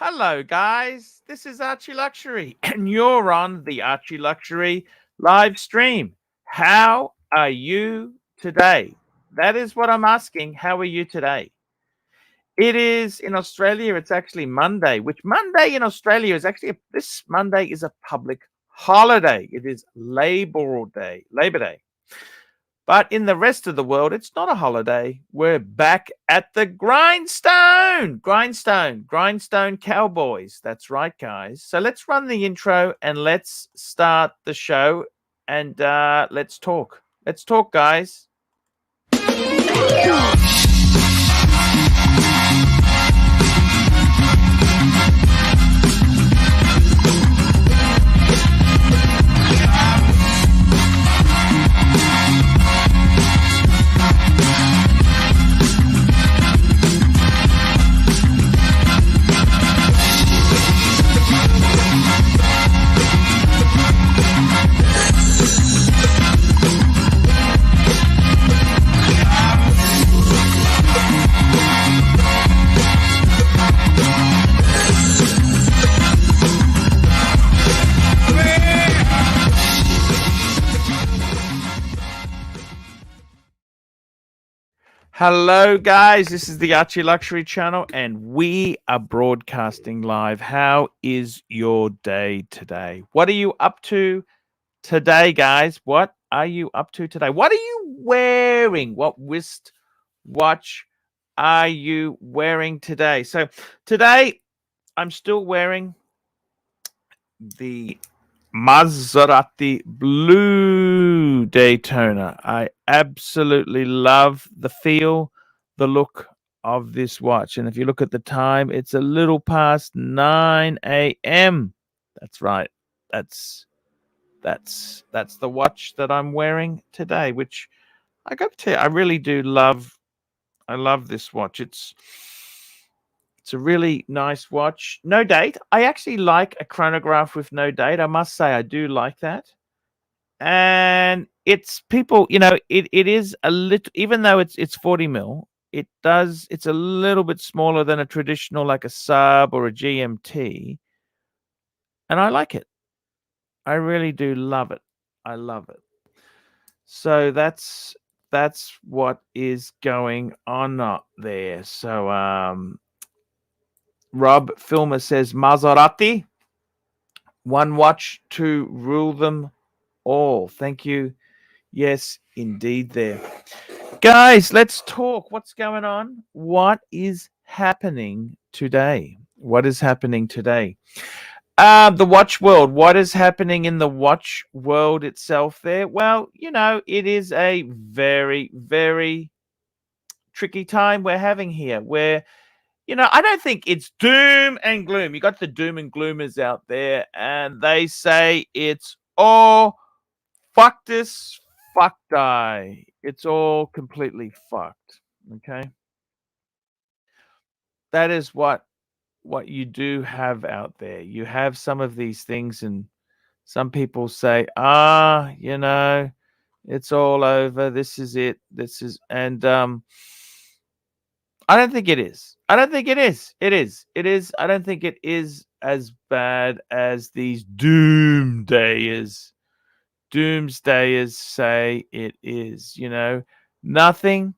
Hello, guys. This is ArchieLuxury, and you're on the ArchieLuxury live stream. How are you today? That is what I'm asking. How are you today? It is in Australia. It's actually Monday, which Monday in Australia is actually this Monday is a public holiday. It is Labor Day. But in the rest of the world, it's not a holiday. We're back at the grindstone cowboys. That's right, guys. So let's run the intro and let's start the show and let's talk. Let's talk, guys. Hello, guys. This is the Archie Luxury channel, and we are broadcasting live. How is your day today? What are you up to today, guys? What are you up to today? What are you wearing? What watch are you wearing today? So today, I'm still wearing the Maserati Blue Daytona. I absolutely love the feel, the look of this watch. And if you look at the time, it's a little past 9 a.m. That's right. That's the watch that I'm wearing today, which I got to tell you, I really do love. I love this watch. It's a really nice watch. No date. I actually like a chronograph with no date. I must say I do like that. And it's people, it is a little, even though it's 40 mil, it's a little bit smaller than a traditional like a sub or a GMT. And I like it. I really do love it. I love it. So that's what is going on up there. So Rob Filmer says Maserati, one watch to rule them all. Thank you. Yes, indeed there. Guys, let's talk. What's going on? What is happening today? What is happening today? The watch world. What is happening in the watch world itself there? Well, it is a very, very tricky time we're having here where I don't think it's doom and gloom. You got the doom and gloomers out there, and they say it's all fuck this, fuck die. It's all completely fucked. Okay, that is what you do have out there. You have some of these things, and some people say, it's all over. This is it. And I don't think it is. I don't think it is. It is. I don't think it is as bad as these doomsdayers say it is. Nothing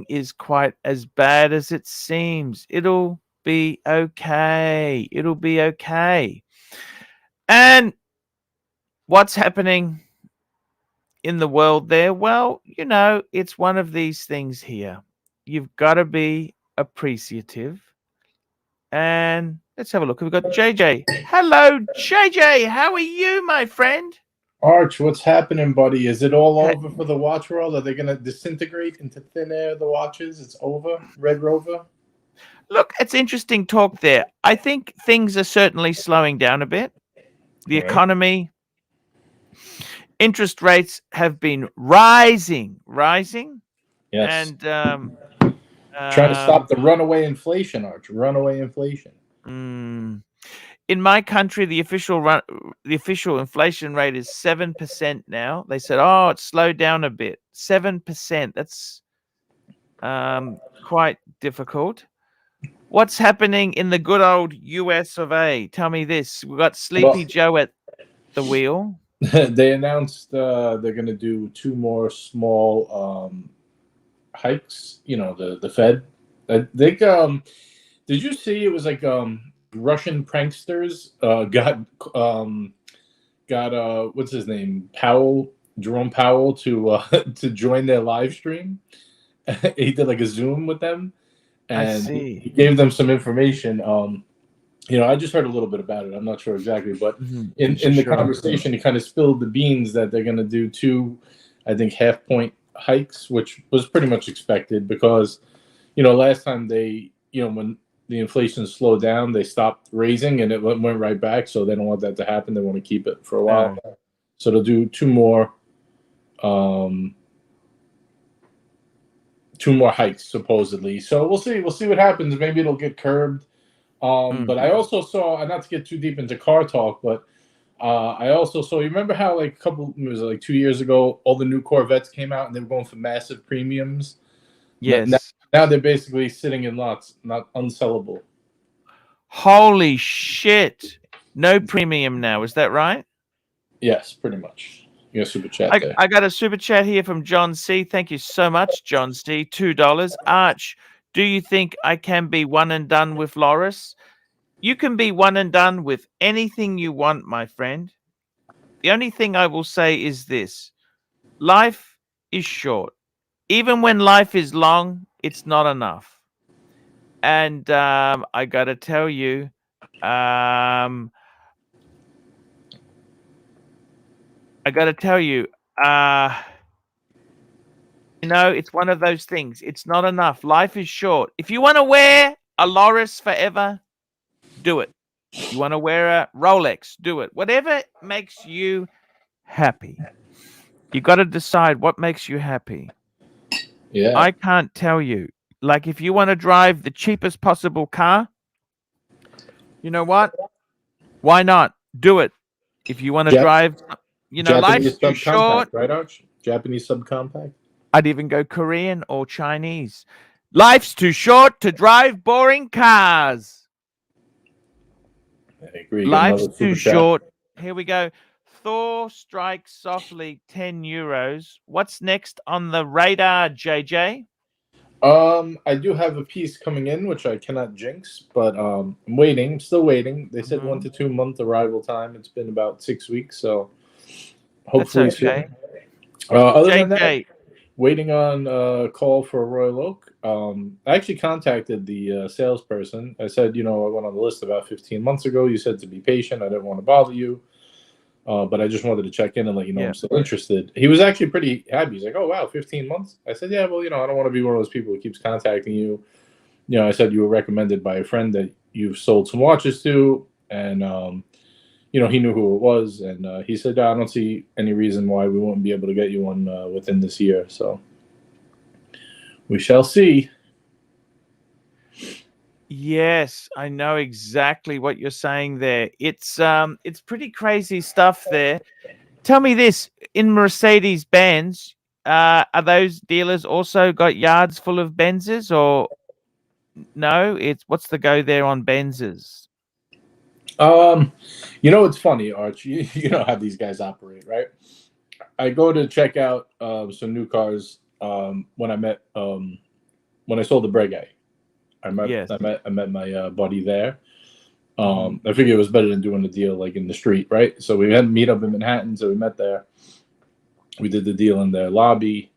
is quite as bad as it seems. It'll be okay. It'll be okay. And what's happening in the world there? Well, it's one of these things here. You've got to be appreciative. And let's have a look. We've got JJ. Hello, JJ. How are you, my friend? Arch, what's happening, buddy? Is it all over for the watch world? Are they going to disintegrate into thin air, the watches? It's over? Red Rover? Look, it's interesting talk there. I think things are certainly slowing down a bit. The economy, interest rates have been rising. Yes. And trying to stop the runaway inflation, Arch. Runaway inflation. In my country, the official inflation rate is 7% now. They said, it's slowed down a bit. 7%. That's quite difficult. What's happening in the good old US of A? Tell me this. We've got Sleepy Well, Joe at the wheel. they announced they're going to do 2 more small hikes. You know, the Fed. I think. Did you see it was like Russian pranksters got what's his name, Jerome Powell to to join their live stream. He did like a Zoom with them, I and see. he gave them some information. You know, I just heard a little bit about it. I'm not sure exactly, but in the Sure. conversation, he kind of spilled the beans that they're going to do 2, I think, half-point hikes, which was pretty much expected because, you know, last time when the inflation slowed down, they stopped raising and it went right back. So they don't want that to happen. They want to keep it for a while. So they'll do 2 more hikes supposedly. So we'll see what happens. Maybe it'll get curbed. But I also saw, not to get too deep into car talk, but I also saw, you remember how like it was like 2 years ago, all the new Corvettes came out and they were going for massive premiums. Yes. Now they're basically sitting in lots, not unsellable. Holy shit. No premium now. Is that right? Yes, pretty much. You got a super chat there. I got a super chat here from John C. Thank you so much, John C. $2. Arch, do you think I can be one and done with Loris? You can be one and done with anything you want, my friend. The only thing I will say is this. Life is short. Even when life is long, it's not enough. And I got to tell you, you know, it's one of those things. It's not enough. Life is short. If you want to wear a Loris forever, do it. You want to wear a Rolex, do it. Whatever makes you happy. You got to decide what makes you happy. Yeah. I can't tell you. Like, if you want to drive the cheapest possible car, you know what? Why not? Do it. If you want to drive, you know, life's too short. Right, Arch? Japanese subcompact? I'd even go Korean or Chinese. Life's too short to drive boring cars. I agree. Life's too short. Here we go. Thor strikes softly, €10. What's next on the radar, JJ? I do have a piece coming in, which I cannot jinx, but I'm waiting. I'm still waiting. They said 1 to 2 month arrival time. It's been about 6 weeks, so hopefully okay. soon. Other than that, waiting on a call for a Royal Oak. I actually contacted the salesperson. I said, you know, I went on the list about 15 months ago. You said to be patient. I didn't want to bother you. But I just wanted to check in and let you know I'm still interested. He was actually pretty happy. He's like, oh, wow, 15 months? I said, yeah, well, you know, I don't want to be one of those people who keeps contacting you. You know, I said you were recommended by a friend that you've sold some watches to. And, you know, he knew who it was. And he said, I don't see any reason why we won't be able to get you one within this year. So we shall see. Yes, I know exactly what you're saying there. It's pretty crazy stuff there. Tell me this, in Mercedes-Benz, are those dealers also got yards full of Benzes, or no? It's what's the go there on Benzes? You know, it's funny, Arch. You know how these guys operate, right? I go to check out some new cars when I sold the Breguet. I met my buddy there. I figured it was better than doing the deal like in the street, right? So we had to meet up in Manhattan. So we met there. We did the deal in their lobby,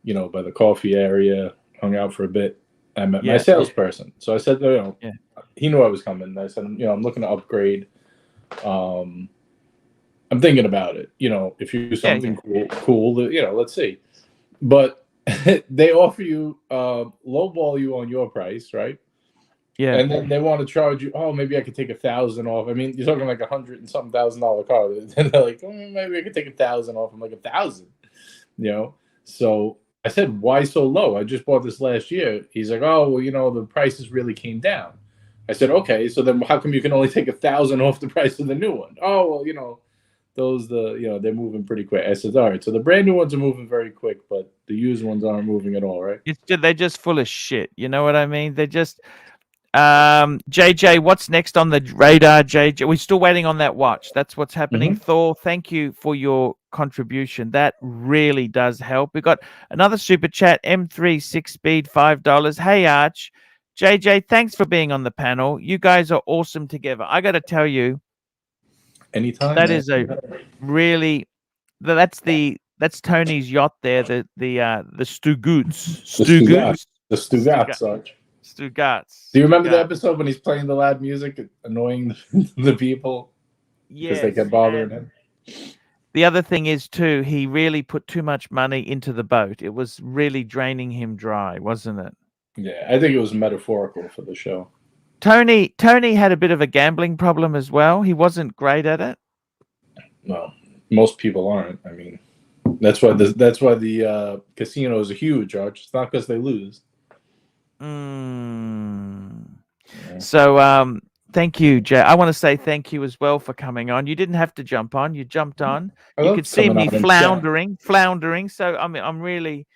you know, by the coffee area. Hung out for a bit. I met my salesperson. So I said, you know, he knew I was coming. I said, you know, I'm looking to upgrade. I'm thinking about it. You know, if you do something cool, you know, let's see. But they offer you lowball you on your price, right? Yeah. And then they want to charge you, oh, maybe I could take 1,000 off. I mean, you're talking like $100 and something $1,000 car. And they're like, oh, maybe I could take 1,000 off. I'm like, 1,000, you know? So I said, why so low? I just bought this last year. He's like, oh, well, you know, the prices really came down. I said, okay, so then how come you can only take 1,000 off the price of the new one? Oh, well, you know, they're moving pretty quick. I said, all right, so the brand new ones are moving very quick, but the used ones aren't moving at all, right? They're just full of shit. You know what I mean? They're just, JJ, what's next on the radar? JJ, we're still waiting on that watch. That's what's happening. Thor, thank you for your contribution. That really does help. We got another super chat. M3 6-speed $5. Hey Arch, JJ, thanks for being on the panel. You guys are awesome together. I got to tell you, anytime. that is a really that's Tony's yacht there. The Stugotz. The Stugotz, Arch. Stugotz. Do you remember the episode when he's playing the loud music, annoying the people? Yes, because they kept bothering him. The other thing is too, he really put too much money into the boat. It was really draining him dry, wasn't it? Yeah, I think it was metaphorical for the show. Tony had a bit of a gambling problem as well. He wasn't great at it. No, most people aren't. I mean, that's why the casinos are huge, Arch. It's not because they lose. Yeah. So thank you, Jay. I want to say thank you as well for coming on. You didn't have to jump on. You jumped on. You could see me floundering. So I'm really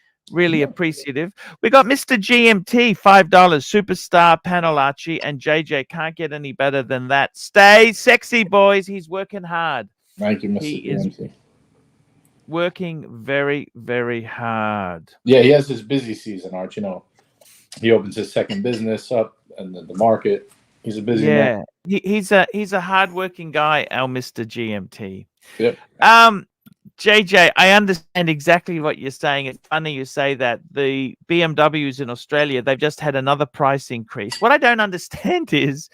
appreciative. We got Mr. GMT, $5, superstar panel Archie, and JJ. Can't get any better than that. Stay sexy, boys. He's working hard. Thank you, Mr. He GMT. is working very, very hard. Yeah, he has his busy season, Arch. You know, he opens his second business up, and then the market. He's a busy man. He's a hardworking guy, our Mr. GMT. Yep. JJ, I understand exactly what you're saying. It's funny you say that. The BMWs in Australia, they've just had another price increase. What I don't understand is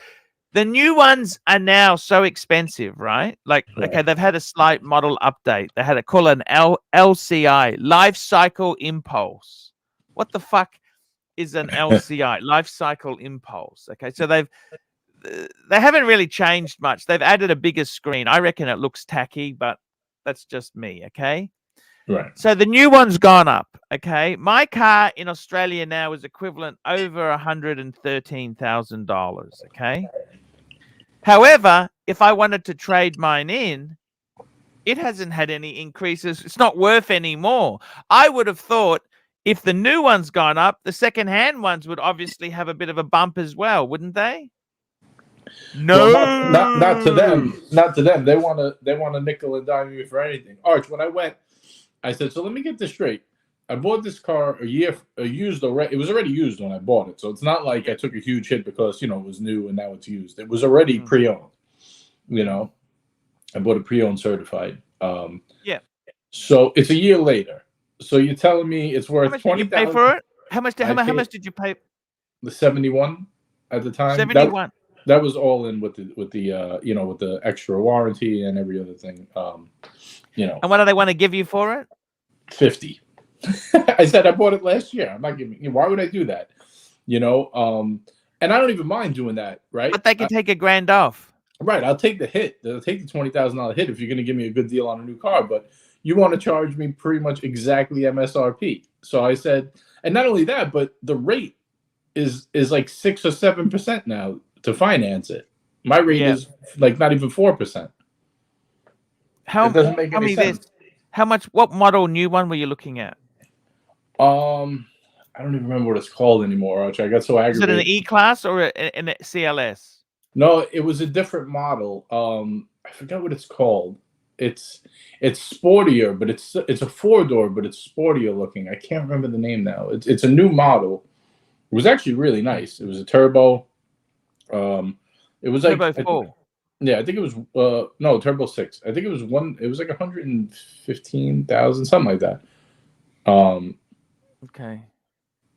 the new ones are now so expensive, right? Like, okay, they've had a slight model update. They had call an LCI, Life Cycle Impulse. What the fuck is an LCI, Life Cycle Impulse? Okay, so they haven't really changed much. They've added a bigger screen. I reckon it looks tacky, but that's just me, okay? Right. So the new one's gone up, okay? My car in Australia now is equivalent over $113,000, okay? However, if I wanted to trade mine in, it hasn't had any increases. It's not worth any more. I would have thought if the new one's gone up, the second-hand ones would obviously have a bit of a bump as well, wouldn't they? No, well, not to them. Not to them. They want to nickel and dime you for anything. Arch, when I went, I said, so let me get this straight. I bought this car used already. It was already used when I bought it, so it's not like I took a huge hit because it was new and now it's used. It was already pre-owned. I bought it pre-owned certified. Yeah. So it's a year later. So you're telling me it's worth $20,000? Did you pay for it? How much did you pay? The 71 at the time. 71. That was all in with the extra warranty and every other thing. And what do they want to give you for it? 50. I said I bought it last year. I'm not giving. Why would I do that? And I don't even mind doing that, right? But they can take $1,000 off. Right. I'll take the hit. They'll take the $20,000 hit if you're going to give me a good deal on a new car. But you want to charge me pretty much exactly MSRP. So I said, and not only that, but the rate is like 6 or 7% now to finance it. My rate is like not even 4%. It doesn't make any sense. How much? What model new one were you looking at? I don't even remember what it's called anymore, Arch. I got so aggravated. Is it an E-Class or an CLS? No, it was a different model. I forgot what it's called. It's sportier, but it's a 4-door, but it's sportier looking. I can't remember the name now. It's a new model. It was actually really nice. It was a turbo. It was turbo like 4. I think it was no, turbo 6. I think it was like 115,000, something like that. Okay.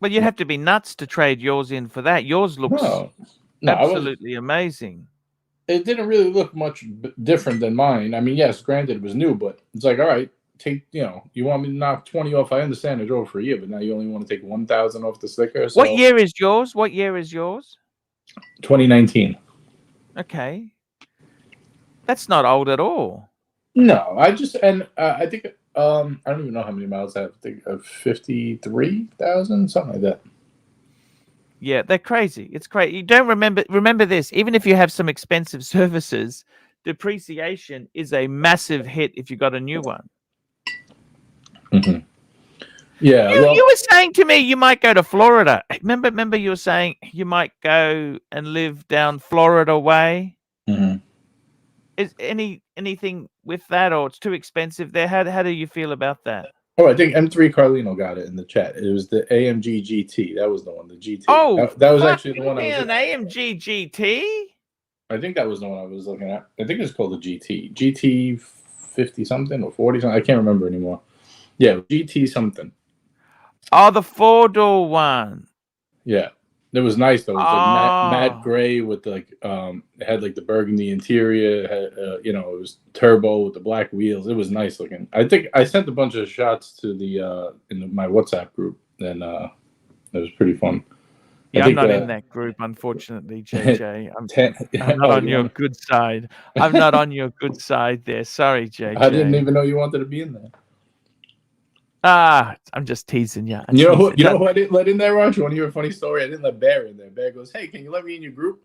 Well, you'd have to be nuts to trade yours in for that. Yours looks absolutely amazing. It didn't really look much different than mine. I mean, yes, granted it was new, but it's like, all right, you want me to knock 20 off? I understand I drove for a year, but now you only want to take 1,000 off the sticker. So. What year is yours? 2019. Okay. That's not old at all. No, I think I don't even know how many miles I have. I think 53,000, something like that. Yeah, they're crazy. It's crazy. You don't remember this. Even if you have some expensive services, depreciation is a massive hit if you got a new one. Mm-hmm. Yeah, You were saying to me you might go to Florida. Remember you were saying you might go and live down Florida way. Mm-hmm. Is anything with that, or it's too expensive there? How do you feel about that? Oh, I think M3 Carlino got it in the chat. It was the AMG GT. That was the one, the GT. Oh, that was actually the one I was an AMG GT. I think that was the one I was looking at. I think it's called the GT. GT 50 something or 40 something. I can't remember anymore. Yeah, GT something. Oh, the 4-door one. Yeah. It was nice though. It was like matte gray with like it had like the burgundy interior. It had, you know, it was turbo with the black wheels. It was nice looking. I think I sent a bunch of shots to the my WhatsApp group, and it was pretty fun. Yeah, I'm not in that group, unfortunately, JJ. I'm not on your good side. I'm not on your good side there. Sorry, JJ. I didn't even know you wanted to be in there. I'm just teasing you. You know who I didn't let in there, Archie? Want to hear a funny story? I didn't let Bear in there. Bear goes, "Hey, can you let me in your group?"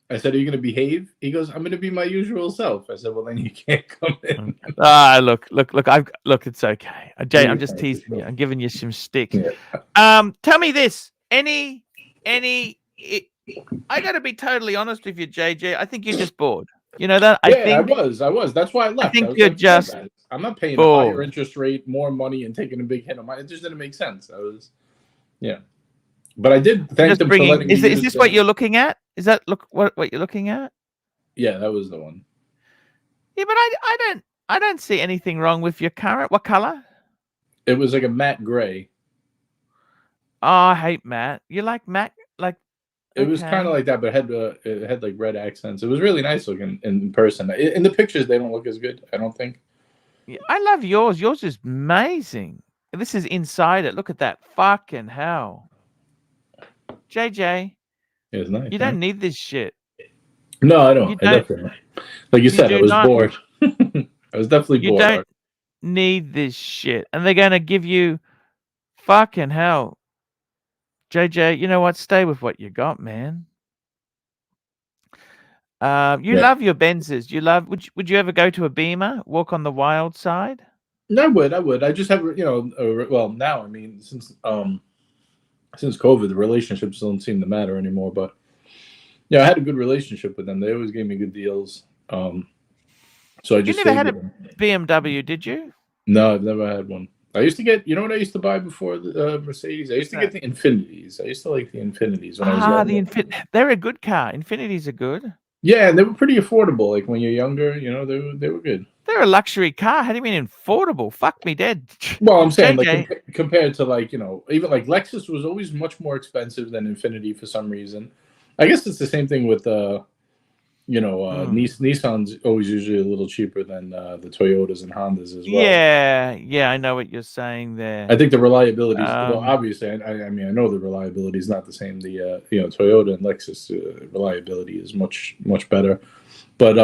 I said, "Are you going to behave?" He goes, "I'm going to be my usual self." I said, "Well, then you can't come in." Look. It's okay. Jay, I'm just teasing you. I'm giving you some sticks. Yeah. Tell me this. I got to be totally honest with you, JJ. I think you're just bored. You know that? I was. That's why I left. I think you're just. I'm not paying a higher interest rate, more money, and taking a big hit on my. It just didn't make sense. But I did thank them for letting me. Is this what you're looking at? Is that what you're looking at? Yeah, that was the one. Yeah, but I don't see anything wrong with your current. What color? It was like a matte gray. Oh, I hate matte. You like matte? Like it was kind of like that, but it had like red accents. It was really nice looking in person. In the pictures, they don't look as good, I don't think. Yeah, I love yours. Yours is amazing. This is inside it. Look at that. Fucking hell. JJ. It's nice. You don't need this shit. No, I don't. I definitely. Like you said, I was bored. I was definitely bored. You don't need this shit. And they're going to give you fucking hell. JJ, you know what? Stay with what you got, man. You love your Benzes. Would you ever go to a Beamer, walk on the wild side? No, I would. I just have, well, now, I mean, since COVID, the relationships don't seem to matter anymore. But yeah, I had a good relationship with them. They always gave me good deals. So I just. You never had a BMW, did you? No, I've never had one. I used to get, you know what I used to buy before the Mercedes? I used to get the Infinities. I used to like the Infinities when I was younger. They're a good car. Infinities are good. Yeah, and they were pretty affordable. Like when you're younger, they were good. They're a luxury car. How do you mean affordable? Fuck me dead. Well, I'm saying like compared to like, even like Lexus was always much more expensive than Infinity for some reason. I guess it's the same thing with Nissan's always usually a little cheaper than the Toyotas and Hondas as well. Yeah, I know what you're saying there. I think the reliability, well, obviously, I mean, I know the reliability is not the same. The Toyota and Lexus reliability is much better. But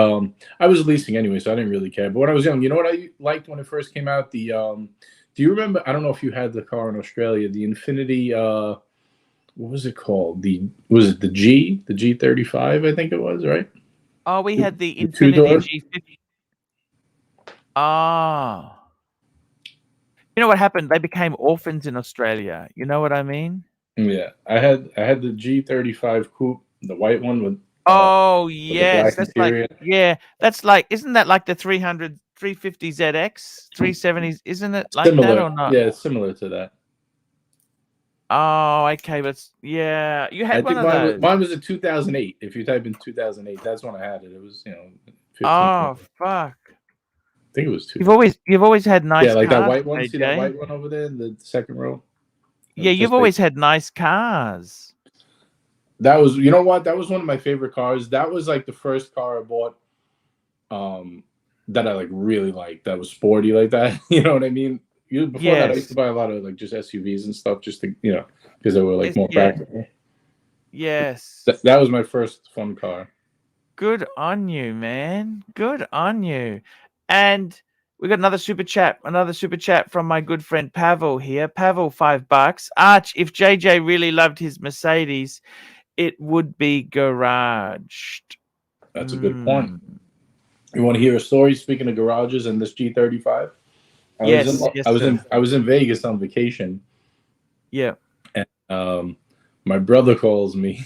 I was leasing anyway, so I didn't really care. But when I was young, you know what I liked when it first came out? Do you remember? I don't know if you had the car in Australia, the Infinity. What was it called? Was it the G35? I think it was, right? Oh, we had the Infinity G50. Ah. You know what happened? They became orphans in Australia. You know what I mean? Yeah. I had the G35 coupe, the white one with yes, that's interior. That's like, isn't that like the 350 ZX, 370s? Isn't it like similar, that or not? Yeah, it's similar to that. Oh, okay, but yeah, you had one of those. Mine was a 2008. If you type in 2008, that's when I had it. It was 15. Oh fuck! I think it was 2. You've always had nice. Yeah, like cars, that white one. AJ. See that white one over there in the second row? Yeah, you've always had nice cars. That was, you know what? That was one of my favorite cars. That was like the first car I bought, that I like really liked. That was sporty like that. You know what I mean? Before that, I used to buy a lot of like just SUVs and stuff, just to because they were like more practical. Yes, that was my first fun car. Good on you, man. Good on you. And we got another super chat from my good friend Pavel here. Pavel, $5. Arch, if JJ really loved his Mercedes, it would be garaged. That's a good point. You want to hear a story? Speaking of garages and this G35, I was in Vegas on vacation, Yeah. And my brother calls me.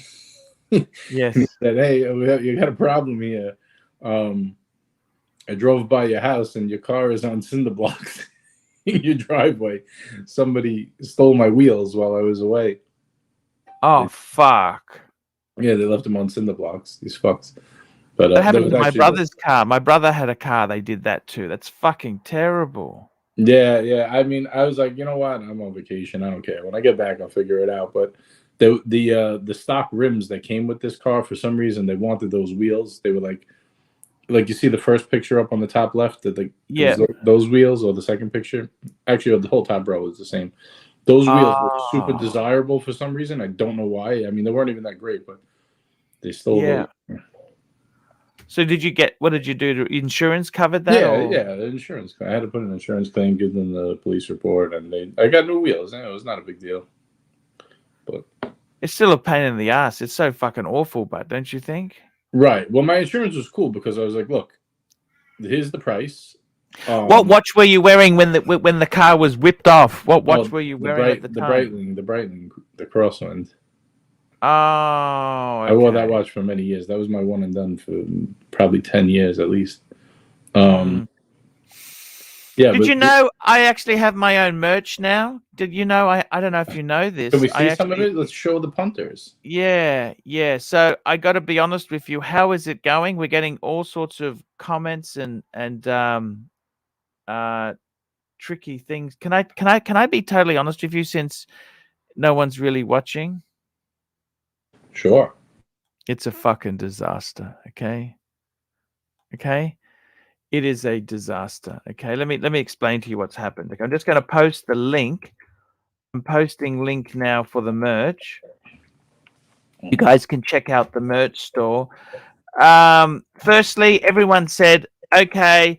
Yes. He said, "Hey, you got a problem here. I drove by your house and your car is on cinder blocks in your driveway. Somebody stole my wheels while I was away." Oh, fuck. Yeah, they left them on cinder blocks. These fucks. But That that happened was to my actually brother's car. My brother had a car. They did that too. That's fucking terrible. Yeah. I mean, I was like, you know what? I'm on vacation. I don't care. When I get back, I'll figure it out. But the stock rims that came with this car, for some reason, they wanted those wheels. They were like you see the first picture up on the top left, that Yeah. those wheels, or the second picture. Actually, the whole top row is the same. Those wheels were super Oh, desirable for some reason. I don't know why. I mean, they weren't even that great, but they stole yeah. those. So what did you do? Insurance covered that, or? Yeah, the insurance. I had to put an insurance claim, give them the police report, and I got new wheels. It was not a big deal. But It's still a pain in the ass. It's so fucking awful, but don't you think? right. Well, my insurance was cool because I was like, look, here's the price. What watch were you wearing when the car was whipped off? What watch were you wearing at the time? The Breitling, the crosswind. Oh, okay. I wore that watch for many years. That was my one and done for probably 10 years at least. Yeah. Did you know I actually have my own merch now? Did you know? I don't know if you know this. Can we see some of it? Let's show the punters. Yeah. So I got to be honest with you. How is it going? We're getting all sorts of comments and tricky things. Can I be totally honest with you, since no one's really watching? Sure. It's a fucking disaster. Okay. It is a disaster. Okay. Let me explain to you what's happened. Okay? I'm just going to post the link. I'm posting link now for the merch. You guys can check out the merch store. Firstly, everyone said, okay,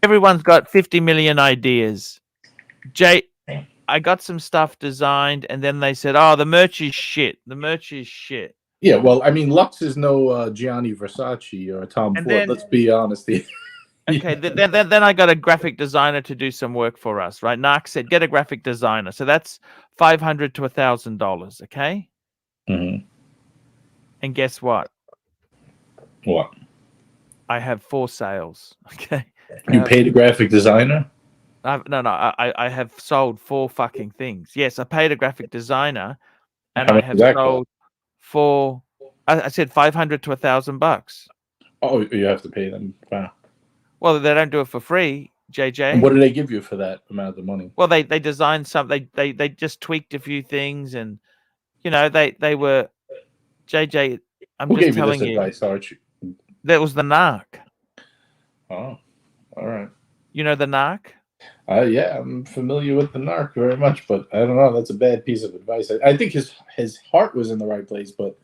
everyone's got 50 million ideas. I got some stuff designed, and then they said, oh, the merch is shit. The merch is shit. Yeah, well, I mean, Lux is no Gianni Versace or Tom Ford. Then, let's be honest here. Okay, then I got a graphic designer to do some work for us, right? Narc said, get a graphic designer. So that's $500 to $1,000, okay? Mm-hmm. And guess what? What? I have 4 sales, okay? You paid a graphic designer? I have sold 4 fucking things. Yes, I paid a graphic designer, and How I much have does that sold 4. I said $500 to $1,000. Oh, you have to pay them. Wow. Well, they don't do it for free, JJ. And what do they give you for that amount of money? Well, they designed something. They just tweaked a few things, and they were JJ. Who gave you this advice, Archie? That was the narc. Oh, all right. You know the narc? Yeah, I'm familiar with the narc very much, but I don't know. That's a bad piece of advice. I think his heart was in the right place, but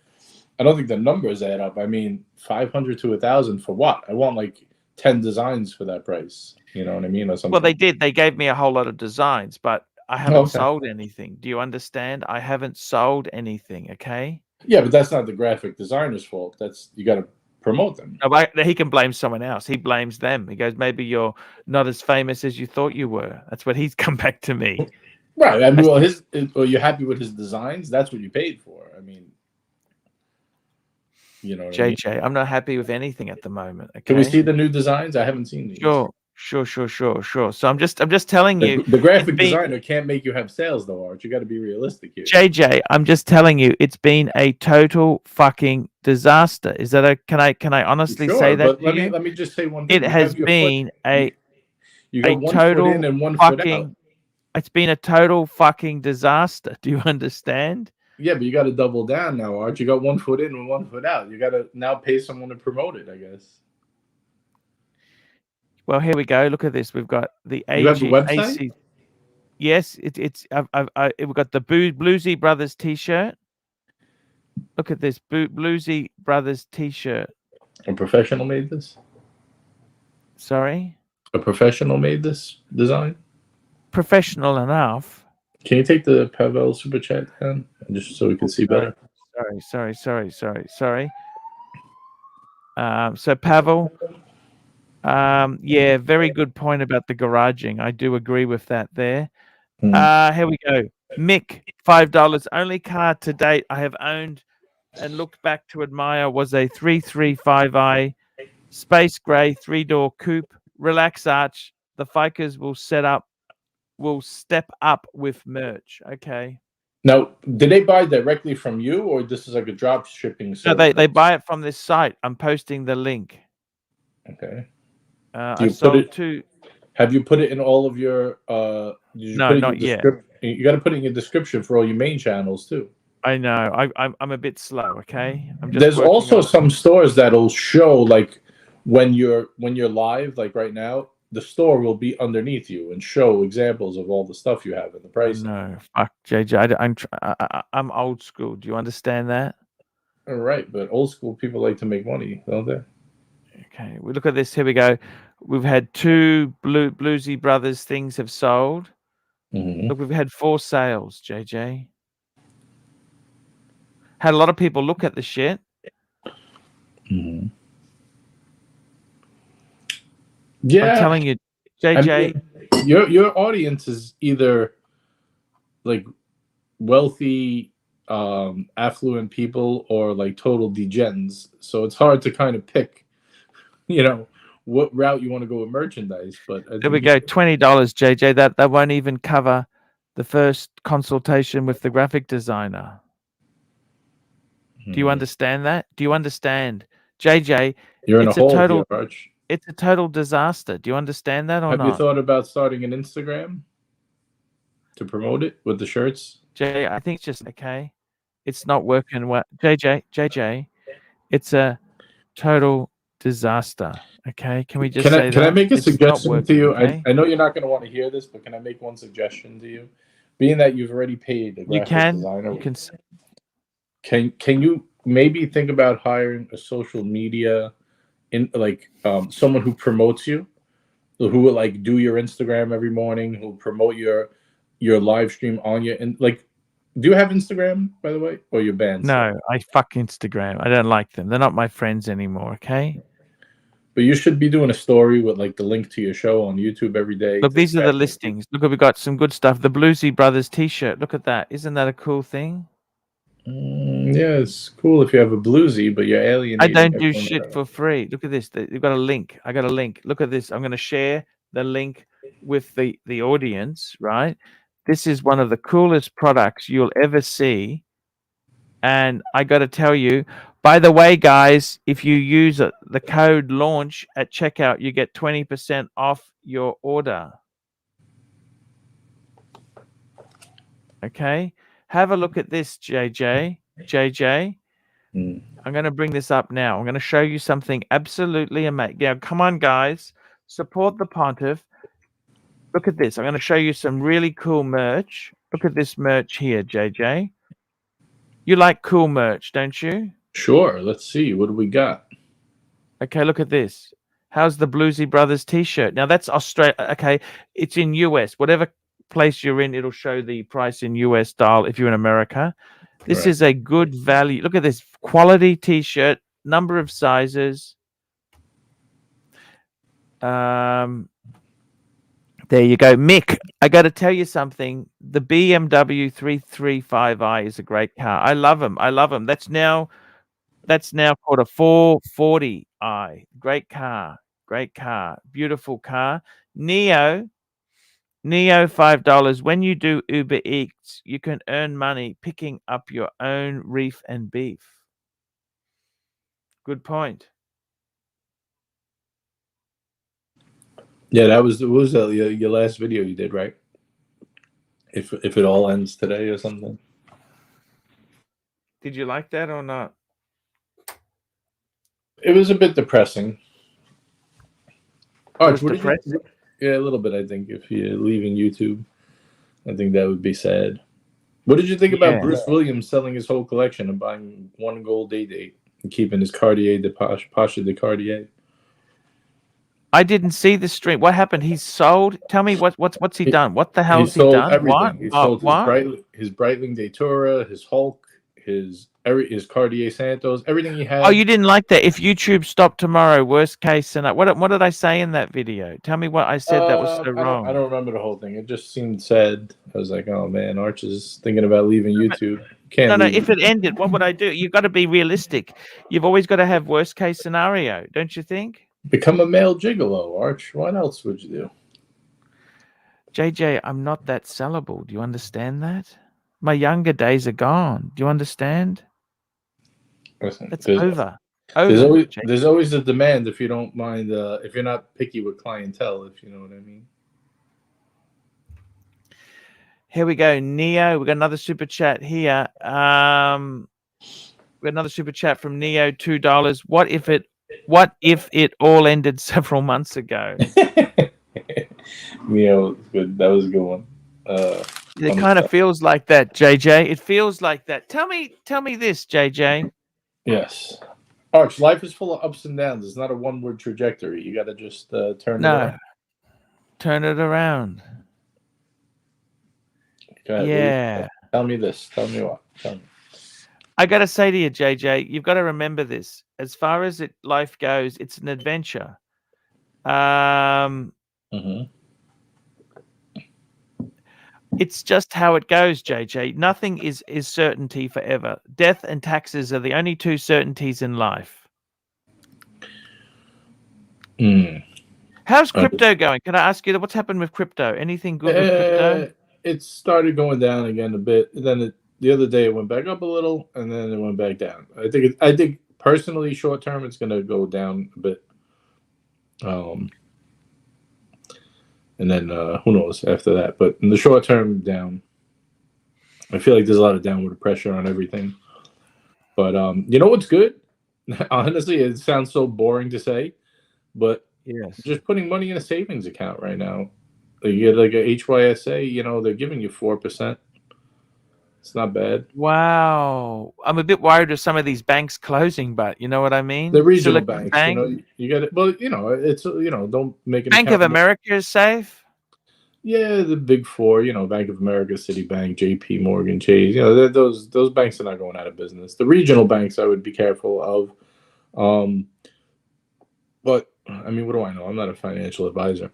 I don't think the numbers add up. I mean, 500 to 1,000 for what? I want like 10 designs for that price. You know what I mean, or something. Well, they did. They gave me a whole lot of designs, but I haven't sold anything. Do you understand? I haven't sold anything. Okay. Yeah, but that's not the graphic designer's fault. You got to promote them. No, but he can blame someone else. He blames them. He goes, maybe you're not as famous as you thought you were. That's what he's come back to me. Right. I mean, well, you're happy with his designs? That's what you paid for. I mean, you know what JJ, I mean? I'm not happy with anything at the moment. Okay? Can we see the new designs? I haven't seen these. Sure. So I'm just telling you. The graphic designer can't make you have sales, though, Art. You got to be realistic here. JJ, I'm just telling you, it's been a total fucking disaster. Is that can I honestly say that? But let me just say one thing. It has been a total foot in and 1 foot out. It's been a total fucking disaster. Do you understand? Yeah, but you got to double down now, Art. You got 1 foot in and 1 foot out. You got to now pay someone to promote it, I guess. Well, here we go. Look at this. We've got the You have the website? AC. Yes, we've got the Bluesy Brothers T-shirt. Look at this Bluesy Brothers T-shirt. A professional made this? Sorry? A professional made this design? Professional enough. Can you take the Pavel super chat down, just so we can see better? Sorry. So Pavel, yeah, very good point about the garaging. I do agree with that there. Here we go. Mick, $5. Only car to date I have owned and looked back to admire was a 335i space gray 3-door coupe. Relax, Arch. The Fikers will step up with merch. Okay. Now, did they buy directly from you, or this is like a drop shipping No, service? they buy it from this site. I'm posting the link. Okay. I sold two. Have you put it in all of your? Did you No, put it not in yet. You got to put it in your description for all your main channels too. I know. I'm a bit slow. Okay. I'm just. There's also on some stores that'll show like when you're live, like right now, the store will be underneath you and show examples of all the stuff you have in the price. No, fuck, JJ. I'm old school. Do you understand that? All right, but old school people like to make money, don't they? Okay, we look at this. Here we go. We've had 2 Bluesy Brothers things have sold. Look, we've had 4 sales, JJ. Had a lot of people look at the shit. Yeah, I'm telling you, JJ. I mean, your audience is either like wealthy, affluent people, or like total degens. So it's hard to kind of pick, what route you want to go with merchandise. But There we go. $20, JJ. That won't even cover the first consultation with the graphic designer. Do you understand that? Do you understand, JJ? You're in a hole here, Arch. It's a total disaster. Do you understand that or not? Have you thought about starting an Instagram to promote it with the shirts? Jay, I think it's just okay. It's not working well. JJ, it's a total disaster. Okay, can we just say that? Can I make a suggestion to you? Okay? I know you're not going to want to hear this, but can I make one suggestion to you? Being that you've already paid a graphic designer, can you maybe think about hiring a social media someone who promotes you, who will like do your Instagram every morning, who'll promote your live stream on your do you have Instagram, by the way, or your band? No, I fuck Instagram. I don't like them. They're not my friends anymore. Okay. But you should be doing a story with like the link to your show on YouTube every day. Look, these are the listings. Look, we got some good stuff. The Bluesy Brothers T-shirt. Look at that. Isn't that a cool thing? Yeah, it's cool if you have a bluesy, but you're alienating. I don't do shit for free. Look at this. You've got a link. I got a link. Look at this. I'm going to share the link with the audience, right? This is one of the coolest products you'll ever see. And I got to tell you, by the way, guys, if you use the code launch at checkout, you get 20% off your order. Okay. Have a look at this, JJ. I'm going to bring this up now. I'm going to show you something absolutely amazing. Yeah, come on, guys. Support the Pontiff. Look at this. I'm going to show you some really cool merch. Look at this merch here, JJ. You like cool merch, don't you? Sure. Let's see. What do we got? Okay, look at this. How's the Bluesy Brothers T-shirt? Now, that's Australia. Okay, it's in US. Whatever place you're in, it'll show the price in US style if you're in America. This is a good value. Look at this quality T-shirt, number of sizes. There you go. Mick, I got to tell you something. The BMW 335i is a great car. I love them. That's now called a 440i. Great car. Beautiful car. Neo $5. When you do Uber Eats, you can earn money picking up your own reef and beef. Good point. Yeah, that was your last video you did, right? If it all ends today or something. Did you like that or not? It was a bit depressing. Arch, what did you? Yeah, a little bit. I think if you're leaving YouTube, I think that would be sad. What did you think about Bruce Williams selling his whole collection and buying one gold day and keeping his Cartier de Pasha de Cartier? I didn't see the stream. What happened? He sold. Tell me what's he done? What the hell has he done? Everything. What? He sold his Breitling Datura, his Hulk, his his Cartier Santos, everything he had. Oh, you didn't like that. If YouTube stopped tomorrow, worst case scenario. What did I say in that video? Tell me what I said that was so wrong. I don't remember the whole thing. It just seemed sad. I was like, oh man, Arch is thinking about leaving YouTube. No. If it ended, what would I do? You've got to be realistic. You've always got to have worst case scenario, don't you think? Become a male gigolo, Arch. What else would you do? JJ, I'm not that sellable. Do you understand that? My younger days are gone. Do you understand? Listen, it's over. There's always a demand if you don't mind. If you're not picky with clientele, if you know what I mean. Here we go, Neo. We got another super chat here. We got another super chat from Neo, $2. What if it all ended several months ago? Neo, good. That was a good one. It kind of feels like that, JJ. It feels like that. Tell me this, JJ. Yes. Arch, life is full of ups and downs. It's not a one-word trajectory. You got to just turn it around. Turn it around. Yeah. Tell me this. Tell me what. Tell me. I got to say to you, JJ, you've got to remember this. As far as life goes, it's an adventure. It's just how it goes, JJ. Nothing is certainty forever. Death and taxes are the only two certainties in life. How's crypto going? Can I ask you what's happened with crypto? Anything good with crypto? It started going down again a bit. Then the other day it went back up a little, and then it went back down. I think personally, short term, it's going to go down a bit. And then who knows after that? But in the short term, down. I feel like there's a lot of downward pressure on everything. But you know what's good? Honestly, it sounds so boring to say, but just putting money in a savings account right now. You get like a HYSA, they're giving you 4%. It's not bad. Wow. I'm a bit worried of some of these banks closing, but you know what I mean? The regional banks, you get it. Well, it's, don't make it. Bank of America is safe. Yeah, the big four, Bank of America, Citibank, JP Morgan, Chase, those banks are not going out of business. The regional banks I would be careful of. But I mean, what do I know? I'm not a financial advisor.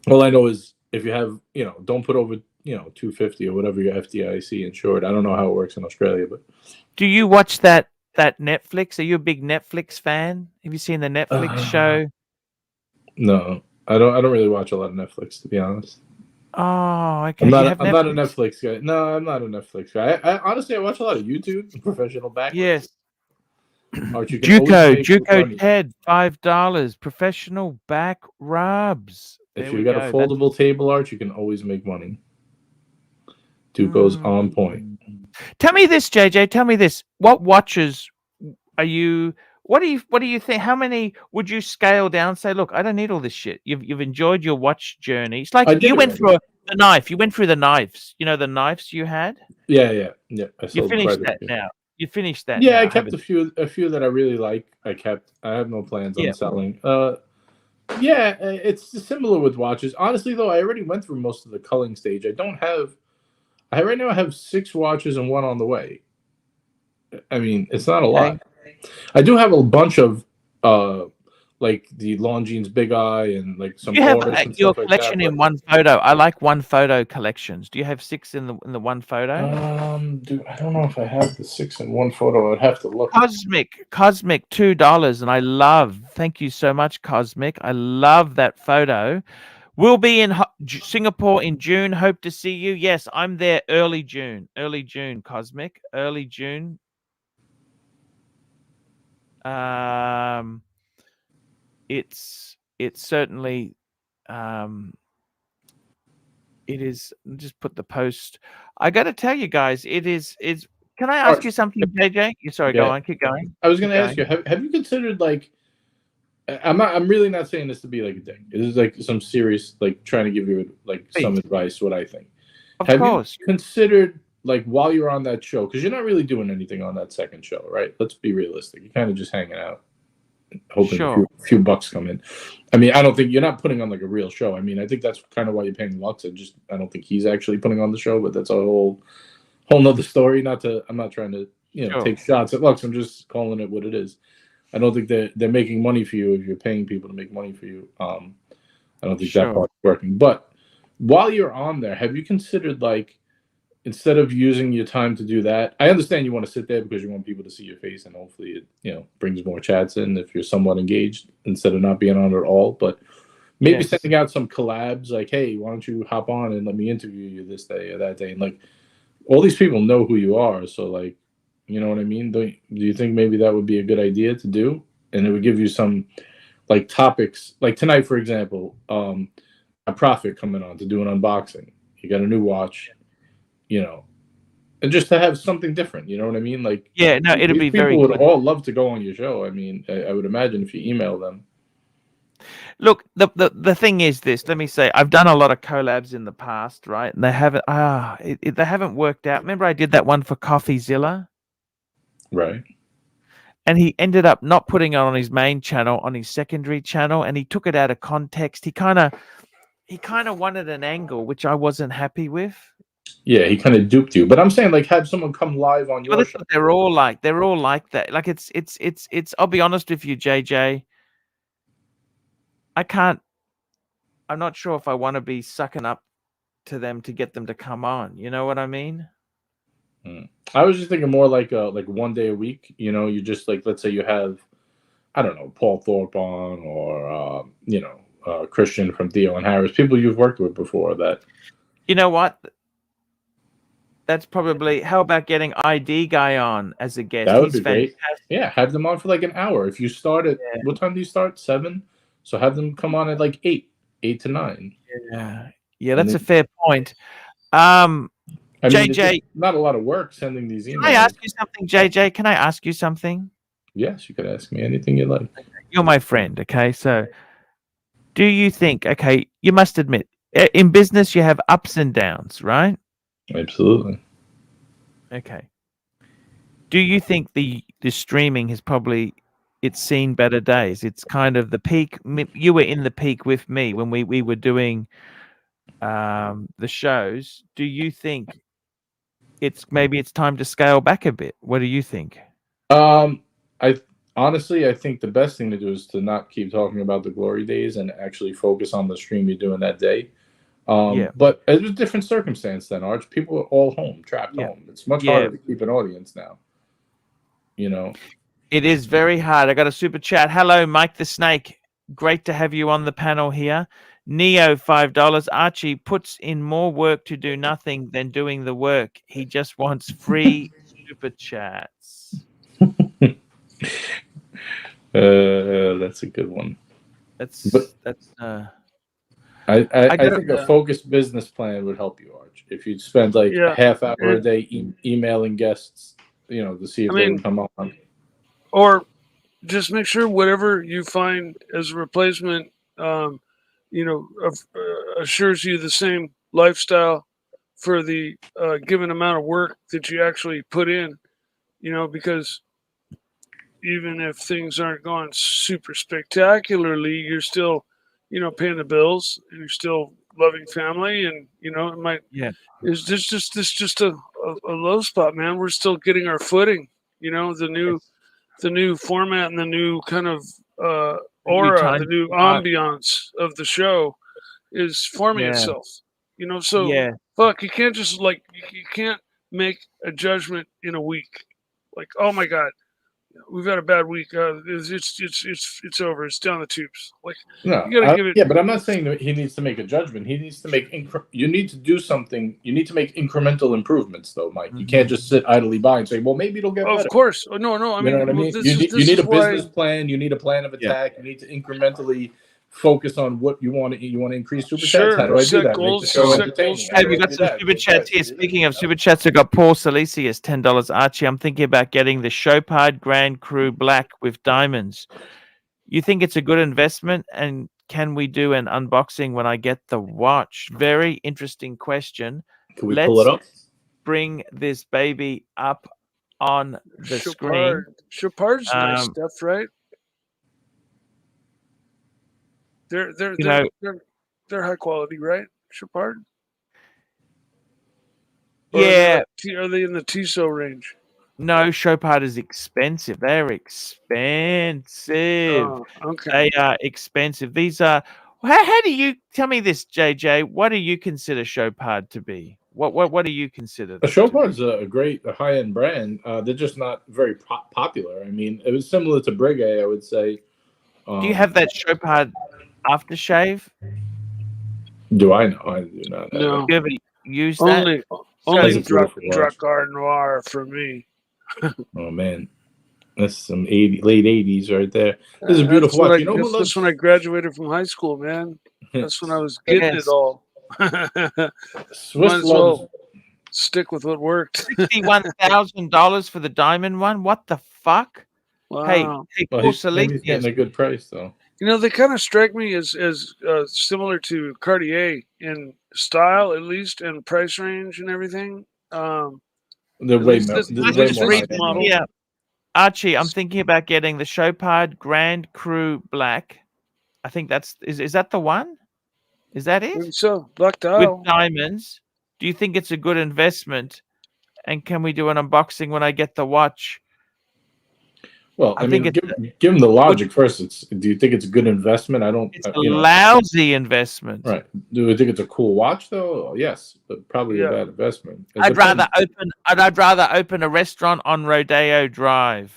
All I know is if you have, don't put over, 250 or whatever your FDIC insured. I don't know how it works in Australia, but do you watch that Netflix? Are you a big Netflix fan? Have you seen the Netflix show? No, I don't really watch a lot of Netflix, to be honest. Oh, okay. I'm not a Netflix guy. No, I'm not a Netflix guy. I honestly, I watch a lot of YouTube, professional backers. Yes. Juco Ted, $5. Professional back rubs. If you got a foldable table, Arch, you can always make money. Juco's on point. Tell me this, JJ. Tell me this. What watches are you? What do you think? How many would you scale down? Say, look, I don't need all this shit. You've enjoyed your watch journey. It's like you went through the knife. You went through the knives. You know the knives you had. Yeah. You finished that now. You finished that. Yeah, I kept a few that I really like. I have no plans on selling. Yeah, it's similar with watches. Honestly, though, I already went through most of the culling stage. Right now I have 6 watches and 1 on the way. I mean, it's not a lot. I do have a bunch of like the Longines Big Eye and like some. You have your collection in one photo. I like one photo collections. Do you have 6 in the one photo? I don't know if I have the 6 in one photo. I'd have to look. Cosmic, $2, and I love. Thank you so much, Cosmic. I love that photo. We'll be in Singapore in June. Hope to see you. Yes, I'm there early June. Cosmic. Early June. It's certainly it is. Just put the post. I got to tell you guys, it's. Can I ask you something, JJ? Sorry, go on, keep going. I was going to ask you, have you considered like? I'm really not saying this to be like a dick. It is like some serious, like trying to give you like some advice. What I think. Of course. You considered like while you're on that show, because you're not really doing anything on that second show, right? Let's be realistic. You're kind of just hanging out, hoping a few bucks come in. I mean, I don't think you're not putting on like a real show. I mean, I think that's kind of why you're paying Lux. I don't think he's actually putting on the show, but that's a whole nother story. I'm not trying to take shots at Lux. I'm just calling it what it is. I don't think they're making money for you if you're paying people to make money for you. I don't think that part's working. But while you're on there, have you considered, like, instead of using your time to do that, I understand you want to sit there because you want people to see your face, and hopefully it brings more chats in if you're somewhat engaged instead of not being on at all. But maybe sending out some collabs, like, hey, why don't you hop on and let me interview you this day or that day? And, like, all these people know who you are, so, like, you know what I mean? Do you think maybe that would be a good idea to do? And it would give you some, like, topics. Like tonight, for example, a Prophet coming on to do an unboxing. You got a new watch, and just to have something different. You know what I mean? Like, it'll be very people would good. all love to go on your show. I mean, I would imagine if you email them. Look, the thing is this. Let me say, I've done a lot of collabs in the past, right? And they haven't worked out. Remember, I did that one for CoffeeZilla, right? And he ended up not putting it on his main channel, on his secondary channel, and he took it out of context. He kind of wanted an angle which I wasn't happy with. Yeah, he kind of duped you. But I'm saying, like, have someone come live on your show. They're all like that. Like, it's. I'll be honest with you, JJ. I'm not sure if I want to be sucking up to them to get them to come on. You know what I mean? I was just thinking more like 1 day a week. You just, like, let's say you have, I don't know, Paul Thorpe on, or Christian from Theo and Harris, people you've worked with before. That, you know what? That's probably. How about getting ID Guy on as a guest? That would be great. Yeah, have them on for like an hour. If you start at what time do you start? 7. So have them come on at like 8 to 9. Yeah, that's a fair point. I mean, JJ, not a lot of work sending these emails. Can I ask you something, JJ? Can I ask you something? Yes, you could ask me anything you like. You're my friend, okay? So, do you think? Okay, you must admit, in business you have ups and downs, right? Absolutely. Okay. Do you think the streaming has probably seen better days? It's kind of the peak. You were in the peak with me when we were doing the shows. Do you think maybe it's time to scale back a bit? What do you think? I honestly think the best thing to do is to not keep talking about the glory days and actually focus on the stream you're doing that day. But it was a different circumstance then, Arch. People were all home, trapped home. It's much harder to keep an audience now. It is very hard. I got a super chat. Hello, Mike the Snake. Great to have you on the panel here. Neo, $5. Archie puts in more work to do nothing than doing the work. He just wants free super chats. That's a good one. I think a focused business plan would help you, Arch. If you'd spend like a half hour a day emailing guests, to see if they would come on. Or just make sure whatever you find as a replacement, assures you the same lifestyle for the given amount of work that you actually put in, because even if things aren't going super spectacularly, you're still, paying the bills, and you're still loving family, and it might. Yeah. Is this just a low spot, man? We're still getting our footing. The new format and the new kind of aura, the new ambiance of the show is forming itself. Fuck, you can't just you can't make a judgment in a week. Like, oh my God, we've had a bad week. It's over. It's down the tubes. Like, no, you gotta give it. Yeah, but I'm not saying that he needs to make a judgment. He needs to make. You need to do something. You need to make incremental improvements, though, Mike. You can't just sit idly by and say, "Well, maybe it'll get better." Of course, no. I mean, you know what I mean? You need a business plan. You need a plan of attack. You need to incrementally focus on what you want to increase super chats. How do I do that? Goals, hey, we got some super chats here. Speaking of super chats, we've got Paul Salesius, $10. Archie, I'm thinking about getting the Showpard Grand Cru Black with diamonds. You think it's a good investment? And can we do an unboxing when I get the watch? Very interesting question. Can we pull it up? Bring this baby up on the screen. Showpard's nice stuff, right? They're high quality, right? Showpard? Yeah. Are they in the TISO range? No, Showpard is expensive. They're expensive. Oh, okay. They are expensive. These are. How do you tell me this, JJ? What do you consider Showpard to be? What do you consider? A Showpard's a great high end brand. They're just not very popular. I mean, it was similar to Breguet, I would say. Do you have that Showpard aftershave? Do I know? I do not. No. You ever use that? Only Drakkar Noir for me. Oh man, that's some late '80s right there. This is a beautiful watch. That's when I graduated from high school, man. That's when I was getting it all. Swiss loves stick with what worked. $61,000 for the diamond one. What the fuck? Wow. Hey, well, he's getting a good price though. You know, they kind of strike me as similar to Cartier in style, at least, and price range and everything. Model. Yeah, Archie, I'm thinking about getting the Showpard Grand Cru Black. I think is that the one? Is that it? So black dial with diamonds. Do you think it's a good investment? And can we do an unboxing when I get the watch? Well, I mean, give them the logic first. Do you think it's a good investment? It's a lousy investment. Right. Do you think it's a cool watch though? Yes, but probably a bad investment. I'd rather open a restaurant on Rodeo Drive.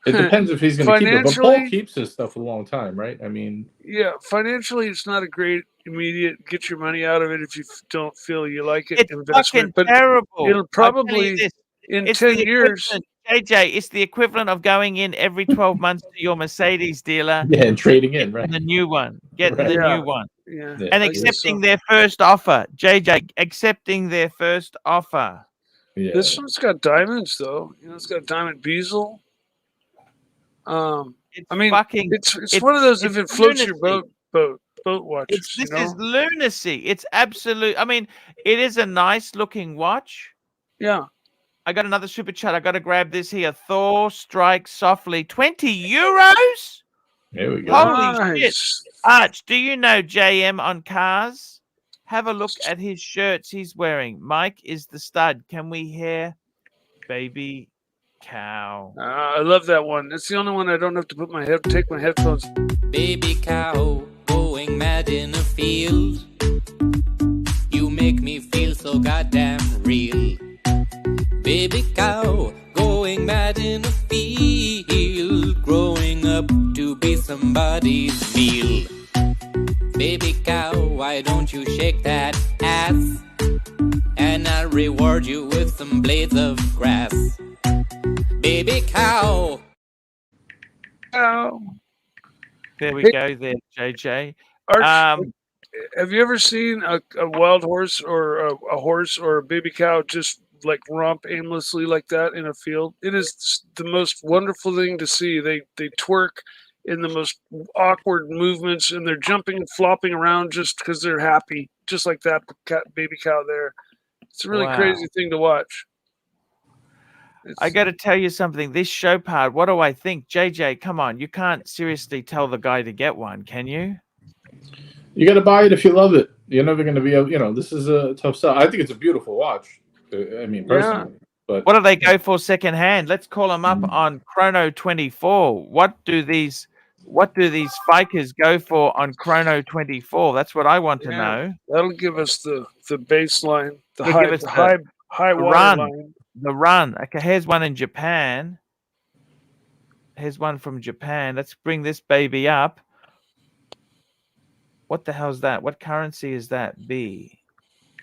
It depends if he's going to keep it. But Paul keeps his stuff a long time, right? I mean, yeah, financially, it's not a great immediate get your money out of it if you don't feel you like it. It's investment, fucking terrible. It'll probably in 10 years. JJ, it's the equivalent of going in every 12 months to your Mercedes dealer. Yeah, and trading in, right? The new one. Getting the new one. Yeah. And accepting their first offer. JJ, accepting their first offer. Yeah. This one's got diamonds, though. You know, it's got a diamond bezel. I mean, it's one of those, if it floats your boat watches. This is lunacy. It's absolute. I mean, it is a nice looking watch. Yeah. I got another super chat. I got to grab this here. Thor Strike Softly. 20 euros? There we go. Holy shit. Arch, do you know JM on cars? Have a look at his shirts he's wearing. Mike is the stud. Can we hear Baby Cow? I love that one. It's the only one I don't have to take my headphones. Baby cow going mad in a field. You make me feel so goddamn real. Baby cow going mad in a field, growing up to be somebody's meal. Baby cow, why don't you shake that ass, and I'll reward you with some blades of grass. Baby cow. Oh. There we go there, JJ. Arch, have you ever seen a wild horse or a horse or a baby cow just like romp aimlessly like that in a field? It is the most wonderful thing to see. They twerk in the most awkward movements, and they're jumping and flopping around just because they're happy, just like that baby cow there. It's a really crazy thing to watch. I got to tell you something. This Showpard, what do I think? JJ, come on. You can't seriously tell the guy to get one, can you? You got to buy it if you love it. You're never going to be able, this is a tough sell. I think it's a beautiful watch. I mean, personally. Yeah. But what do they go for secondhand? Let's call them up on Chrono 24. What do these fikers go for on Chrono 24? That's what I want to know. That'll give us the baseline, the high water line. The run. Okay, here's one in Japan. Here's one from Japan. Let's bring this baby up. What the hell is that? What currency is that? B.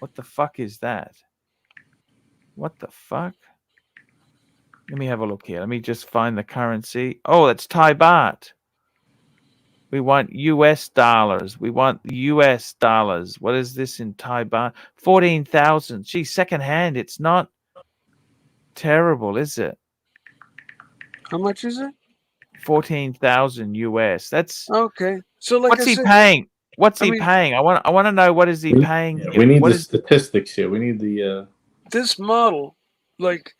What the fuck is that? What the fuck? Let me have a look here. Let me just find the currency. Oh, that's Thai baht. We want US dollars. We want US dollars. What is this in Thai baht? 14,000. Gee, secondhand. It's not terrible, is it? How much is it? 14,000 US. That's okay. So, like, what's he paying? What's he paying? I want to know what is he paying. Yeah, we need the statistics here. We need the. This model,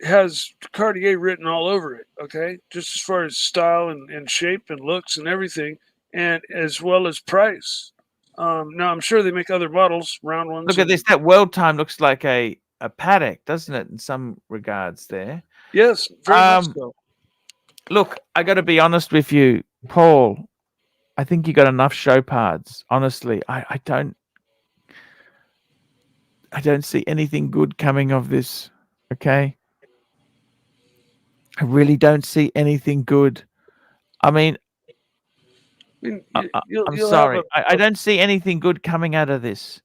has Cartier written all over it. Okay, just as far as style and shape and looks and everything, and as well as price. Now I'm sure they make other models, round ones. Look at this. That World Time looks like a paddock, doesn't it? In some regards, there. Yes, very much so. Look, I got to be honest with you, Paul. I think you got enough Showpards. Honestly, I don't see anything good coming of this. Okay, I really don't see anything good. I mean, I'm sorry. I don't see anything good coming out of this.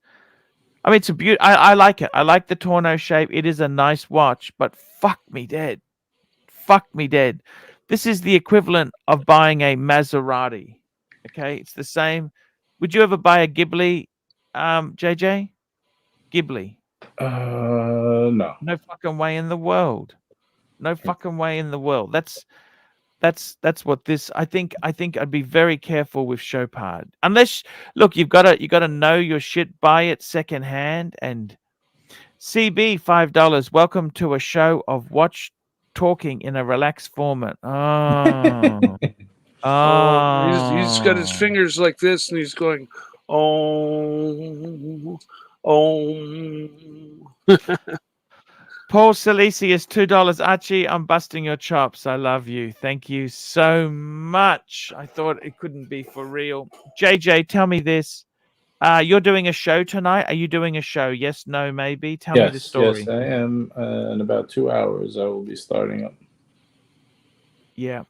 I mean, it's a beauty. I like it. I like the Torno shape. It is a nice watch, but fuck me dead. Fuck me dead. This is the equivalent of buying a Maserati. Okay, it's the same. Would you ever buy a Ghibli, JJ? Ghibli? No. No fucking way in the world. No fucking way in the world. That's what this. I think I'd be very careful with Showpard. Unless, look, you gotta know your shit. Buy it secondhand. And CB $5. Welcome to a show of watch talking in a relaxed format. Oh, He's got his fingers like this, and he's going, oh. Paul Silesius, $2. Archie, I'm busting your chops. I love you. Thank you so much. I thought it couldn't be for real. JJ, tell me this. You're doing a show tonight. Are you doing a show? Yes, no, maybe. Tell me the story. Yes, I am. In about 2 hours, I will be starting up. Yeah.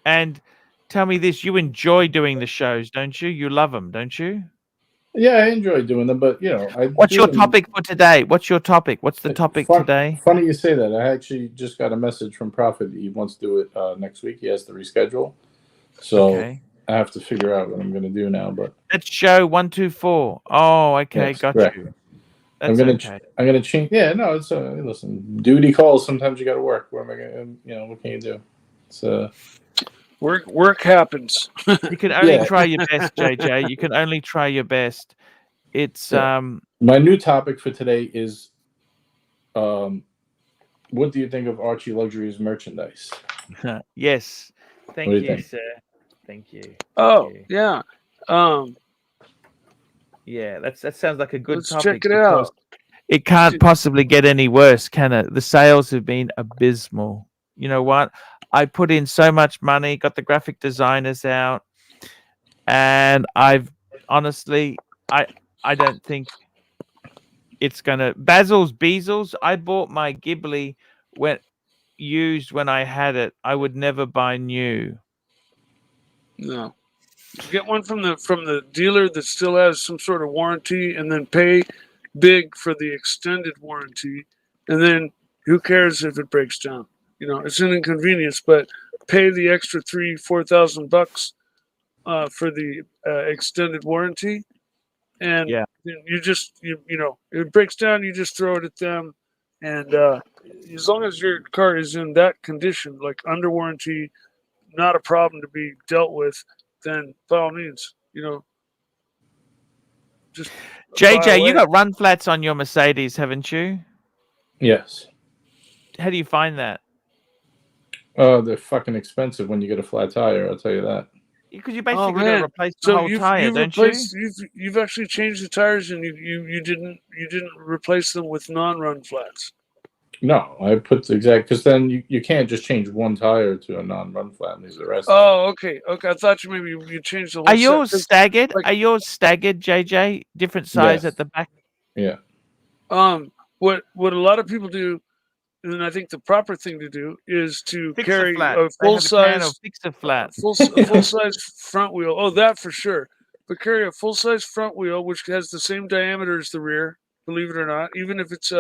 And tell me this. You enjoy doing the shows, don't you? You love them, don't you? Yeah, I enjoy doing them, but what's your topic for today? What's your topic? What's the topic today? Funny you say that. I actually just got a message from Prophet. He wants to do it next week. He has to reschedule, so I have to figure out what I'm going to do now. But that's show 124. Oh, okay, yes, got correct. you. I'm gonna change. Yeah, no, it's listen. Duty calls. Sometimes you got to work. What am I gonna? What can you do? It's Work happens. You can only try your best, JJ. You can only try your best. It's my new topic for today is what do you think of ArchieLuxury's merchandise? Yes. Thank you, sir. Thank you. Yeah. Yeah, that sounds like a good Let's topic. Check it out. It can't possibly get any worse, can it? The sales have been abysmal. You know what? I put in so much money, got the graphic designers out, and I've honestly, I don't think it's gonna. Bezels. I bought my Ghibli when I had it. I would never buy new. No. Get one from the dealer that still has some sort of warranty, and then pay big for the extended warranty, and then who cares if it breaks down? It's an inconvenience, but pay the extra $3,000-4,000 for the extended warranty, and you just if it breaks down, you just throw it at them, and as long as your car is in that condition, like under warranty, not a problem to be dealt with, then by all means, just JJ, you got run flats on your Mercedes, haven't you? Yes. How do you find that? They're fucking expensive when you get a flat tire. I'll tell you that. Because you basically got to replace the whole tire, don't you? You've actually changed the tires, and you didn't replace them with non-run flats. No, I put the exact, because then you can't just change one tire to a non-run flat and leave the rest. Oh, okay. I thought maybe you changed the whole. Are yours staggered? Are yours staggered, JJ? Different size at the back. Yeah. What a lot of people do, and I think the proper thing to do is to carry a full size front wheel. Oh, that for sure. But carry a full size front wheel which has the same diameter as the rear. Believe it or not, even if it's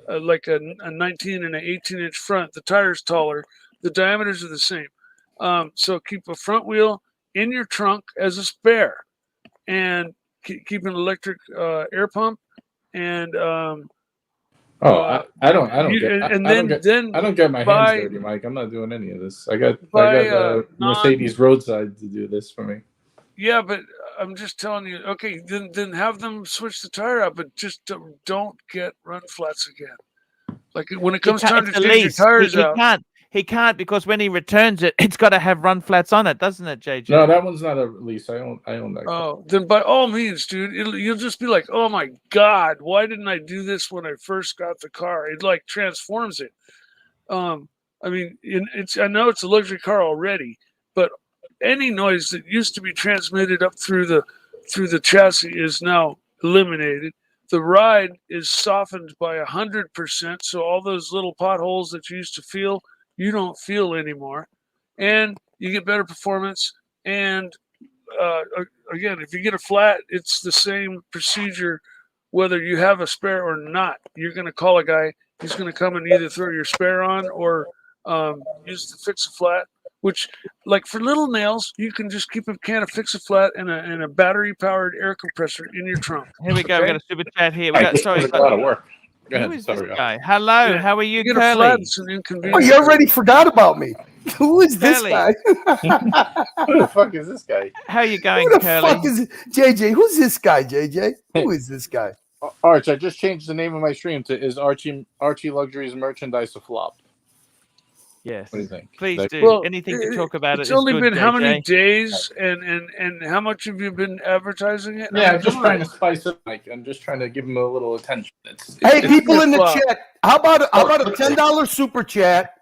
like a 19 and an 18-inch front, the tire's taller. The diameters are the same. So keep a front wheel in your trunk as a spare, and keep an electric air pump. And I don't get my hands dirty, Mike. I'm not doing any of this. I got Mercedes roadside to do this for me. Yeah, but I'm just telling you. Okay, then have them switch the tire out, but just don't get run flats again. Like when it comes time to change your tires out. He can't, because when he returns it, it's got to have run flats on it, doesn't it, JJ? No, that one's not a lease. I own that car. Oh, then by all means, dude, you'll just be like, oh my God, why didn't I do this when I first got the car? It like transforms it. I mean, I know it's a luxury car already, but any noise that used to be transmitted up through the chassis is now eliminated. The ride is softened by 100%, so all those little potholes that you used to feel, you don't feel anymore, and you get better performance. And again, if you get a flat, it's the same procedure whether you have a spare or not. You're going to call a guy. He's going to come and either throw your spare on or use to fix a flat. Which, like for little nails, you can just keep a can of Fix-A-Flat and a battery-powered air compressor in your trunk. Here we go. We got a super chat here. We I got just sorry. a lot of work. Go Who ahead. is this Sorry, guy? Hello. Yeah. How are you, You get a flat, Curly? it's an Oh, inconvenience. you already forgot about me. Who is this Curly. guy? Who the fuck is this guy? How are you going, Who the Curly? fuck is JJ? Who's this guy, JJ? Who is this guy? Arch, I just changed the name of my stream to Is ArchieLuxury's Merchandise a Flop? Yes. What do you think? Please Like- do. Anything to talk about It's it is only good, been how many JJ. days, and how much have you been advertising it? Yeah, I'm just trying to spice it. Like, I'm just trying to give him a little attention. Hey, people in the flop. chat, how about a $10 super chat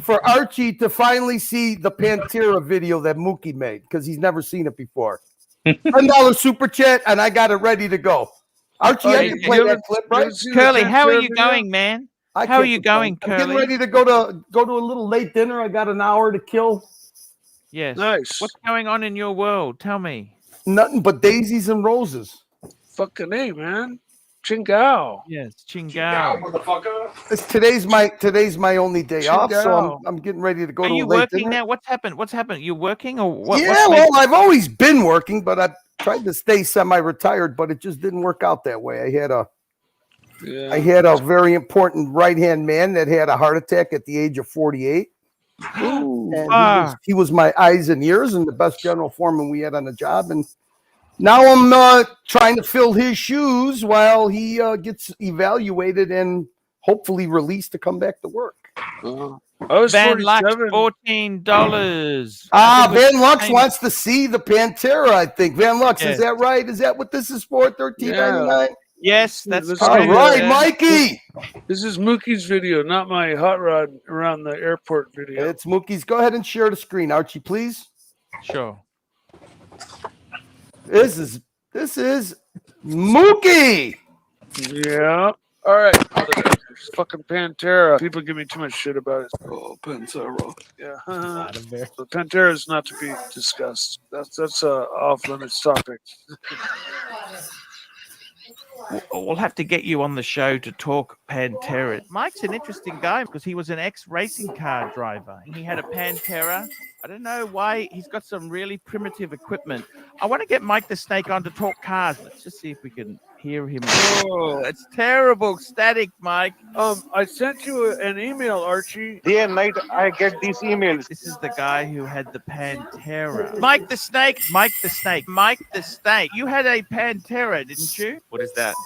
for Archie to finally see the Pantera video that Mookie made because he's never seen it before. $10 super chat, and I got it ready to go. Archie, I can play that clip, right? Curly, how are you going, man? I How are can't you complain. going, I'm getting Curly? ready to go to a little late dinner. I got an hour to kill. Yes. Nice. What's going on in your world? Tell me. Nothing but daisies and roses. Fucking A, man. Chingao. Yes, Chingao. Today's my only day off, so I'm getting ready to go Are to a you late working dinner. now? What's happened? What's happened? You working or what? Yeah, what's well, I've always been working, but I tried to stay semi-retired, but it just didn't work out that way. I had a very important right-hand man that had a heart attack at the age of 48. And he was my eyes and ears and the best general foreman we had on the job. And now I'm trying to fill his shoes while he gets evaluated and hopefully released to come back to work. I was Van Lux, 47. $14. Van Lux wants to see the Pantera, I think. Van Lux, Yes. is that right? Is that what this is for? $13.99? Yes, that's Let's All see. right, Mikey. This is Mookie's video, not my hot rod around the airport video. It's Mookie's. Go ahead and share the screen, Archie, please. Sure. This is Mookie. Yeah. All right. Fucking Pantera. People give me too much shit about it. Oh, Pantera. Yeah. The Pantera is not to be discussed. That's a off limits topic. We'll have to get you on the show to talk Pantera. Mike's an interesting guy because he was an ex-racing car driver. He had a Pantera. I don't know why he's got some really primitive equipment. I want to get Mike the Snake on to talk cars. Let's just see if we can hear him. Oh, it's terrible static, Mike. I sent you an email, Archie. Day and night I get these emails. This is the guy who had the Pantera. Mike the Snake. Mike the Snake. Mike the Snake. You had a Pantera, didn't you? What is that?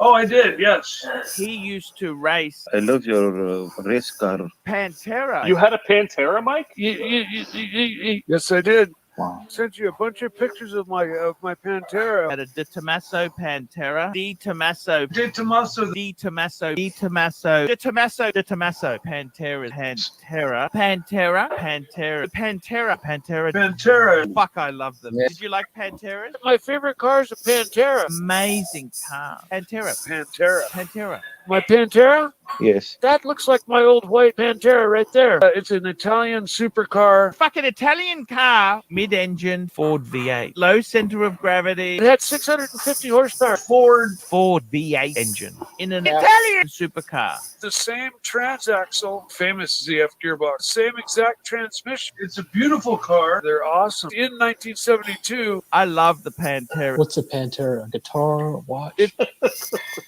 Oh, I did. Yes. He used to race I love your race car. Pantera. You had a Pantera, Mike? Yes, I did. Wow. Sent you a bunch of pictures of my Pantera. Had a De Tomaso Pantera. De Tomaso. De Tomaso. De Tomaso. De Tomaso. De Tomaso. De Tomaso. Pantera. Pantera. Pantera. Pantera. Pantera. Pantera. Pantera. Fuck, I love them. Yeah. Did you like Pantera? My favorite car is a Pantera. Amazing car. Pantera. Pantera. Pantera. My Pantera? Yes. That looks like my old white Pantera right there. It's an Italian supercar. Fucking Italian car. Mid-engine Ford V8. Low center of gravity. It had 650 horsepower. Ford V8 engine in an Italian supercar. The same transaxle, famous ZF gearbox, same exact transmission. It's a beautiful car. They're awesome. In 1972, I love the Pantera. What's a Pantera? A guitar? A watch?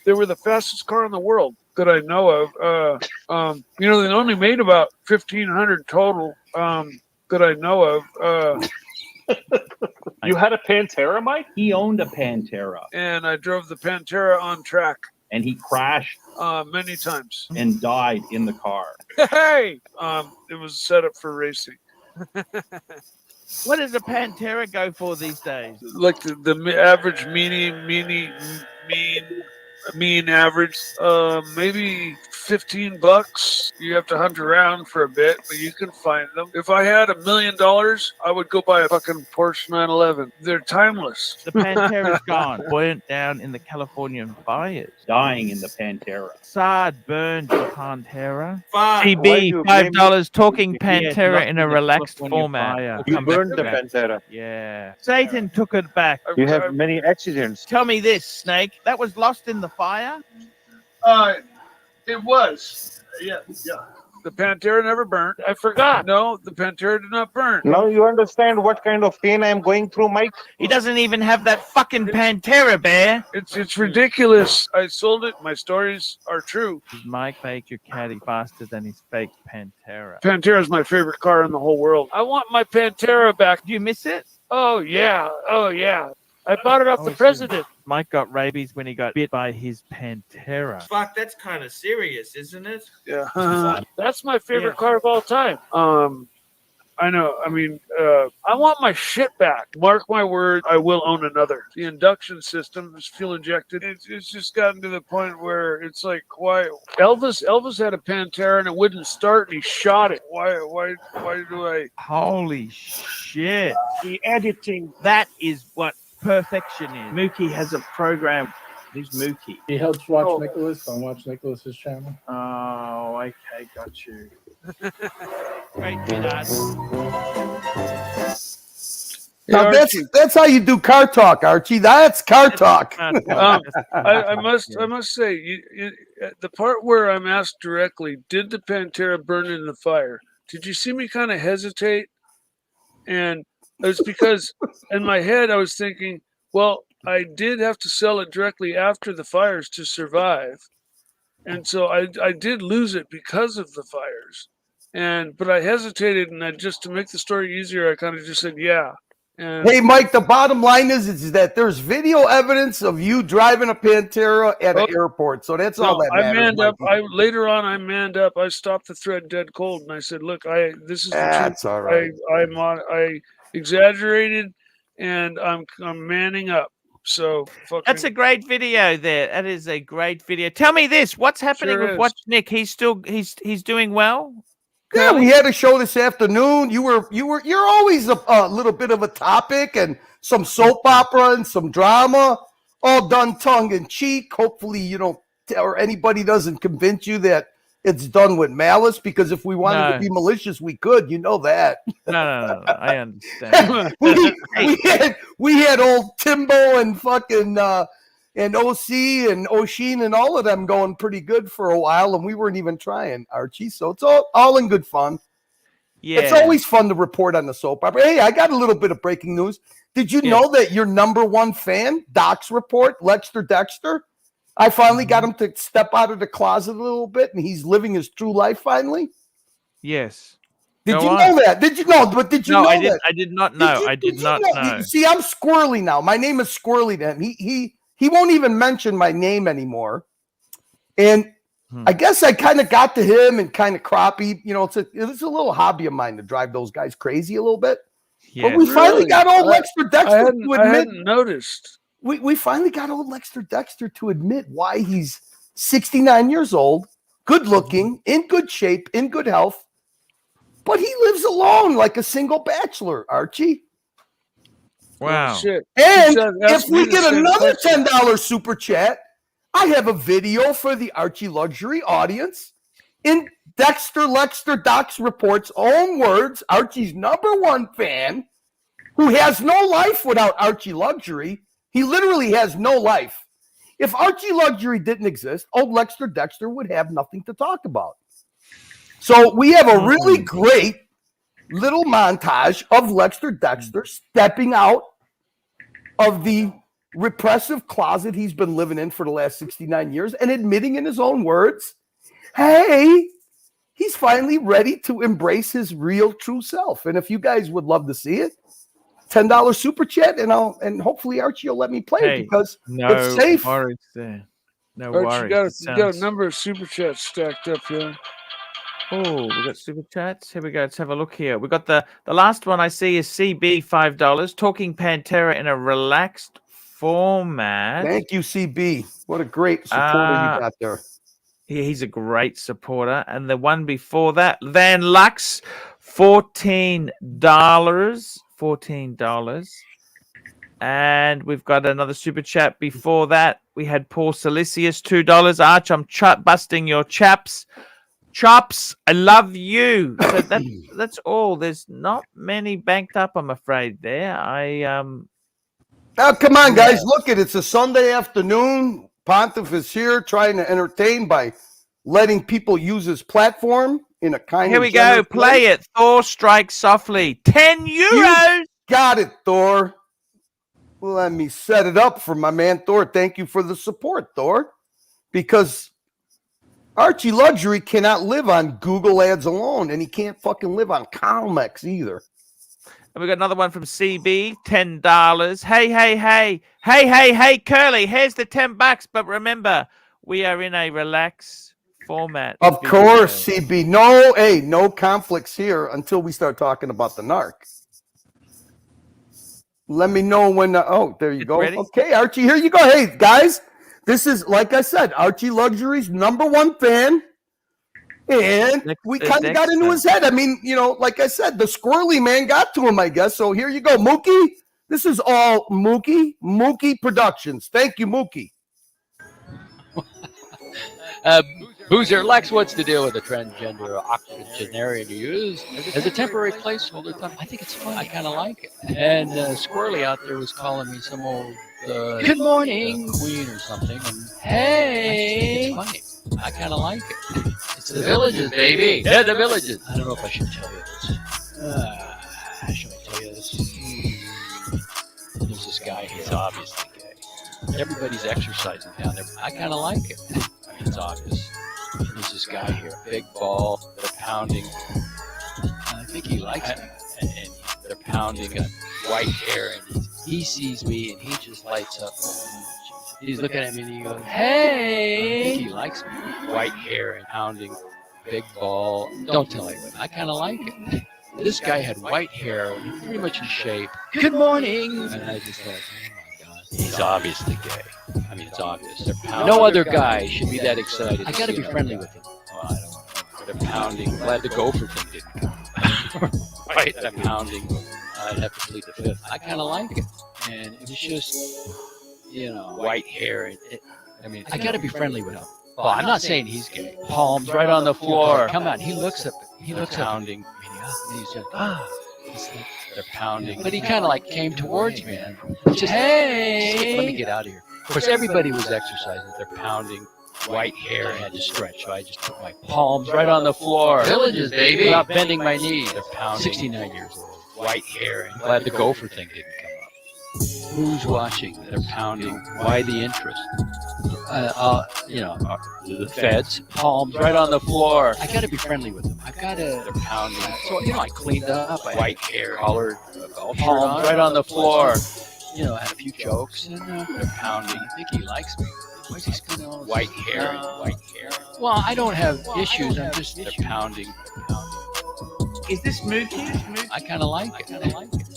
they were the fastest car in the world that I know of. They only made about 1,500 total that I know of. You had a Pantera, Mike? He owned a Pantera, And I drove the Pantera on track and he crashed many times. and died in the car. Hey! It was set up for racing. What does a Pantera go for these days? Like the average mean average, maybe $15. You have to hunt around for a bit, but you can find them. If I had $1 million, I would go buy a fucking Porsche 911. They're timeless. The Pantera's gone. Burnt down in the Californian fires. Dying in the Pantera. Saad burned the Pantera. Why do CB, you blame $5. Talking Yes, Pantera lost in in a the relaxed California format. fire. We'll You come back burned to the that. Pantera. Yeah. Satan took it back. You have many accidents. Tell me this, Snake. That was lost in the fire? It was. Yeah. The Pantera never burnt. I forgot. No, the Pantera did not burn. Now you understand what kind of pain I'm going through, Mike? He doesn't even have that fucking Pantera, Bear. It's ridiculous. I sold it. My stories are true. Does Mike make your caddy faster than his fake Pantera? Pantera is my favorite car in the whole world. I want my Pantera back. Do you miss it? Oh yeah. I bought it off the president. Mike got rabies when he got bit by his Pantera. Fuck, that's kind of serious, isn't it? Yeah. That's my favorite car of all time. I know. I mean, I want my shit back. Mark my word, I will own another. The induction system is fuel injected. It's just gotten to the point where it's like, why? Elvis had a Pantera and it wouldn't start, and he shot it. Why do I? Holy shit! The editing. That is what perfection is. Mookie has a program. Who's Mookie? He helps watch Nicholas on Watch Nicholas's channel. Oh, okay, got you. Great Dad. Now that's how you do car talk, Archie. That's car talk. I must say, the part where I'm asked directly, did the Pantera burn in the fire? Did you see me kind of hesitate? And it's because in my head I was thinking, well, I did have to sell it directly after the fires to survive. And so I did lose it because of the fires. But I hesitated, and just to make the story easier, I kind of just said, yeah. And hey, Mike, the bottom line is that there's video evidence of you driving a Pantera at an airport. So that's all that matters. I manned up. Later on, I manned up. I stopped the thread dead cold, and I said, look, this is the truth. That's all right. I exaggerated, and I'm manning up. So that's a great video there. That is a great video. Tell me this: what's happening with Watch Nick? He's doing well. Yeah, we had a show this afternoon. You're always a little bit of a topic and some soap opera and some drama, all done tongue in cheek. Hopefully, you don't or anybody doesn't convince you that it's done with malice, because if we wanted to be malicious, we could. You know that. No. I understand. we had old Timbo and fucking and OC and Oshin and all of them going pretty good for a while, and we weren't even trying, Archie. So it's all in good fun. Yeah, it's always fun to report on the soap opera. Hey, I got a little bit of breaking news. Did you know that your number one fan, Doc's report, Lexter Dexter? I finally got him to step out of the closet a little bit, and he's living his true life finally. Yes. Did you know that? Did you know? But did you know that? I did not know. I did not know. See, I'm Squirrely now. My name is Squirrely to him. He won't even mention my name anymore. And I guess I kind of got to him and kind of crappie. You know, it's a little hobby of mine to drive those guys crazy a little bit. Yes. But we finally got old Lexter Dexter to admit. I hadn't noticed. We finally got old Lexter Dexter to admit why he's 69 years old, good looking, in good shape, in good health, but he lives alone like a single bachelor, Archie. Wow. Oh, shit. And if we get another $10 super chat, I have a video for the ArchieLuxury audience. In Dexter Lexter Doc's report's own words, Archie's number one fan, who has no life without ArchieLuxury. He literally has no life. If ArchieLuxury didn't exist, old Lexter Dexter would have nothing to talk about. So we have a really great little montage of Lexter Dexter stepping out of the repressive closet he's been living in for the last 69 years and admitting in his own words, hey, he's finally ready to embrace his real true self. And if you guys would love to see it, $10 super chat, and hopefully Archie will let me play it because it's safe. Worries there. No Archie, worries. you got a number of super chats stacked up here. Oh, we got super chats. Here we go. Let's have a look here. We got the last one I see is CB $5. Talking Pantera in a relaxed format. Thank you, CB. What a great supporter you got there. He's a great supporter. And the one before that, Van Lux, $14. $14. And we've got another super chat before that. We had Paul Silicius, $2. Arch, I'm busting your chops. I love you. So that's all. There's not many banked up, I'm afraid. There, Now, come on, guys. Look it's a Sunday afternoon. Pontiff is here trying to entertain by letting people use his platform in a kind Here of we go. Play it. Thor strikes softly. €10. You got it, Thor. Let me set it up for my man, Thor. Thank you for the support, Thor. Because ArchieLuxury cannot live on Google ads alone, and he can't fucking live on Calmex either. And we got another one from CB, $10. Hey, Curly, here's the $10. But remember, we are in a relaxed format. Of course, CB. No conflicts here until we start talking about the narc. Let me know when. There you go. Ready? Okay, Archie, here you go. Hey, guys, this is, like I said, ArchieLuxury's #1 fan. And we kind of got into his head. I mean, like I said, the squirrely man got to him, I guess. So here you go, Mookie. This is all Mookie Productions. Thank you, Mookie. Boozer Lex, what's the deal with the transgender octogenarian you use as a temporary placeholder? I think it's fun. I kind of like it. And Squirrely out there was calling me some old good morning queen or something. And hey, it's funny. I kind of like it. It's the Villages, baby. They're the Villages. I don't know if I should tell you this. Should I tell you this? There's this guy. He's obviously gay. Everybody's exercising down there. I kind of like it. It's obvious. There's this guy here, big ball. They're pounding. I think he likes me. And they're pounding. Got white hair, and he sees me, and he just lights up. He's looking at me, and he goes, "Hey!" I think he likes me. White hair and pounding, big ball. Don't tell anyone. I kind of like it. This guy had white hair, pretty much in shape. Good morning. And I just thought, oh my God, he's obviously gay. I mean, it's obvious. No other guy should be that excited. I got to be friendly with him. Oh, I don't know. They're pounding. Glad the gopher thing didn't come. Right? They're pounding. I'd have to plead the fifth. I kind of like it. And it was just, white hair. I got to be friendly with him. Well, I'm not saying he's gay. Palms right on the floor. Come on. He looks up. He looks pounding. He's just, they're pounding. But he kind of came towards me. And just, hey, let me get out of here. Of course, everybody was exercising. They're pounding. White hair. I had to stretch, so I just put my palms right on the floor. Villages, baby. Without bending my knees. They're pounding. 69 years old. White hair. And glad the gopher thing didn't come up. Who's watching? They're pounding. Why the interest? The feds. Palms right on the floor. I got to be friendly with them. I got to. They're pounding. So I cleaned up. White hair. Colored. Palms right on the floor. I had a few jokes, and they're pounding. I think he likes me. Why's he spinning all this? White hair. Well, I don't have issues. I'm just, they're pounding. Is this Mookie? I kind of like it.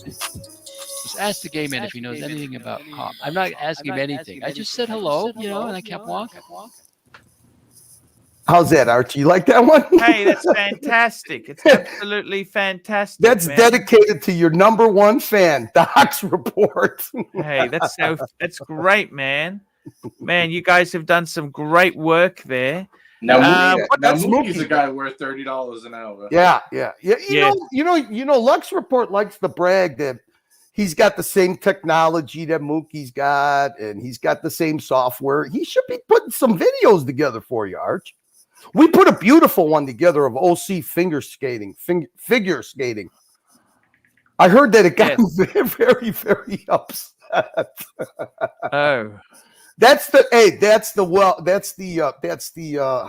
Just ask the gay man if he knows anything about cop. I'm not asking him anything. I just said hello, and I kept walking. How's that, Archie? You like that one? Hey, that's fantastic. It's absolutely fantastic. That's dedicated to your #1 fan, Doc's Report. Hey, that's great, man. Man, you guys have done some great work there. Now Mookie's a guy worth $30 an hour. Yeah. You know, Lux Report likes to brag that he's got the same technology that Mookie's got, and he's got the same software. He should be putting some videos together for you, Arch. We put a beautiful one together of OC figure skating. I heard that it got very, very upset. Oh. That's the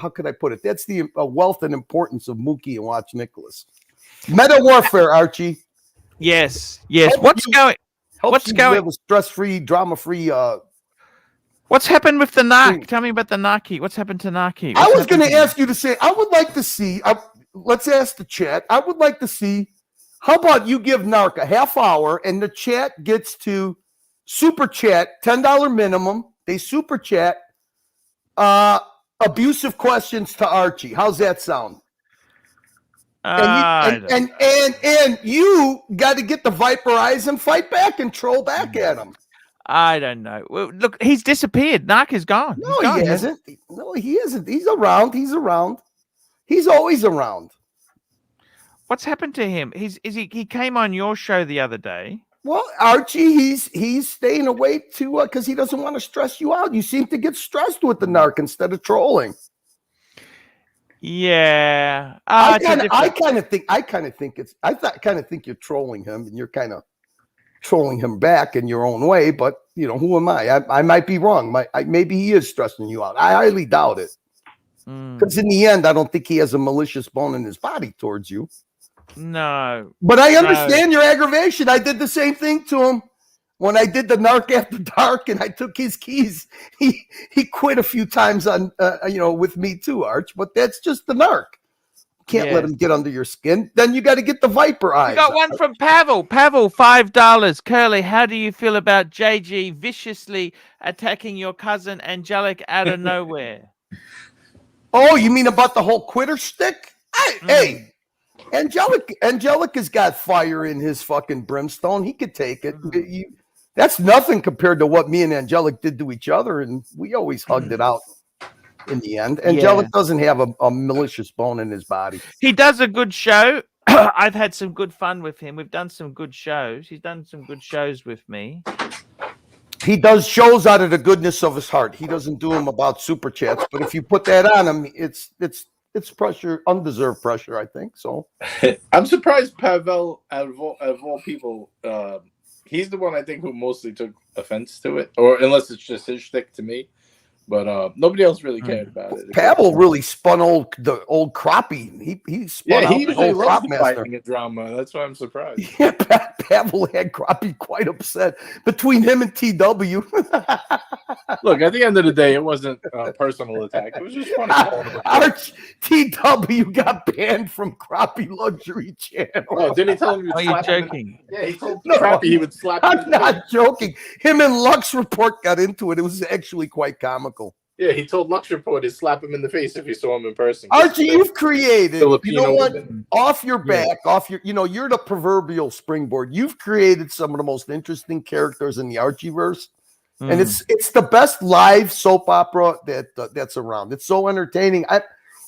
how could I put it? That's the wealth and importance of Mookie and Watch Nicholas. Meta warfare, Archie. Yes. What's going? Live a stress-free, drama-free. What's happened with the narc? Tell me about the narky. What's happened to narky? I was going to ask you to say. I would like to see. Let's ask the chat. I would like to see. How about you give narc a half hour, and the chat gets to super chat $10 minimum. They super chat a abusive questions to Archie. How's that sound? And you got to get the viper eyes and fight back and troll back at him. I don't know. Well, look, he's disappeared. Narc is gone. No, he hasn't. No, he isn't. He's around. He's around. He's always around. What's happened to him? He came on your show the other day. Well, Archie, he's staying away to because he doesn't want to stress you out. You seem to get stressed with the narc instead of trolling. Yeah, I kind of think you're trolling him, and you're kind of trolling him back in your own way. But you know, who am I? I might be wrong. Maybe he is stressing you out. I highly doubt it, because in the end, I don't think he has a malicious bone in his body towards you. No, but I understand your aggravation. I did the same thing to him when I did the Narc After Dark, and I took his keys. He quit a few times on with me too, Arch. But that's just the narc. Can't let him get under your skin. Then you got to get the viper eyes. We got one from Pavel. Pavel, $5. Curly, how do you feel about JG viciously attacking your cousin Angelic out of nowhere? Oh, you mean about the whole quitter stick? Hey. Angelic has got fire in his fucking brimstone. He could take it. That's nothing compared to what me and Angelic did to each other, and we always hugged it out in the end. Angelic doesn't have a malicious bone in his body. He does a good show. I've had some good fun with him. We've done some good shows. He's done some good shows with me. He does shows out of the goodness of his heart. He doesn't do them about super chats, but if you put that on him, it's pressure, undeserved pressure, I think. So I'm surprised Pavel, out of all people, he's the one I think who mostly took offense to it, or unless it's just his shtick to me. But nobody else really cared about it. Pavel really spun the old crappie. He spun out the old crop master. Fighting a drama. That's why I'm surprised. Yeah, Pavel had crappie quite upset between him and TW. Look, at the end of the day, it wasn't a personal attack. It was just funny. Arch TW got banned from Crappie Luxury Channel. Oh, didn't he tell him? Are you joking? Yeah, he told Crappie he would slap him. I'm not joking. Him and Lux Report got into it. It was actually quite comical. Yeah, he told Lux Report he'd slap him in the face if he saw him in person. Archie, you've created, Filipino you know what? woman. Off your back, you're the proverbial springboard. You've created some of the most interesting characters in the Archieverse. And it's the best live soap opera that's around. It's so entertaining. I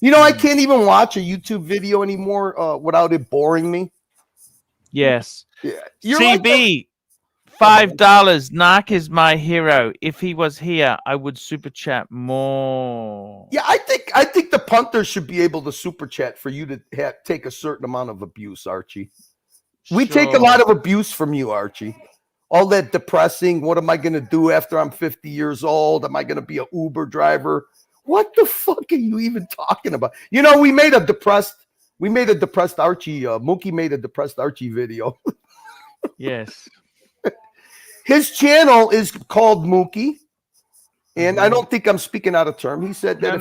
can't even watch a YouTube video anymore without it boring me. Yes. Yeah. CB, $5. Narc is my hero. If he was here, I would super chat more. Yeah, I think the punter should be able to super chat for you to take a certain amount of abuse, Archie. We take a lot of abuse from you, Archie. All that depressing. What am I going to do after I'm 50 years old? Am I going to be an Uber driver? What the fuck are you even talking about? We made a depressed Archie. Mookie made a depressed Archie video. Yes. His channel is called Mookie, and I don't think I'm speaking out of term. He said that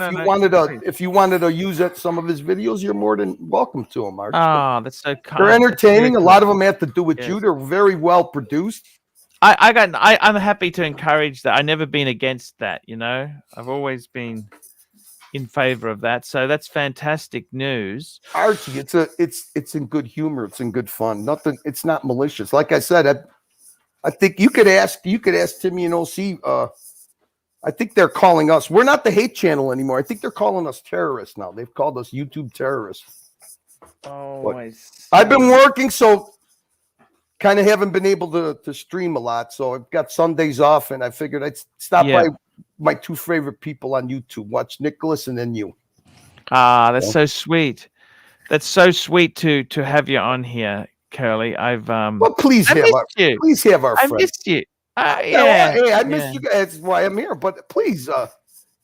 if you wanted to use some of his videos, you're more than welcome to them, Archie. Oh, that's so kind. They're entertaining. A lot of them have to do with you. They're very well produced. I'm happy to encourage that. I've never been against that. I've always been in favor of that. So that's fantastic news, Archie. It's in good humor. It's in good fun. Nothing. It's not malicious. Like I said, I think you could ask Timmy and OC. I think they're calling us. We're not the hate channel anymore. I think they're calling us terrorists now. They've called us YouTube terrorists. Oh, I've been working, so kind of haven't been able to stream a lot. So I've got Sundays off, and I figured I'd stop by my two favorite people on YouTube. Watch Nicholas and then you. That's so sweet. That's so sweet to have you on here, Curly. Please have our I friend. missed you. I missed you guys. That's why I'm here. But please have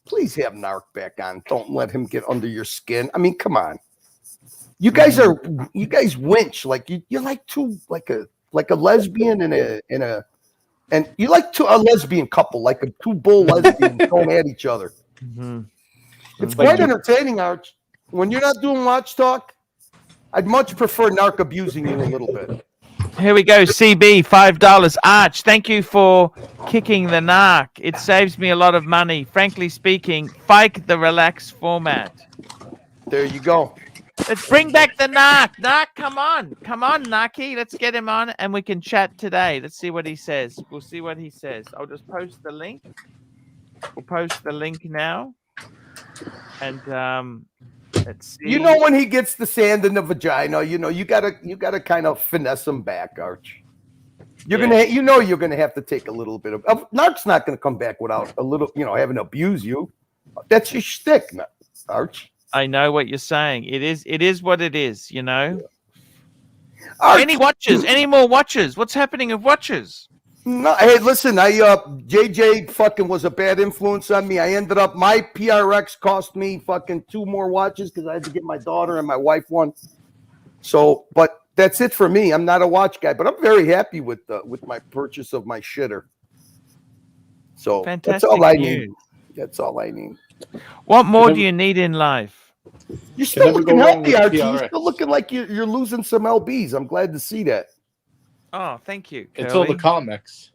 Narc back on. Don't let him get under your skin. I mean, come on. You guys winch like you're like a lesbian and you like a lesbian couple, like a two bull lesbians going at each other. Mm-hmm. It's quite entertaining, Arch. When you're not doing watch talk, I'd much prefer Narc abusing you a little bit. Here we go. CB, $5. Arch, thank you for kicking the narc. It saves me a lot of money. Frankly speaking, fike the relaxed format. There you go. Let's bring back the narc. Narc, come on. Come on, Narky. Let's get him on and we can chat today. Let's see what he says. We'll see what he says. I'll just post the link. We'll post the link now. And let's see. You know when he gets the sand in the vagina, you gotta kind of finesse him back, Arch. You're gonna have to take a little bit of Narc's not gonna come back without a little, having to abuse you. That's your shtick, Arch. I know what you're saying. It is what it is, Arch, Any watches? Any more watches? What's happening with watches? No, hey, listen, JJ fucking was a bad influence on me. I ended up, my PRX cost me fucking 2 more watches because I had to get my daughter and my wife one. So, but that's it for me. I'm not a watch guy, but I'm very happy with my purchase of my shitter. So Fantastic that's all I news. need. That's all I need. What more do you need in life? You're still looking healthy, Archie. PRX. You're still looking like you're losing some lbs. I'm glad to see that. Oh, thank you. It's all the comics.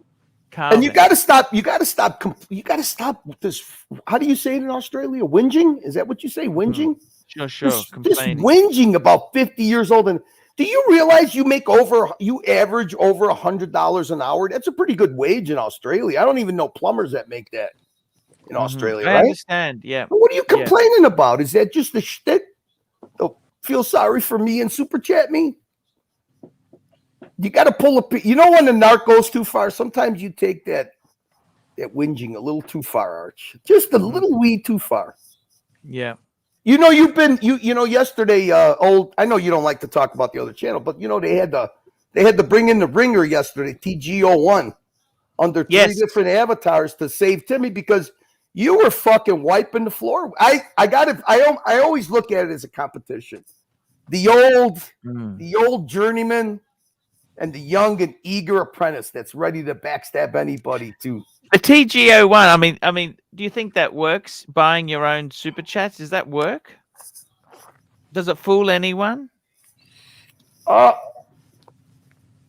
And you got to stop. You got to stop with this. How do you say it in Australia? Whinging? Is that what you say? Whinging? Sure. This Complaining. whinging about 50 years old. And do you realize you average over $100 an hour? That's a pretty good wage in Australia. I don't even know plumbers that make that in Australia. I right? understand. Yeah. What are you complaining about? Is that just a shtick? They'll feel sorry for me and super chat me. You got to pull when the narc goes too far, sometimes you take that whinging a little too far, Arch. Just a little wee too far. Yeah. You've been yesterday, I know you don't like to talk about the other channel, but they had to bring in the ringer yesterday, TGO1, under 3 different avatars to save Timmy because you were fucking wiping the floor. I always look at it as a competition. The old journeyman and the young and eager apprentice that's ready to backstab anybody too. The TGO1, I mean, do you think that works? Buying your own super chats, does that work? Does it fool anyone? I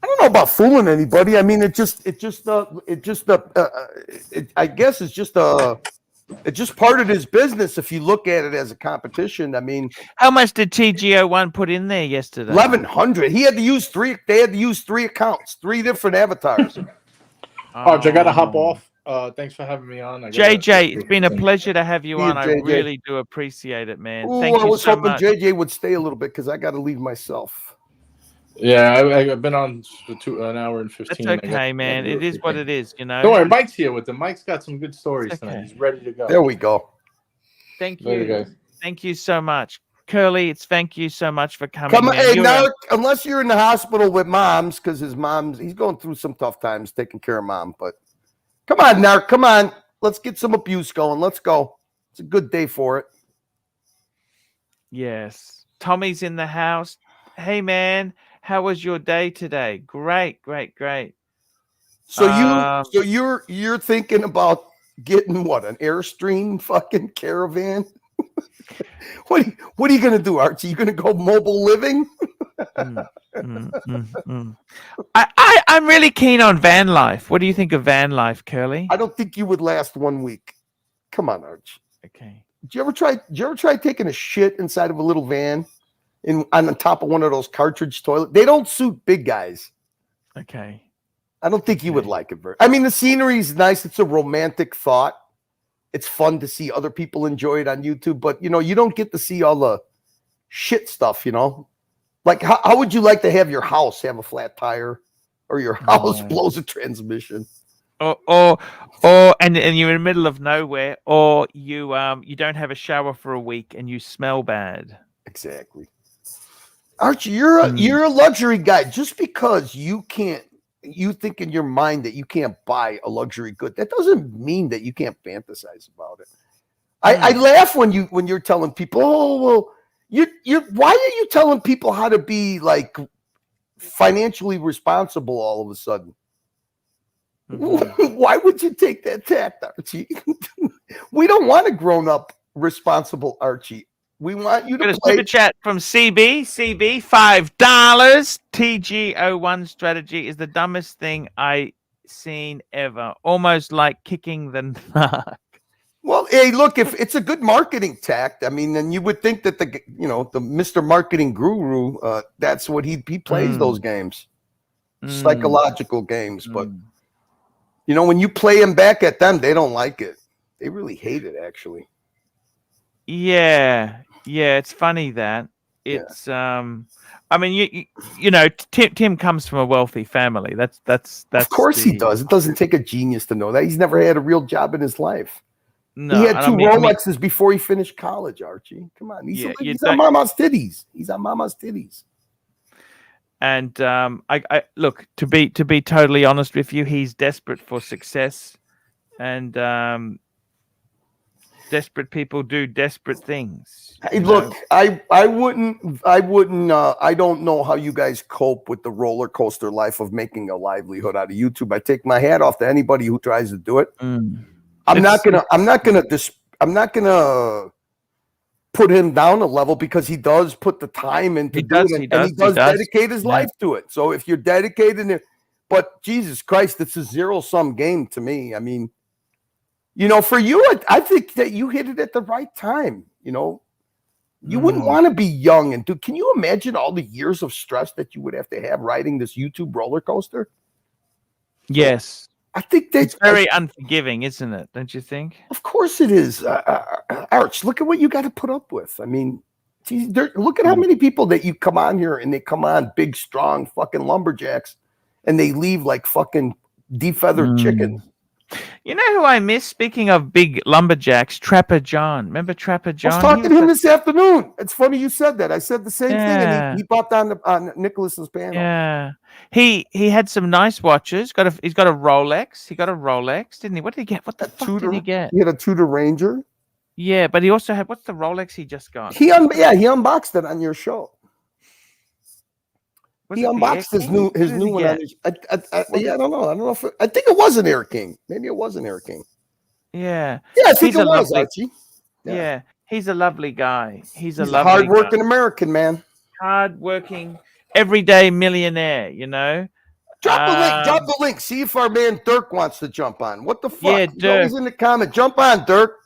don't know about fooling anybody. I mean, I guess it's just part of his business if you look at it as a competition. I mean, how much did TGO1 put in there yesterday? 1,100. They had to use 3 accounts, 3 different avatars. Arch, I gotta hop off. Thanks for having me on. JJ, it's been a pleasure to have you on. I really do appreciate it, man. Thank you so much. I was hoping JJ would stay a little bit because I got to leave myself. Yeah, I've been on for an hour and 15. That's okay, man. It is what it is, Don't worry, Mike's here with him. Mike's got some good stories tonight. He's ready to go. There we go. Thank you. Later, guys. Thank you so much. Curly, thank you so much for coming. Come on, hey, now, unless you're in the hospital with moms, because he's going through some tough times taking care of mom. But come on, now, come on. Let's get some abuse going. Let's go. It's a good day for it. Yes. Tommy's in the house. Hey, man. How was your day today? Great. So you're thinking about getting what, an Airstream fucking caravan? What are you gonna do, Archie? You gonna go mobile living? I'm really keen on van life. What do you think of van life, Curly? I don't think you would last 1 week. Come on, Arch. Okay. Did you ever try taking a shit inside of a little van? On the top of one of those cartridge toilets? They don't suit big guys. Okay. I don't think you would like it very. I mean, the scenery is nice. It's a romantic thought. It's fun to see other people enjoy it on YouTube, but you don't get to see all the shit stuff. Like how would you like to have your house have a flat tire, or your house blows a transmission, or and you're in the middle of nowhere, or you don't have a shower for a week and you smell bad. Exactly. Archie, you're a luxury guy. Just because you think in your mind that you can't buy a luxury good, that doesn't mean that you can't fantasize about it. I laugh when you're telling people, oh well, why are you telling people how to be like financially responsible all of a sudden? Why would you take that tact, Archie? We don't want a grown up responsible Archie. We want you to Got a play. super chat from CB. CB, $5. TG01 strategy is the dumbest thing I seen ever. Almost like kicking the narc. Well, hey, look, if it's a good marketing tact, I mean, then you would think that the Mr. Marketing Guru, that's what he plays those games, psychological games. But when you play them back at them, they don't like it. They really hate it, actually. Yeah, it's funny that it's I mean, Tim comes from a wealthy family. That's of course he does. It doesn't take a genius to know that. He's never had a real job in his life. No, he had two Rolexes before he finished college, Archie. Come on. He's on mama's titties. He's on mama's titties. And I look, to be totally honest with you, he's desperate for success, and desperate people do desperate things. Hey, look, I don't know how you guys cope with the roller coaster life of making a livelihood out of YouTube. I take my hat off to anybody who tries to do it. I'm not gonna put him down a level because he does put the time into doing it, and he does dedicate his life to it. So if you're dedicated, but Jesus Christ, it's a zero-sum game to me. I mean, for you, I think that you hit it at the right time. You wouldn't want to be young and do. Can you imagine all the years of stress that you would have to have riding this YouTube roller coaster? Yes. I think that's very unforgiving, isn't it? Don't you think? Of course it is. Arch, look at what you got to put up with. I mean, look at how many people that you come on here and they come on big, strong fucking lumberjacks and they leave like fucking defeathered chickens. You know who I miss? Speaking of big lumberjacks, Trapper John. Remember Trapper John? I was talking to him this afternoon. It's funny you said that. I said the same thing, and he popped on Nicholas's panel. Yeah, he had some nice watches. He's got a Rolex. He got a Rolex, didn't he? What did he get? What the fuck did he get? He had a Tudor Ranger. Yeah, but he also had, what's the Rolex he just got? He unboxed it on your show. He unboxed his new one. I don't know. I think it was an Air King. Maybe it was an Air King. Yeah. Yeah, I think it was, Archie. Yeah. He's a lovely guy. He's a hard-working American, man. Hard-working, everyday millionaire, Drop the link. See if our man Dirk wants to jump on. What the fuck? Yeah, Dirk. He's in the comment. Jump on, Dirk.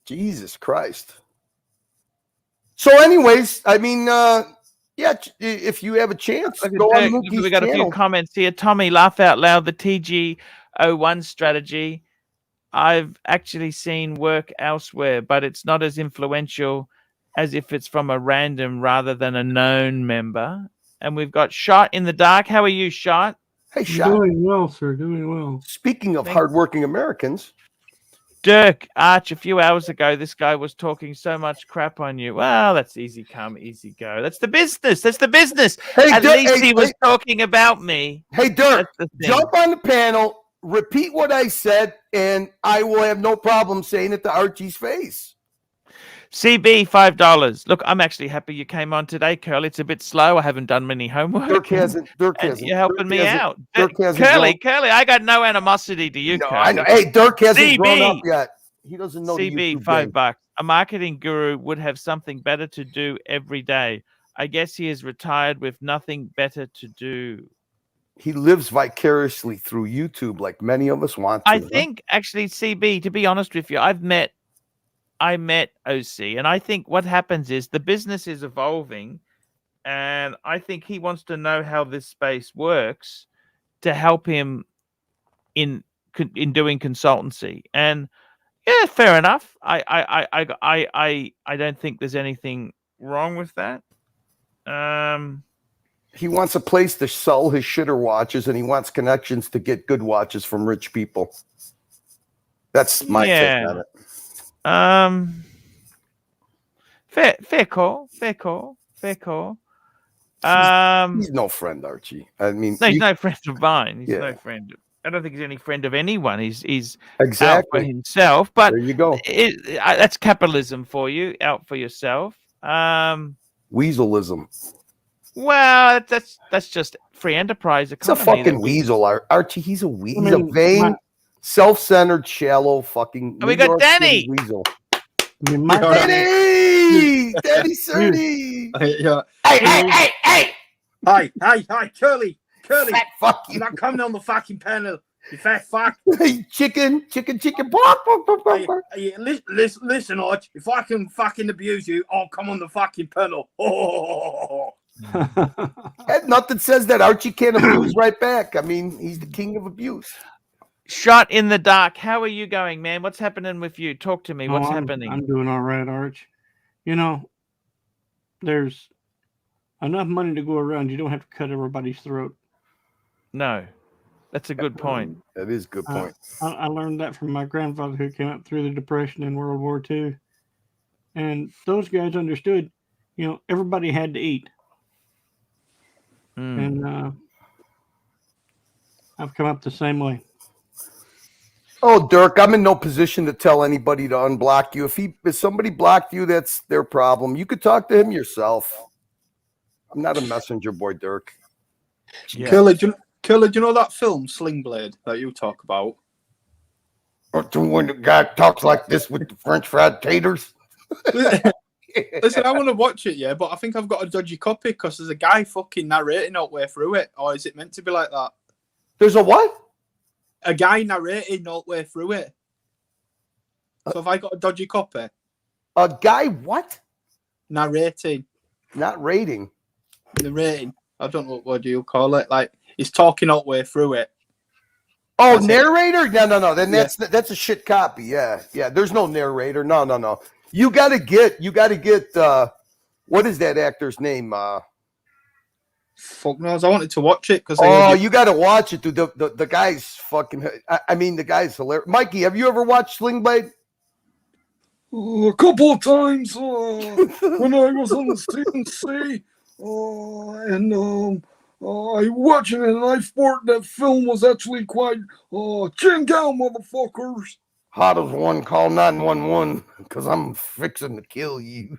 Jesus Christ. So anyways, I mean, yeah, if you have a chance, go on Mookie's We got a few comments here. Tommy, laugh out loud. The TG01 strategy. I've actually seen work elsewhere, but it's not as influential as if it's from a random rather than a known member. And we've got Shot in the Dark. How are you, Shot? Hey, Shot. Doing well, sir. Doing well. Speaking of hardworking Americans. Dirk, Arch, a few hours ago, this guy was talking so much crap on you. Well, that's easy come, easy go. That's the business. That's the business. Hey, At least he was talking about me. Hey, Dirk, jump on the panel, repeat what I said, and I will have no problem saying it to Archie's face. CB, $5. Look, I'm actually happy you came on today, Curly. It's a bit slow. I haven't done many homework. Dirk hasn't. You're helping me out. Curly, I got no animosity to you, Curly. I know. Hey, Dirk hasn't grown up yet. He doesn't know. CB, $5. A marketing guru would have something better to do every day. I guess he is retired with nothing better to do. He lives vicariously through YouTube, like many of us want to. I think, actually, CB, to be honest with you, I met OC, and I think what happens is the business is evolving, and I think he wants to know how this space works to help him in doing consultancy. And yeah, fair enough. I don't think there's anything wrong with that. He wants a place to sell his shitter watches, and he wants connections to get good watches from rich people. That's my take on it. Fair call. He's no friend, Archie. I mean, no, he's no friend of mine. He's no friend. I don't think he's any friend of anyone. He's exactly out for himself. But there you go. That's capitalism for you. Out for yourself. Weaselism. Well, that's just free enterprise economy. It's a fucking weasel, Archie. He's a weasel. He's a vain, self-centered, shallow fucking. And we got Danny. Weasel. I mean, my Daddy! Daddy Cerny! Yeah. Hey, Curly! Fat fuck I'm not coming on the fucking panel, you fat fuck. Chicken. Bark. Hey, listen, Arch, if I can fucking abuse you, I'll come on the fucking panel. And nothing says that Archie can't abuse right back. I mean, he's the king of abuse. Shot in the dark. How are you going, man? What's happening with you? Talk to me. What's I'm happening? I'm doing all right, Arch. You know, there's enough money to go around. You don't have to cut everybody's throat. No, that's a good point. That is a good point. I learned that from my grandfather who came up through the Depression in World War II. And those guys understood, you know, everybody had to eat. And I've come up the same way. Oh, Dirk, I'm in no position to tell anybody to unblock you. If somebody blocked you, that's their problem. You could talk to him yourself. I'm not a messenger boy, Dirk. Yeah. Killer, do you know that film Sling Blade that you talk about? When the guy talks like this with the French fried taters. Listen, I want to watch it, yeah, but I think I've got a dodgy copy because there's a guy fucking narrating all the way through it. Or is it meant to be like that? There's a what? A guy narrating all the way through it. So have I got a dodgy copy? A guy what? Narrating. Not rating. Narrating. I don't know what do you call it. Like he's talking all the way through it. Oh, that's narrator? It. No. Then that's a shit copy. Yeah. There's no narrator. No. You gotta get. What is that actor's name? Fuck knows. I wanted to watch it because. Oh, you gotta watch it, dude. The guy's fucking. I mean, the guy's hilarious. Mikey, have you ever watched Sling Blade? A couple of times when I was on the CNC. I watched it and I thought that film was actually quite chin down, motherfuckers. Hot as one, call 911 because I'm fixing to kill you.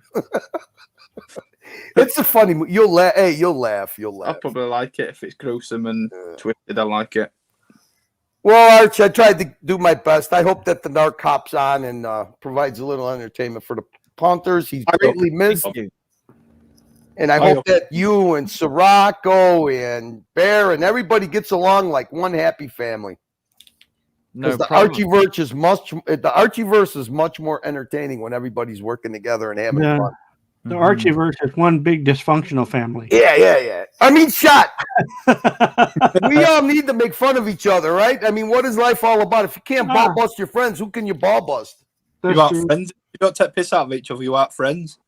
It's a funny movie. You'll laugh. Hey, you'll laugh. I'll probably like it if it's gruesome and twisted. I like it. Well, Arch, I tried to do my best. I hope that the narc hops on and provides a little entertainment for the punters. He's greatly missed. And I hope that you and Sirocco and Bear and everybody gets along like one happy family. No, the Archieverse is much more entertaining when everybody's working together and having fun. The Archieverse is one big dysfunctional family. Yeah. I mean, shot. We all need to make fun of each other, right? I mean, what is life all about? If you can't ball bust your friends, who can you ball bust? You got friends. You don't take piss out of each other. You aren't friends.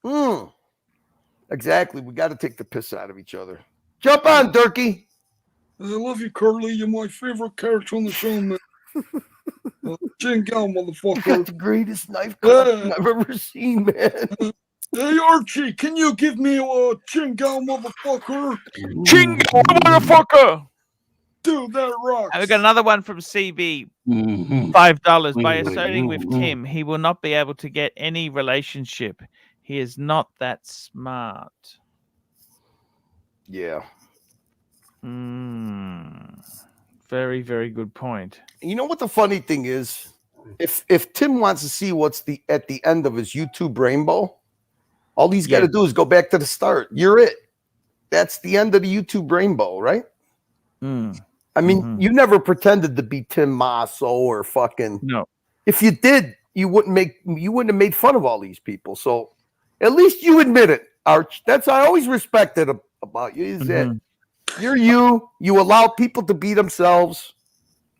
Exactly. We got to take the piss out of each other. Jump on, Durkee. I love you, Curly. You're my favorite character on the show, man. Chin down, motherfucker. You got the greatest knife cut I've ever seen, man. Hey, Archie, can you give me a chin down, motherfucker? Chin down, motherfucker. Dude, that rocks. And we got another one from CB. $5. By associating with Tim, he will not be able to get any relationship. He is not that smart. Yeah. Very, very good point. You know what the funny thing is? If Tim wants to see what's at the end of his YouTube rainbow, all he's got to do is go back to the start. You're it. That's the end of the YouTube rainbow, right? I mean, you never pretended to be Tim Masso or fucking. No. If you did, you wouldn't have made fun of all these people. So at least you admit it, Arch. That's I always respected about you. Is that you're you. You allow people to be themselves.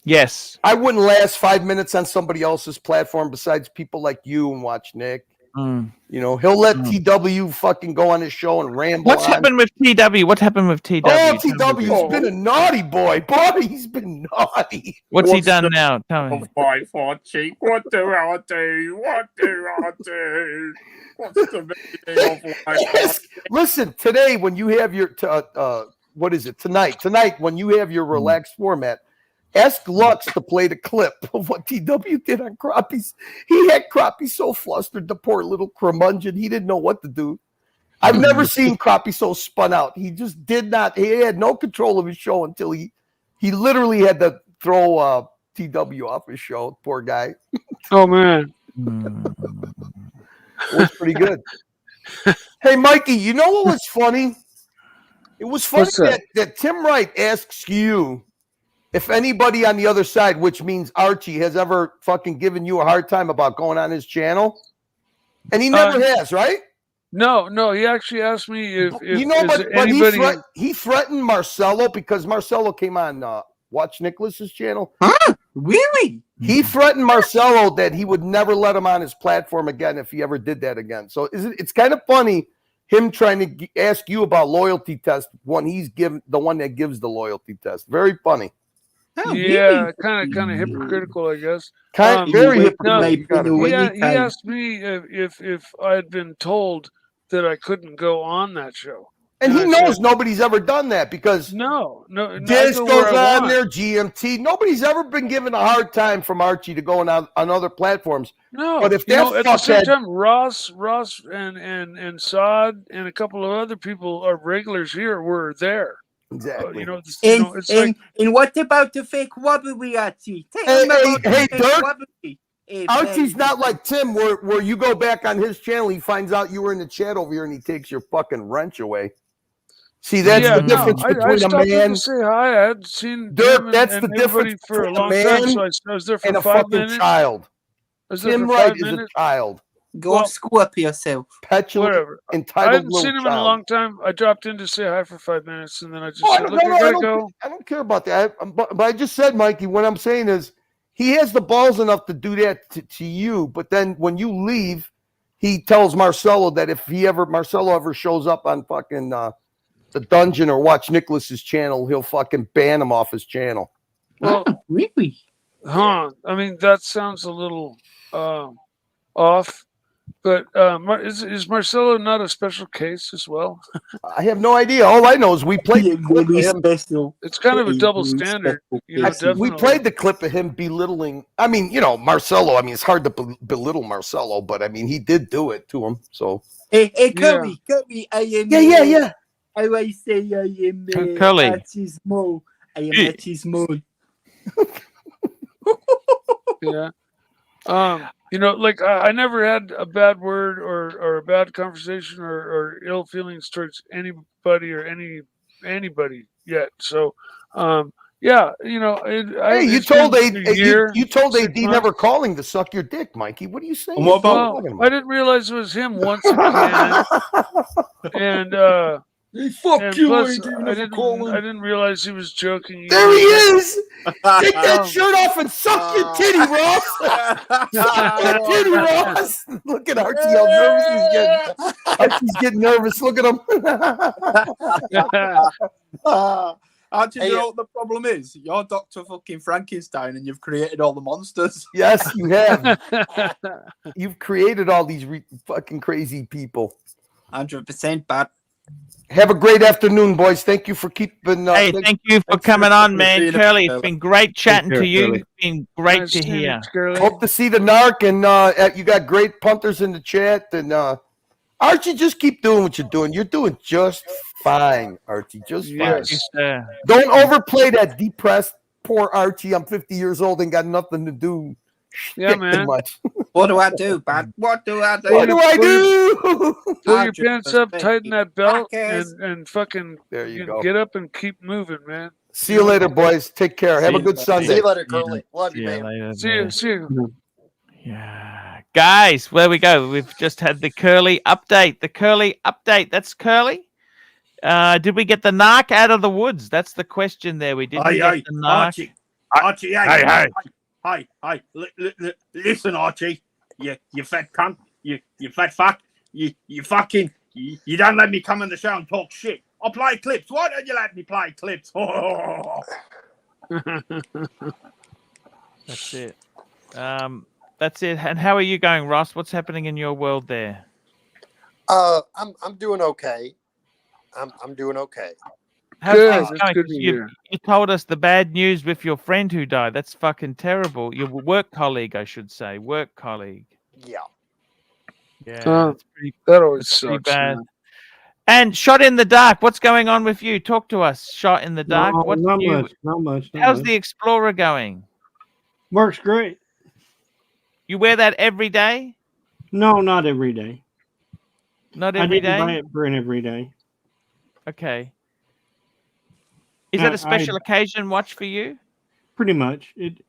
Yes. I wouldn't last 5 minutes on somebody else's platform besides people like you and watch Nick. You know, he'll let TW fucking go on his show and ramble. What's happened with TW? What happened with TW? Oh, TW's been a naughty boy. Boy, he's been naughty. What's he done now? Tell me. My fortune. What do I do? What do I do? What's the meaning of life? Listen, today when you have your what is it? Tonight when you have your relaxed format, ask Lux to play the clip of what TW did on Crappies. He had Crappie so flustered, the poor little curmudgeon. He didn't know what to do. I've never seen Crappie so spun out. He just did not. He had no control of his show until he literally had to throw TW off his show. Poor guy. Oh man. It was pretty good. Hey, Mikey, you know what was funny? It was funny that Tim Wright asks you if anybody on the other side, which means Archie, has ever fucking given you a hard time about going on his channel. And he never has, right? No. He actually asked me if you know, but anybody... he threatened Marcelo because Marcelo came on Watch Nicholas's channel. Huh? Really? He threatened Marcelo that he would never let him on his platform again if he ever did that again. So it's kind of funny him trying to ask you about loyalty test when he's the one that gives the loyalty test. Very funny. Oh, yeah, kind of hypocritical, I guess. Very hypocritical. He asked me if I had been told that I couldn't go on that show. And he knows nobody's ever done that because no, Disc goes on there, GMT. Nobody's ever been given a hard time from Archie to go on other platforms. No, but if at the same time, Ross, and Saad and a couple of other people, our regulars here, were there. Exactly. And what about the fake wobbly, Archie? Hey, Dirk. Archie's not like Tim, where you go back on his channel, he finds out you were in the chat over here, and he takes your fucking wrench away. See, that's the difference between a man. To say hi. I had seen Dirk. That's the difference for a between long a time. man So I was there for and a 5 fucking minutes. child. Tim Wright is a child. Go school up yourself. Petulant, whatever. entitled. I hadn't little seen him child. in a long time. I dropped in to say hi for 5 minutes, and then I just said, "Look, I gotta go." I don't care about that. But I just said, Mikey, what I'm saying is he has the balls enough to do that to you. But then when you leave, he tells Marcelo that if Marcelo ever shows up on fucking the dungeon or Watch Nicholas's channel, he'll fucking ban him off his channel. Well, really? Huh? I mean, that sounds a little off. But is Marcelo not a special case as well? I have no idea. All I know is we played the clip of him. It's kind of a double standard. We played the clip of him belittling. I mean, Marcelo. I mean, it's hard to belittle Marcelo, but I mean, he did do it to him. So hey, Curly, I am. Yeah. I always say I am Curly. Archie's Mo. I am Archie's Mo. Yeah. Like I never had a bad word or a bad conversation or ill feelings towards anybody or anybody yet. So, yeah, hey, you told AD never calling to suck your dick, Mikey. What are you saying? Well, I didn't realize it was him once again, and plus, I didn't realize he was joking. There he is. Take that shirt off and suck your titty, Ross. Suck your titty, Ross. Look at Archie, how nervous he's getting. Archie's getting nervous. Look at him. Archie, you know what the problem is? You're Dr. fucking Frankenstein and you've created all the monsters. Yes, you have. You've created all these fucking crazy people. 100% bad. Have a great afternoon, boys. Thank you for keeping. Hey, thank you for coming on, man. Curly, it's been great chatting to you. It's been great to hear. Hope to see the narc, and you got great punters in the chat. And Archie, just keep doing what you're doing. You're doing just fine, Archie. Just fine. Yes, don't overplay that depressed, poor Archie. I'm 50 years old and got nothing to do. Yeah, man. Much. What do I do, man? What do I do? What do I do? Pull your pants up, tighten that belt, Podcast. and fucking there you go. Get up and keep moving, man. See you later, boys. Take care. Have a good Sunday. See you later, Curly. Love you, man. See you. Yeah. Guys, where we go? We've just had the Curly update. The Curly update. That's Curly. Did we get the narc out of the woods? That's the question there. We didn't get the narc. Archie, hey. Hi. Listen, Archie. You fat cunt. You fat fuck. You fucking. You don't let me come in the show and talk shit. I'll play clips. Why don't you let me play clips? That's it. That's it. And how are you going, Ross? What's happening in your world there? I'm doing okay. I'm doing okay. How's things going? You told us the bad news with your friend who died. That's fucking terrible. Your work colleague, I should say. Work colleague. Yeah. Yeah. That always sucks, bad. Man. And Shot in the Dark. What's going on with you? Talk to us. Shot in the Dark. Not much. How's the Explorer going? Works great. You wear that every day? No, not every day. Not I every didn't buy day? it for an every day. Okay. Is it a special occasion watch for you? Pretty much. It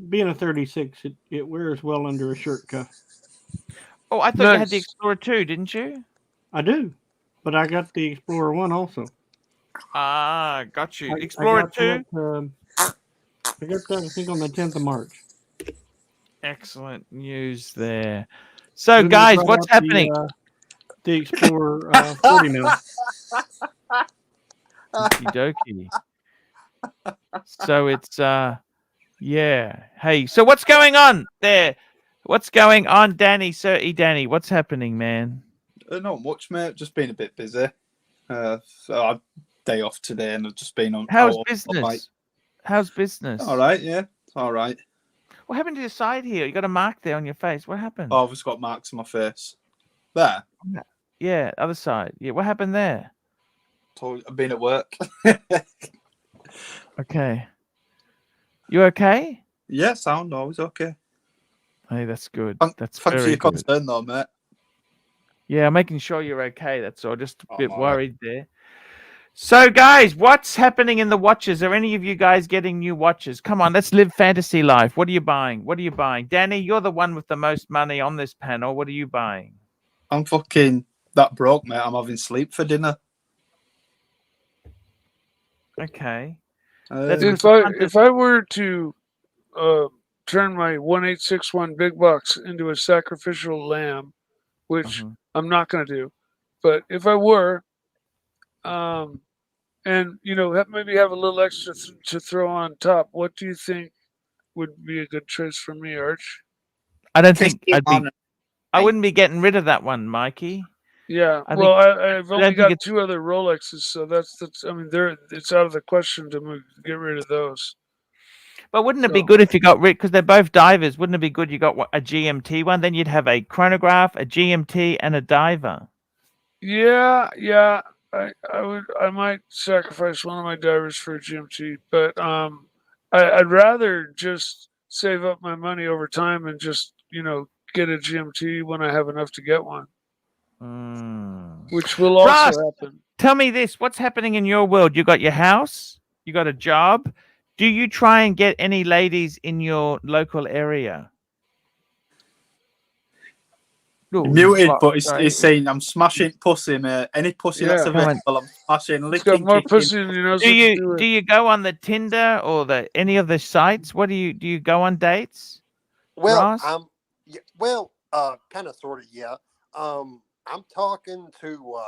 being a 36, it wears well under a shirt cuff. Oh, I thought you had the Explorer 2, didn't you? I do, but I got the Explorer 1 also. Ah, got you. I Explorer got 2? I got that, I think, on the 10th of March. Excellent news there. So, guys, what's happening? The Explorer 40 mil. Okie dokie. So it's yeah. Hey, so what's going on there? What's going on, Danny? Danny, what's happening, man? Not much, mate. Just been a bit busy. So I've day off today, and I've just been on. How's business? How's business? All right, yeah, it's all right. What happened to your side here? You got a mark there on your face. What happened? Oh, I've just got marks on my face. There. Yeah, other side. Yeah, what happened there? I've been at work. Okay. You okay? Yeah, sound always okay. Hey, that's good. That's Thanks for very your good. concern, though, mate. Yeah, making sure you're okay. That's all. Just a bit worried there. So, guys, what's happening in the watches? Are any of you guys getting new watches? Come on, let's live fantasy life. What are you buying? What are you buying? Danny, you're the one with the most money on this panel. What are you buying? I'm fucking that broke, mate. I'm having sleep for dinner. Okay. If I were to turn my 1861 big bucks into a sacrificial lamb, which I'm not going to do, but if I were, and maybe have a little extra to throw on top, what do you think would be a good choice for me, Arch? I don't think I wouldn't be getting rid of that one, Mikey. Yeah, I've only got 2 other Rolexes, so that's. I mean, it's out of the question to get rid of those. But wouldn't it be good if you got rid, because they're both divers? Wouldn't it be good you got a GMT one? Then you'd have a chronograph, a GMT, and a diver. Yeah. I might sacrifice one of my divers for a GMT, but I'd rather just save up my money over time and just get a GMT when I have enough to get one. Which will also happen. Tell me this: what's happening in your world? You got your house, you got a job. Do you try and get any ladies in your local area? Muted, but he's saying I'm smashing pussy, mate. Any pussy that's available, I'm smashing. Licking, more pussy than you know. Do you go on the Tinder or any of the sites? What do you go on dates? Well, kind of, sort of, yeah. I'm talking to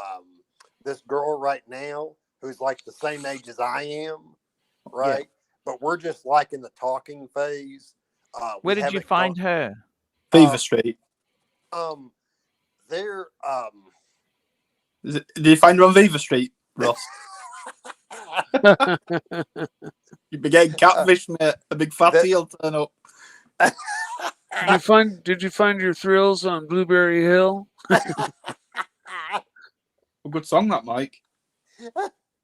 this girl right now who's like the same age as I am, right? Yeah. But we're just like in the talking phase. Where did you find her? Beaver Street. There. Did you find her on Beaver Street, Ross? You'd be getting catfish, mate. A big fatty will turn up. Did you find your thrills on Blueberry Hill? A good song, that, Mike.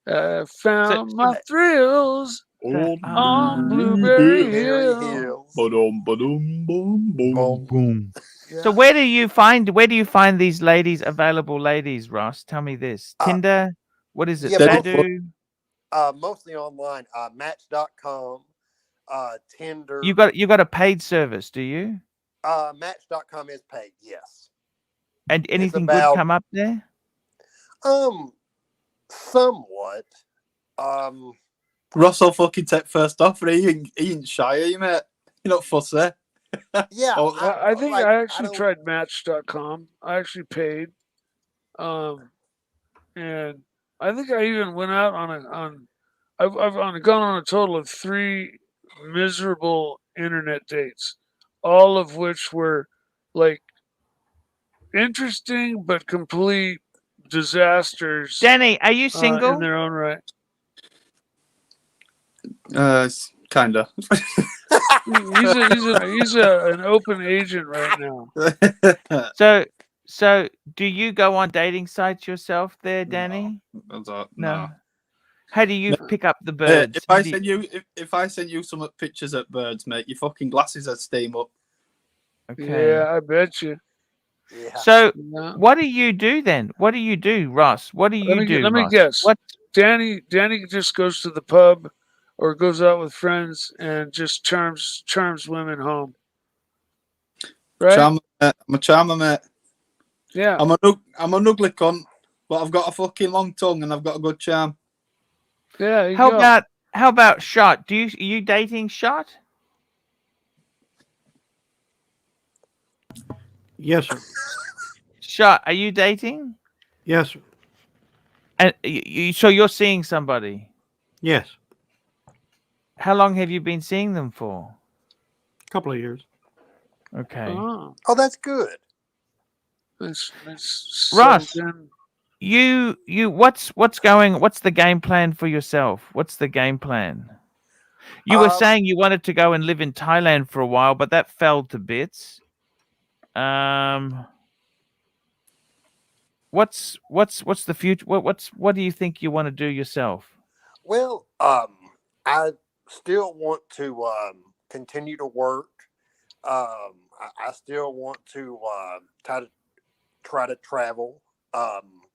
Found my thrills on Blueberry Hill. Boom. So where do you find these ladies, available ladies, Ross? Tell me this. Tinder? What is it? Badoo? Mostly online. Match.com. Tinder. You got a paid service, do you? Match.com is paid, yes. And anything good come up there? Somewhat. Russell fucking take first offer. He ain't shy, are you, mate? You're not fussy. Yeah. I think I actually tried Match.com. I actually paid. And I think I even went out I've gone on a total of 3 miserable internet dates, all of which were like interesting but complete disasters. Danny, are you single? In their own right. Kinda. he's an open agent right now. So do you go on dating sites yourself there, Danny? No. How do you pick up the birds? If I send you some pictures at birds, mate, your fucking glasses would steam up. Okay. Yeah, I bet you. Yeah. So, Yeah. what do you do then? What do you do, Ross? What do you do? Let me Ross? guess. What? Danny just goes to the pub or goes out with friends and just charms women home. Right? Charmer, mate. I'm a charmer, mate. Yeah. I'm an ugly cunt, but I've got a fucking long tongue and I've got a good charm. Yeah. You How go. about Shot? Are you dating Shot? Yes, sir. Shot, are you dating? Yes, sir. And so you're seeing somebody? Yes. How long have you been seeing them for? A couple of years. Okay. Oh, that's good. That's Ross, something. what's the game plan for yourself? What's the game plan? You were saying you wanted to go and live in Thailand for a while, but that fell to bits. What's the future? What do you think you want to do yourself? Well, I still want to continue to work. I still want to try to travel.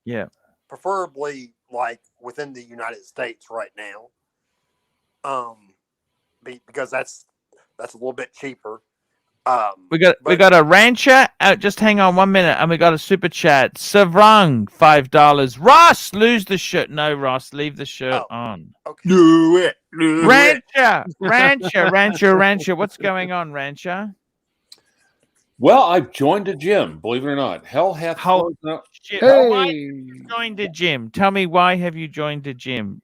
Yeah. Preferably like within the United States right now. Because that's a little bit cheaper. We got a rancher. Just hang on 1 minute, and we got a super chat. Savrang, $5. Ross, lose the shirt. No, Ross, leave the shirt on. Okay. Do it. Rancher. What's going on, Rancher? Well, I've joined a gym. Believe it or not, hell hath frozen up. Why have you joined a gym? Tell me, why have you joined a gym?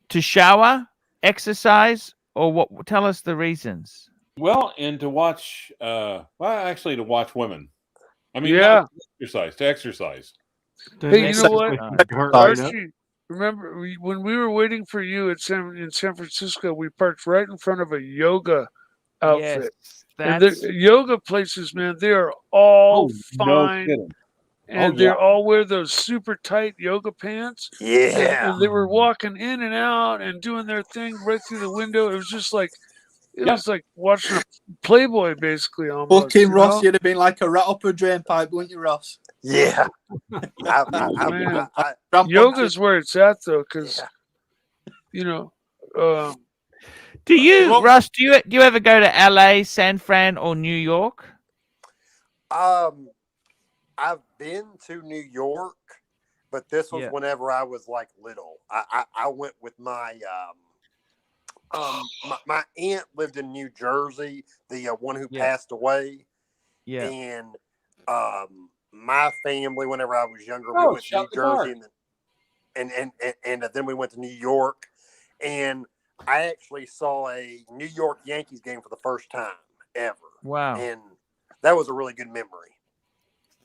To shower, exercise, or what? Tell us the reasons. Well, and to watch, actually to watch women. I mean, Yeah. not to exercise. Hey, you know what? Archie, Archie, remember when we were waiting for you in San Francisco, we parked right in front of a yoga outfit. And the yoga places, man, they are all fine. No kidding. And they all wear those super tight yoga pants. Yeah. And they were walking in and out and doing their thing right through the window. It was just like, it was like watching a Playboy, basically, almost. Fucking Ross, you'd have been like a rat up a drain pipe, wouldn't you, Ross? Yeah. Yoga's where it's at, though, because, you know. Do you, Russ? Do you ever go to LA, San Fran, or New York? I've been to New York, but this was whenever I was like little. I went with my my aunt lived in New Jersey, the one who passed away. Yeah. And my family, whenever I was younger, we went to New Jersey, and then we went to New York, and I actually saw a New York Yankees game for the first time ever. Wow. And that was a really good memory.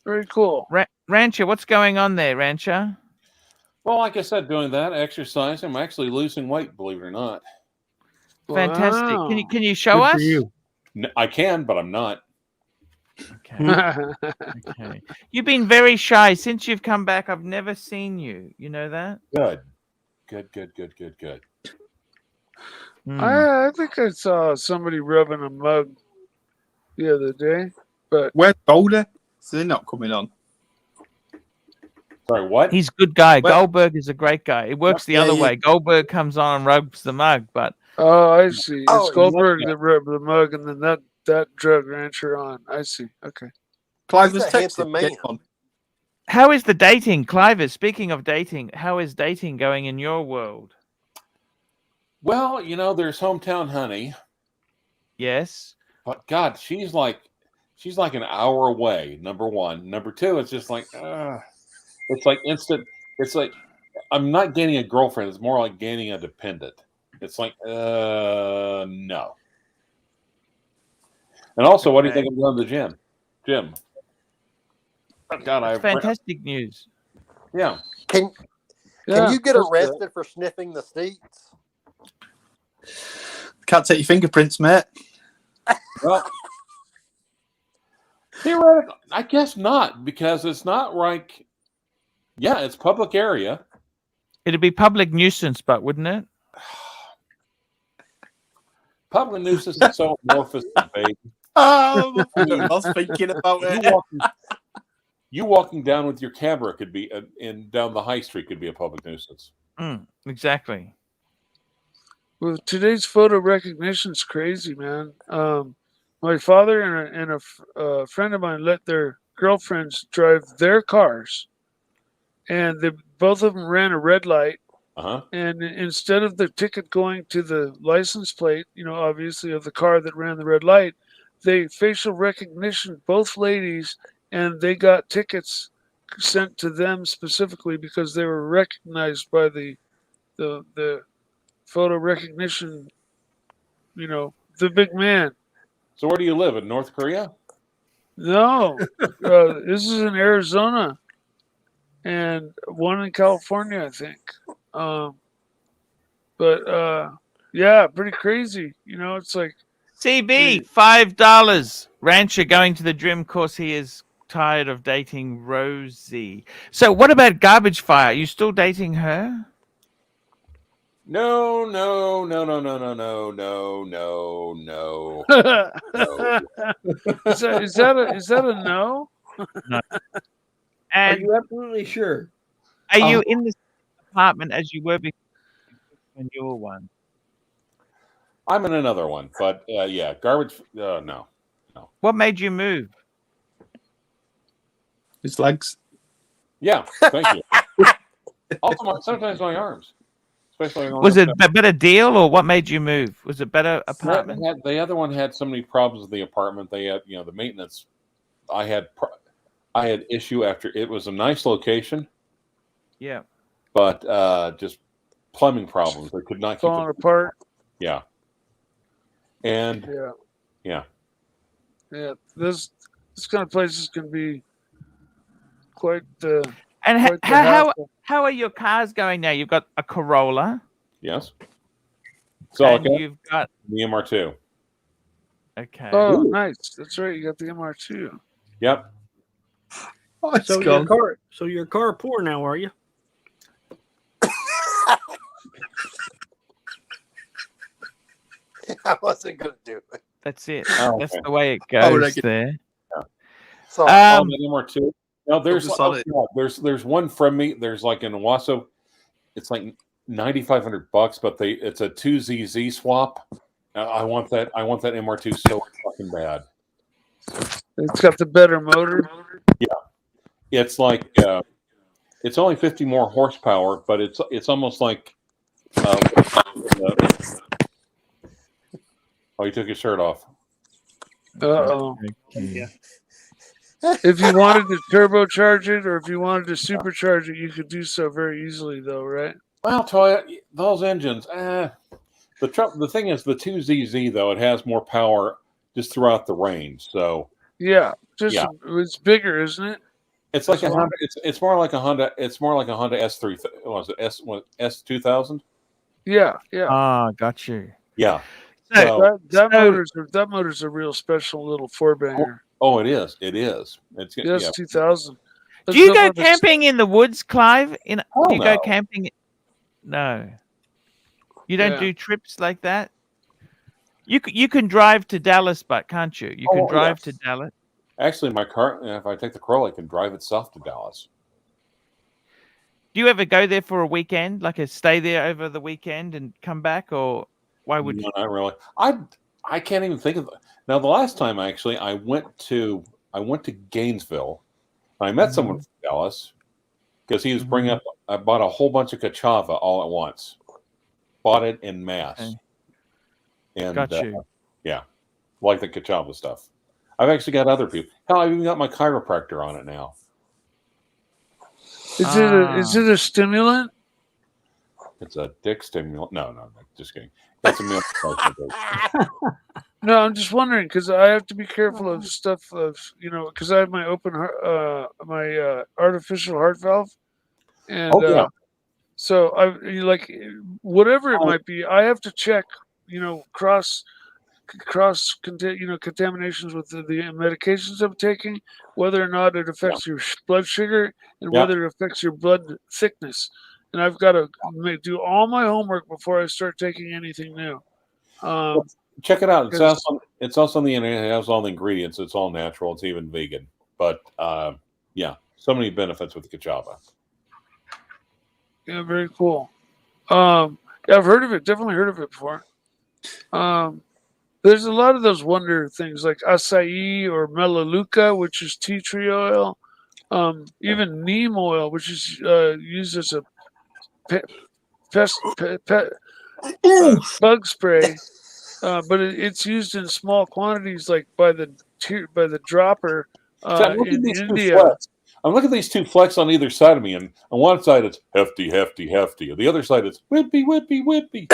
Very cool. Rancher, what's going on there, Rancher? Well, like I said, doing that, exercise, I'm actually losing weight, believe it or not. Fantastic. Wow. Can you show us? No, I can, but I'm not. Okay. Okay. You've been very shy since you've come back. I've never seen you. You know that? Good. I think I saw somebody rubbing a mug the other day, but where's Boulder? So they're not coming on. Sorry, what? He's a good guy. Goldberg is a great guy. It works the other yeah. way. Goldberg comes on and rubs the mug, but I see. It's Goldberg yeah. that rubbed the mug, and then that drug rancher on. I see. Okay. Clive was texting me. how is the dating, Clive? Speaking of dating, how is dating going in your world? Well, you know, there's hometown honey. Yes. But God, she's like an hour away. Number one. Number two, it's just like, it's like instant. It's like I'm not gaining a girlfriend. It's more like gaining a dependent. It's like, no. And also, what do you think of going to the gym? Jim. God, That's fantastic news. Yeah. Can you get arrested for sniffing the seats? Can't take your fingerprints, mate. Well, theoretically, I guess not, because it's not like, it's public area. It'd be public nuisance, but wouldn't it? Public nuisance is so amorphous, baby. Oh, I was thinking about it. You walking down with your camera could be down the high street could be a public nuisance. Exactly. Well, today's photo recognition is crazy, man. My father and a friend of mine let their girlfriends drive their cars, and both of them ran a red light. And instead of the ticket going to the license plate, obviously of the car that ran the red light, they facial recognition both ladies, and they got tickets sent to them specifically because they were recognized by the photo recognition, the big man. So where do you live, in North Korea? No, this is in Arizona, and one in California, I think. Yeah, pretty crazy. It's like CB, $5. Rancher going to the gym course. He is tired of dating Rosie. So what about Garbage Fire? Are you still dating her? No. Is that a no? No. Are you absolutely sure? Are you in the apartment as you were before when you were one? I'm in another one, but yeah, garbage. No. What made you move? His legs. Yeah, thank you. Also, sometimes my arms. Especially was it a better deal, or what made you move? Was it better apartment? The other one had so many problems with the apartment. They had, the maintenance. I had issue after it was a nice location. Yeah. But just plumbing problems. They could not keep falling apart. Yeah. And yeah. This kind of places can be quite the. And how are your cars going now? You've got a Corolla. Yes. So and you've got the MR2. Okay. Oh, nice. That's right. You got the MR2. Yep. Oh, so your car poor now, are you? I wasn't going to do it. That's it. Oh, that's the way it goes there. Yeah. So, the MR2. No, there's one from me. There's like in Owasso, it's like $9,500, but it's a 2ZZ swap. I want that MR2 so fucking bad. It's got the better motor. Yeah, it's like it's only 50 more horsepower, but it's almost like. Oh, he took his shirt off. Uh-oh. Yeah. If you wanted to turbocharge it, or if you wanted to supercharge it, you could do so very easily, though, right? Well, Toya, those engines. The thing is, the 2ZZ though, it has more power just throughout the range. So yeah, it's bigger, isn't it? It's like a Honda. It's more like a Honda. It's more like a Honda S3. Was it S2000? Yeah. Ah, got you. Yeah. That motor's a real special little four banger. Oh, it is. It is. It's 2000. Do you go camping in the woods, Clive? Do you go camping? No. You don't do trips like that? You can drive to Dallas, but can't you? You can drive to Dallas. Actually, my car, if I take the Corolla, I can drive itself to Dallas. Do you ever go there for a weekend, like stay there over the weekend and come back, or why would you? Not really. I can't even think of it. Now, the last time actually, I went to Gainesville. I met someone from Dallas because he was bringing up. I bought a whole bunch of cassava all at once. Bought it in mass. Okay. And got you. Yeah, like the cassava stuff. I've actually got other people. Hell, I've even got my chiropractor on it now. Is it a stimulant? It's a dick stimulant. No, just kidding. It's a meal. No, I'm just wondering because I have to be careful of stuff because I have my my artificial heart valve, and so whatever it might be, I have to check cross contaminations with the medications I'm taking, whether or not it affects your blood sugar and whether it affects your blood thickness. And I've got to do all my homework before I start taking anything new. Check it out. It's also on the internet. It has all the ingredients. It's all natural. It's even vegan. But yeah, so many benefits with the Kachava. Yeah, very cool. Yeah, I've heard of it. Definitely heard of it before. There's a lot of those wonder things like acai or melaleuca, which is tea tree oil. Even neem oil, which is used as a bug spray, but it's used in small quantities, like by the dropper in India. I'm looking at these two flecks on either side of me, and on one side it's hefty, hefty, hefty. On the other side it's whippy, whippy, whippy.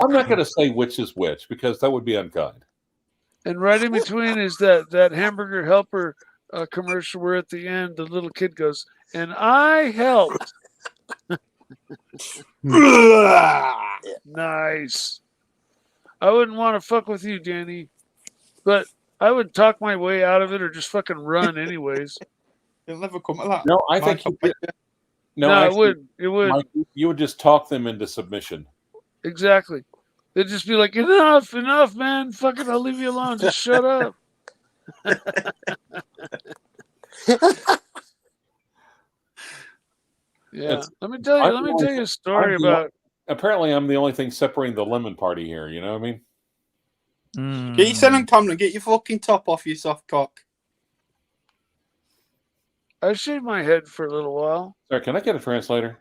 I'm not going to say which is which because that would be unkind. And right in between is that Hamburger Helper commercial where at the end the little kid goes, "And I helped." Nice. I wouldn't want to fuck with you, Danny, but I would talk my way out of it or just fucking run anyways. It'll never come to that. No, I think you could. No, actually, it would. Mike, you would just talk them into submission. Exactly. They'd just be like, enough, man. Fucking, I'll leave you alone. Just shut up. Yeah. Let me tell you a story about. Apparently, I'm the only thing separating the lemon party here. You know what I mean? Get your son and Cameron, get your fucking top off, you soft cock. I shaved my head for a little while. Sorry, can I get a translator?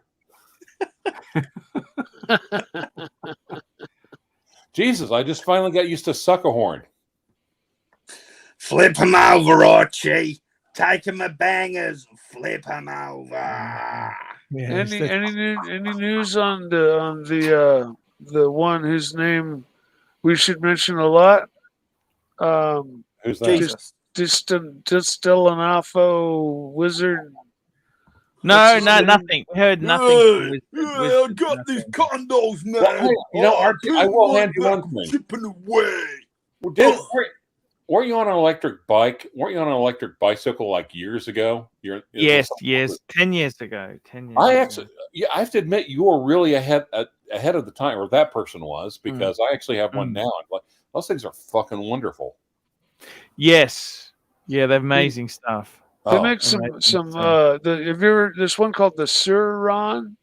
Jesus, I just finally got used to suck a horn. Flip him over, Archie. Take him a bangers. Flip him over. Yeah, any news on the one whose name we should mention a lot? Who's that? Distillanafo Wizard. No, nothing. We heard nothing. I got these condos, man. Well, you know, Archie, I will hand you one thing. Chipping away. Weren't you on an electric bike? Weren't you on an electric bicycle like years ago? Yes, 10 years ago. 10 years. I have to admit, you were really ahead of the time, or that person was, because I actually have one now. Like, those things are fucking wonderful. Yes, yeah, they're amazing stuff. They make some. Have you ever? There's one called the Suron.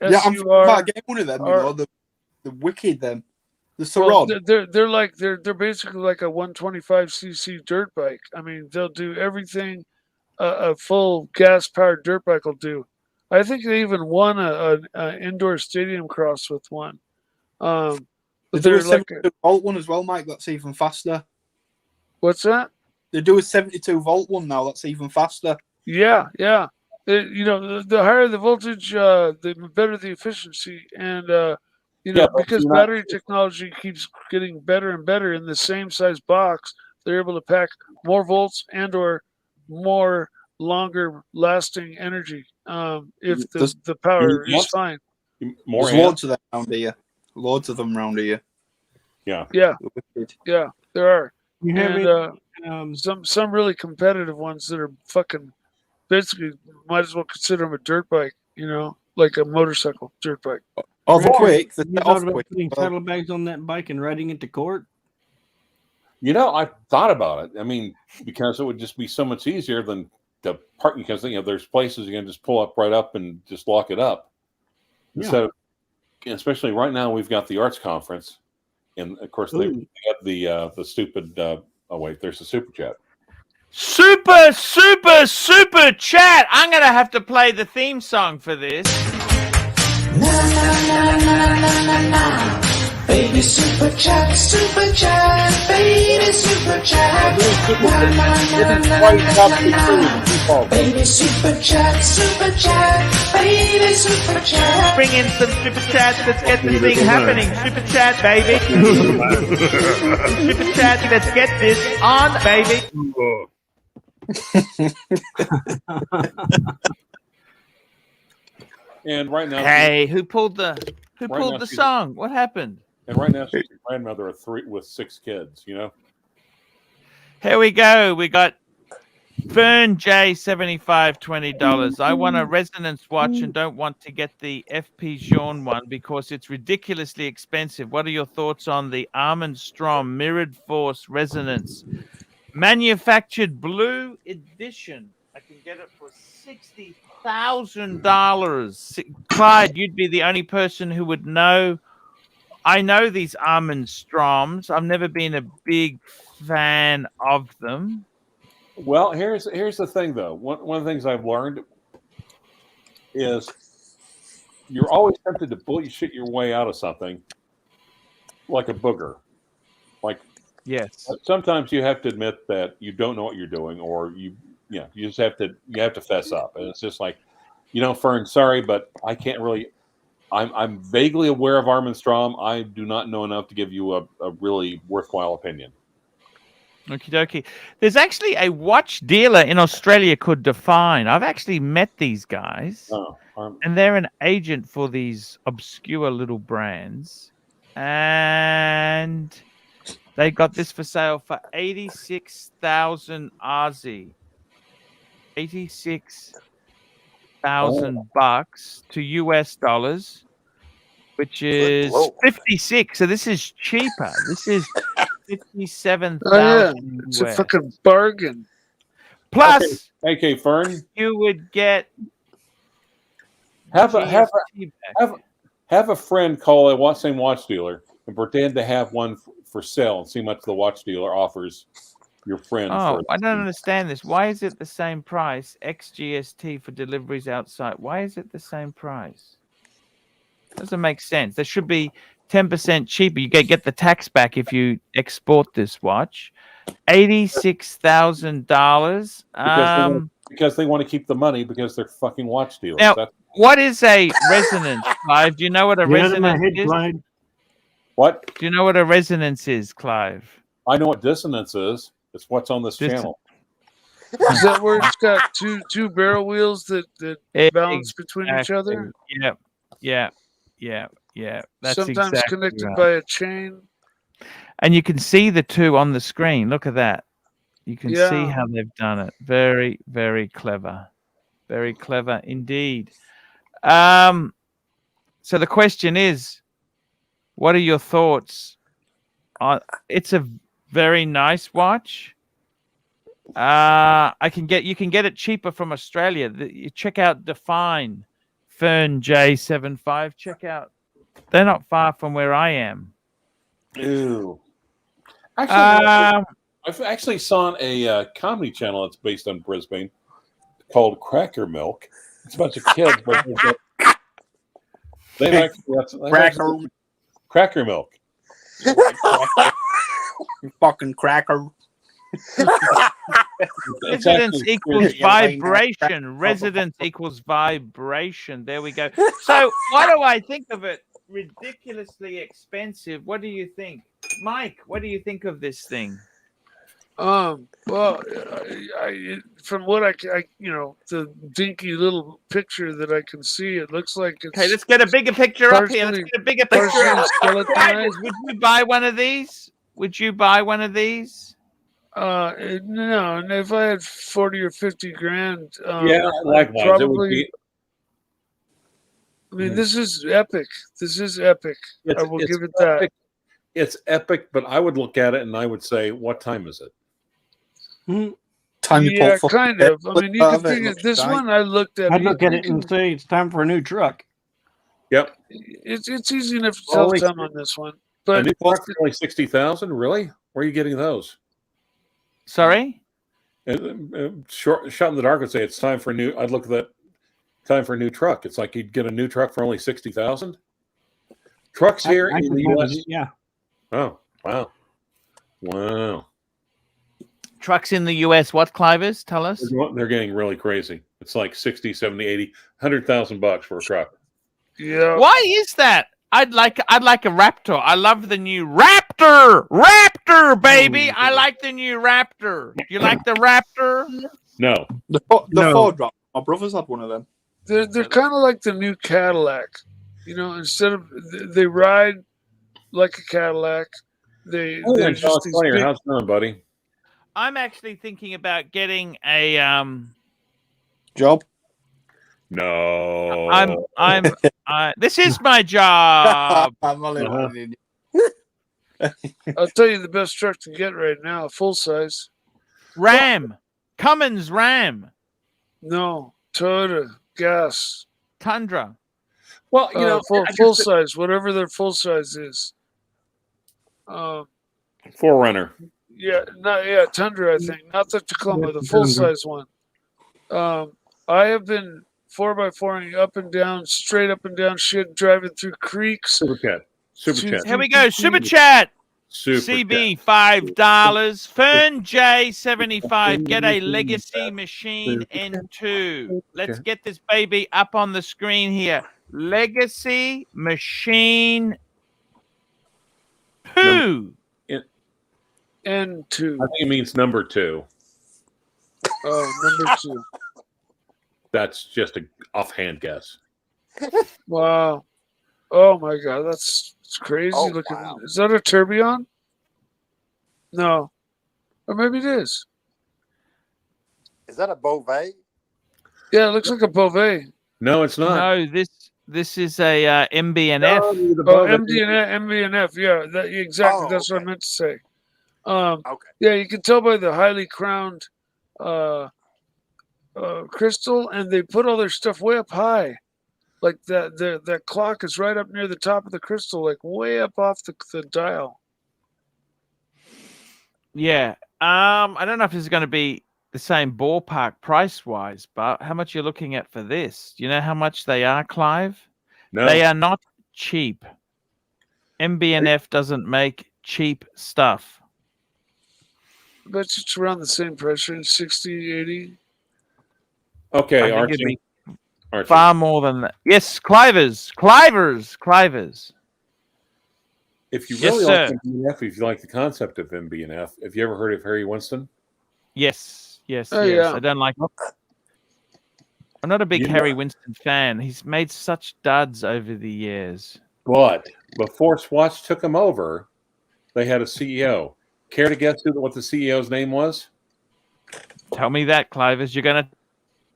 Yeah, I'm about to get one of them. You know, the wicked them. The Suron. Well, they're basically like a 125cc dirt bike. I mean, they'll do everything a full gas powered dirt bike will do. I think they even won an indoor stadium cross with one. They do a 72-volt one as well, Mike. That's even faster. What's that? They do a 72-volt one now. That's even faster. Yeah. The higher the voltage, the better the efficiency, and because battery technology keeps getting better and better in the same size box, they're able to pack more volts and/or more longer lasting energy. If the power is fine. There's loads of them around here. Loads of them around here. Yeah. Yeah, there are. You have some really competitive ones that are fucking basically might as well consider them a dirt bike, like a motorcycle dirt bike. Oh, they're quick. You thought about putting saddlebags on that bike and riding it to court? You know, I thought about it. I mean, because it would just be so much easier than the parking. Because there's places you can just pull up right up and just lock it up. Yeah. So, especially right now, we've got the arts conference, and of course they got the stupid. Oh wait, there's the super chat. Super chat! I'm gonna have to play the theme song for this. Baby super chat, baby super chat. Baby super chat, baby super chat. Bring in some super chats. Let's get this thing happening. Super chat, baby. Super chat. Let's get this on, baby. And right now, hey, who pulled the song? What happened? And right now, she's a grandmother of 3 with 6 kids. Here we go. We got Fern J 75 $20. I want a resonance watch and don't want to get the FP Jean one because it's ridiculously expensive. What are your thoughts on the Strom Mirrored Force Resonance Manufactured Blue Edition? I can get it for $60,000. Clyde, you'd be the only person who would know. I know these Stroms. I've never been a big fan of them. Well, here's the thing, though. One of the things I've learned is you're always tempted to bullshit your way out of something, like a booger. Like, yes, sometimes you have to admit that you don't know what you're doing, or you just have to fess up. And it's just like, Fern, sorry, but I can't really. I'm vaguely aware of Strom. I do not know enough to give you a really worthwhile opinion. Okie dokie. There's actually a watch dealer in Australia called Define. I've actually met these guys, and they're an agent for these obscure little brands. And they got this for sale for 86,000 RZ. 86,000 bucks to US dollars, which is 56. So this is cheaper. This is 57,000. Oh, yeah. It's a fucking bargain. Plus, okay, Fern, you would get have a friend call a same watch dealer and pretend to have one for sale and see how much the watch dealer offers your friend. Oh, I don't understand this. Why is it the same price? XGST for deliveries outside. Why is it the same price? Doesn't make sense. There should be 10% cheaper. You get the tax back if you export this watch. $86,000. Because they want to keep the money because they're fucking watch dealers. Now, what is a resonance, Clive? Do you know what a resonance is? What? Do you know what a resonance is, Clive? I know what dissonance is. It's what's on this channel. Is that where it's got two barrel wheels that balance between each other? Yeah. That's sometimes exactly connected right. by a chain. And you can see the two on the screen. Look at that. You can see how they've done it. Very, very clever. Very clever indeed. So the question is, what are your thoughts? It's a very nice watch. You can get it cheaper from Australia. You check out Define Fern J75. Check out. They're not far from where I am. Ew. Actually, I've actually saw a comedy channel that's based on Brisbane called Cracker Milk. It's a bunch of kids, but they've actually Cracker Milk. You fucking cracker. Residence equals vibration. Residence equals vibration. There we go. So why do I think of it? Ridiculously expensive. What do you think, Mike? What do you think of this thing? Well, from what I the dinky little picture that I can see, it looks like it's. Okay, let's get a bigger picture up here. Let's get a bigger picture up. Would you buy one of these? Would you buy one of these? No, and if I had 40 or 50 grand, likewise, probably. It would be. I mean, this is epic. This is epic. I will give it that. It's epic, but I would look at it and I would say, "What time is it?" Time yeah, kind of. I mean, you can figure this one. I looked at. I'd look at it and say it's time for a new truck. Yep. It's easy enough to tell time on this one, but a new truck for only 60,000. Really? Where are you getting those? Sorry. Shot in the dark would say it's time for a new. I'd look at that. Time for a new truck. It's like you'd get a new truck for only 60,000. Trucks here in the U.S. Yeah. Oh, wow. Trucks in the U.S. What, Clivers? Tell us. They're getting really crazy. It's like 60, 70, 80, 100,000 bucks for a truck. Yeah. Why is that? I'd like a Raptor. I love the new Raptor, baby. I like the new Raptor. You like the Raptor? No. The Ford Raptor. My brother's had one of them. They're kind of like the new Cadillac, Instead of they ride like a Cadillac, they're just these big, how's it going, buddy? I'm actually thinking about getting a job. No. This is my job. I'm only Uh-huh. wondering. I'll tell you the best truck to get right now, full size. Ram. Cummins Ram. No, Toyota gas. Tundra. Well, you know, full size, whatever their full size is. Forerunner. Yeah, Tundra. I think not the Tacoma, the full size one. I have been 4x4ing up and down, straight up and down shit, driving through creeks. Super chat. Here we go. Super chat. Super CB $5. Fern J 75. Get a Legacy Machine N2. Let's get this baby up on the screen here. Legacy Machine 2. N2. I think it means number 2. Oh, number 2. That's just an offhand guess. Wow. Oh my God, that's crazy looking. Wow. Is that a Tourbillon? No. Or maybe it is. Is that a Beauvais? Yeah, it looks like a Beauvais. No, it's not. No, this is a MB&F. MB&F. Yeah, exactly. That's what I meant to say. Okay. Yeah, you can tell by the highly crowned crystal, and they put all their stuff way up high. Like that clock is right up near the top of the crystal, like way up off the dial. Yeah. I don't know if this is going to be the same ballpark price-wise, but how much you're looking at for this? Do you know how much they are, Clive? No. They are not cheap. MB&F doesn't make cheap stuff. I bet it's around the same price range, 60, 80. Okay, I think it'd Archie. Far more than that. Yes, Clivers. If you Yes, really sir. like MB&F, if you like the concept of MB&F, have you ever heard of Harry Winston? Yes. Oh, yeah. I don't like. I'm not a big Harry Winston fan. He's made such duds over the years. But before Swatch took him over, they had a CEO. Care to guess what the CEO's name was? Tell me that, Clivers. You're going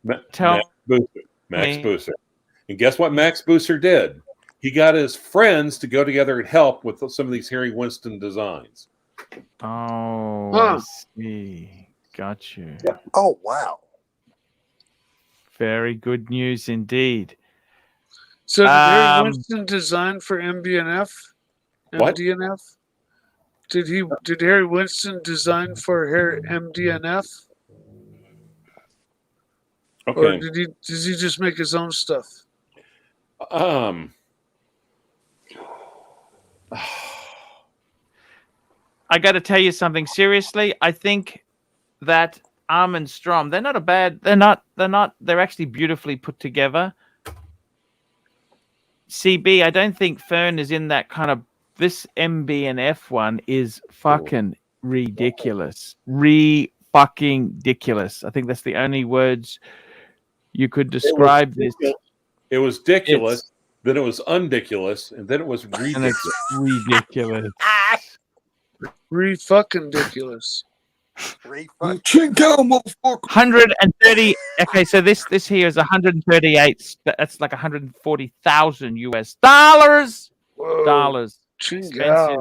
to tell Max Booser. And guess what Max Booser did? He got his friends to go together and help with some of these Harry Winston designs. Oh, I see. Got you. Yep. Oh, wow. Very good news indeed. So did Harry Winston design for MB&F? What? MD&F? Did Harry Winston design for MD&F? Okay. Or does he just make his own stuff? I got to tell you something seriously. I think that Arm and Strom, they're actually beautifully put together. CB, I don't think Fern is in that kind of. This MB&F one is fucking ridiculous. Fucking ridiculous. I think that's the only words you could describe this. It was ridiculous, then it was undiculous, and then it was ridiculous. And it's ridiculous. Fucking ridiculous. Check out, motherfucker. 130. Okay, so this here is 138. That's like 140,000 US dollars. Whoa. Dollars. Expensive.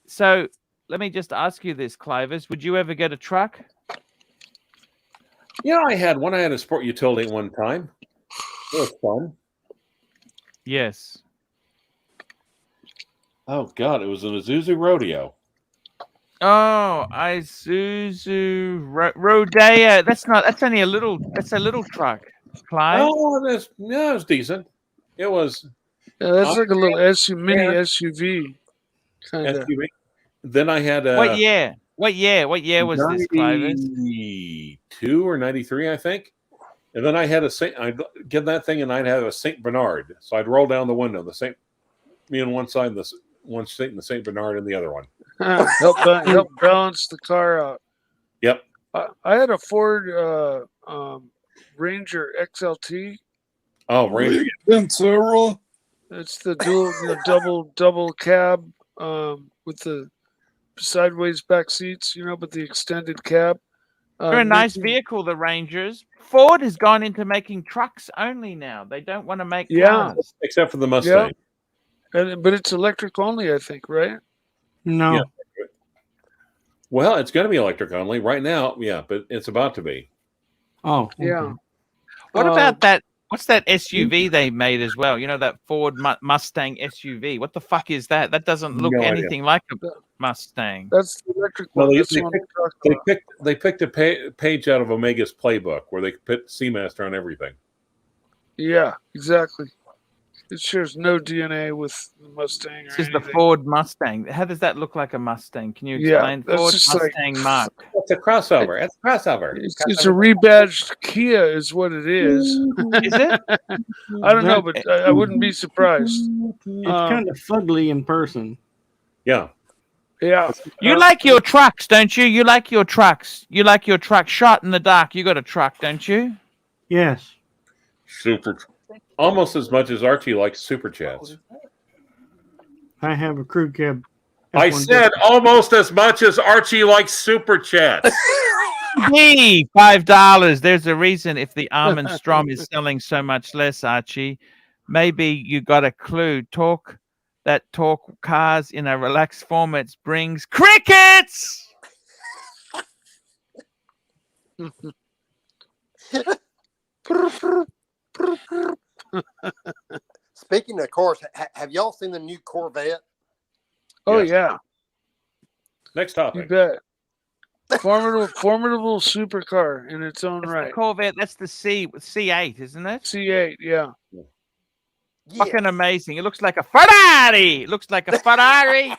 So let me just ask you this, Clivers. Would you ever get a truck? Yeah, I had one. I had a sport utility at one time. It was fun. Yes. Oh God, it was an Isuzu Rodeo. Oh, Isuzu Rodeo. That's only a little. That's a little truck, Clive. Oh, it was decent. It was. Yeah, that's like a little mini SUV. Kinda. SUV. Then I had a. What year? What year was this, Clive? 92 or 93, I think. And then I had I'd get that thing, and I'd have a Saint Bernard. So I'd roll down the window. Me on one side, one seat, and the Saint Bernard in the other one. Help balance the car out. Yep. I had a Ford Ranger XLT. Oh, Ranger. Pantera. It's the dual, double cab with the sideways back seats, but the extended cab. They're a nice vehicle, the Rangers. Ford has gone into making trucks only now. They don't want to make cars. Except for the Mustang. But it's electric only, I think, right? No. Yeah. Well, it's going to be electric only right now. Yeah, but it's about to be. Oh, okay. Yeah. What about that? What's that SUV they made as well? That Ford Mustang SUV. What the fuck is that? That doesn't look anything like a Mustang. That's the electric Well, one. they picked a page out of Omega's playbook where they put Seamaster on everything. Yeah, exactly. It shares no DNA with the Mustang. This is the Ford Mustang. How does that look like a Mustang? Can you explain? that's Ford just Mustang Mark. It's a crossover. It's a crossover. It's a rebadged Kia, is what it is. Is it? I don't know, but I wouldn't be surprised. It's kind of fugly in person. Yeah. Yeah. You like your trucks, don't you? You like your trucks. You like your truck shot in the dark. You got a truck, don't you? Yes. Super. Almost as much as Archie likes super chats. I have a crew cab. I said almost as much as Archie likes super chats. Hey, $5. There's a reason if the Arm and Strom is selling so much less, Archie. Maybe you got a clue. Talk cars in a relaxed format brings crickets. Speaking of cars, have y'all seen the new Corvette? Oh yeah. Next topic. You bet. Formidable supercar in its own right. Corvette. That's the C8, isn't it? C8, yeah. Fucking amazing. It looks like a Ferrari. It looks like a Ferrari.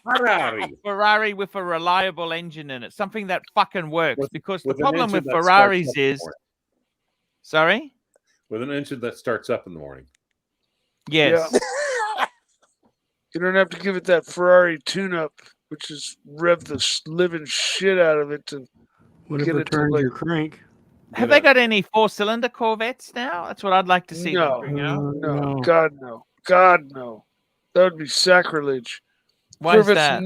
Ferrari with a reliable engine in it. Something that fucking works. Because the with an problem with engine that Ferraris starts up in the is... morning. Sorry? With an engine that starts up in the morning. Yes. Yeah. You don't have to give it that Ferrari tune-up, which is rev the living shit out of it to get it to your crank. Have they got any 4-cylinder Corvettes now? That's what I'd like to see them bring out. No, God no. That would be sacrilege. Why is that?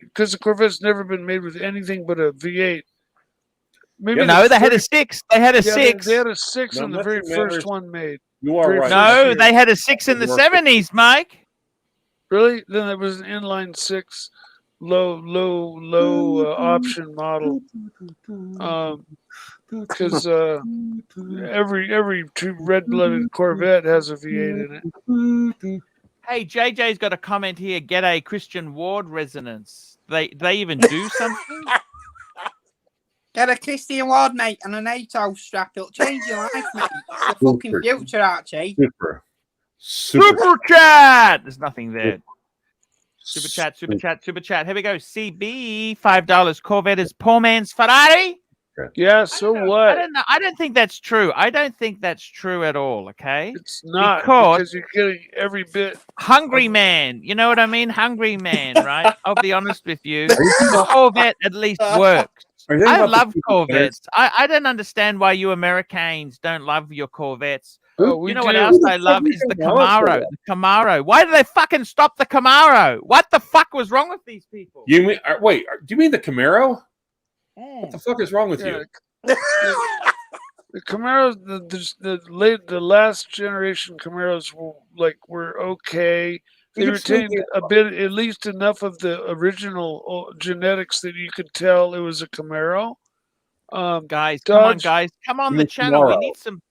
Because the Corvette's never been made with anything but a V8. Maybe No, they had a 6. They had a 6. They had a 6 on the very first one made. You are right. No, they had a 6 in the 70s, Mike. Really? Then there was an inline 6 low option model. Because every true red-blooded Corvette has a V8 in it. Hey, JJ's got a comment here. Get a Christian Ward resonance. They even do something? Get a Christian Ward, mate, and an 8-hole strap. It'll change your life, mate. It's the fucking future, Archie. Super chat! There's nothing there. Super chat. Here we go. CB, $5. Corvette is poor man's Ferrari. Yeah, so what? I don't know. I don't think that's true. I don't think that's true at all. Okay, it's not because you're getting every bit. Hungry man, you know what I mean? Hungry man, right? I'll be honest with you. The Corvette at least works. I love Corvettes. I don't understand why you Americans don't love your Corvettes. Oh, you know what else I love is the Camaro. The Camaro. Why did they fucking stop the Camaro? What the fuck was wrong with these people? You mean wait? Do you mean the Camaro? What the fuck is wrong with you? The Camaros, the last generation Camaros were okay. They retained a bit, at least enough of the original genetics that you could tell it was a Camaro. Guys, Dodge, come on the channel. We need some.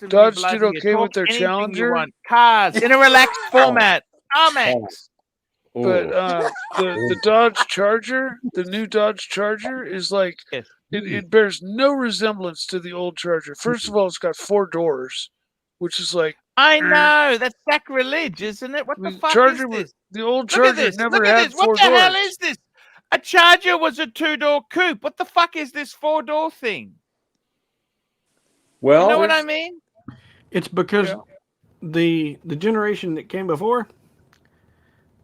Dodge did okay with their Challenger. Cars in a relaxed format. Comics. But the Dodge Charger, the new Dodge Charger, is like it bears no resemblance to the old Charger. First of all, it's got 4 doors, which is like I know that's sacrilege, isn't it? What the fuck Charger is this? The old Charger never had 4 doors. What the hell is this? A Charger was a 2-door coupe. What the fuck is this 4-door thing? Well, you know what I mean? It's because the generation that came before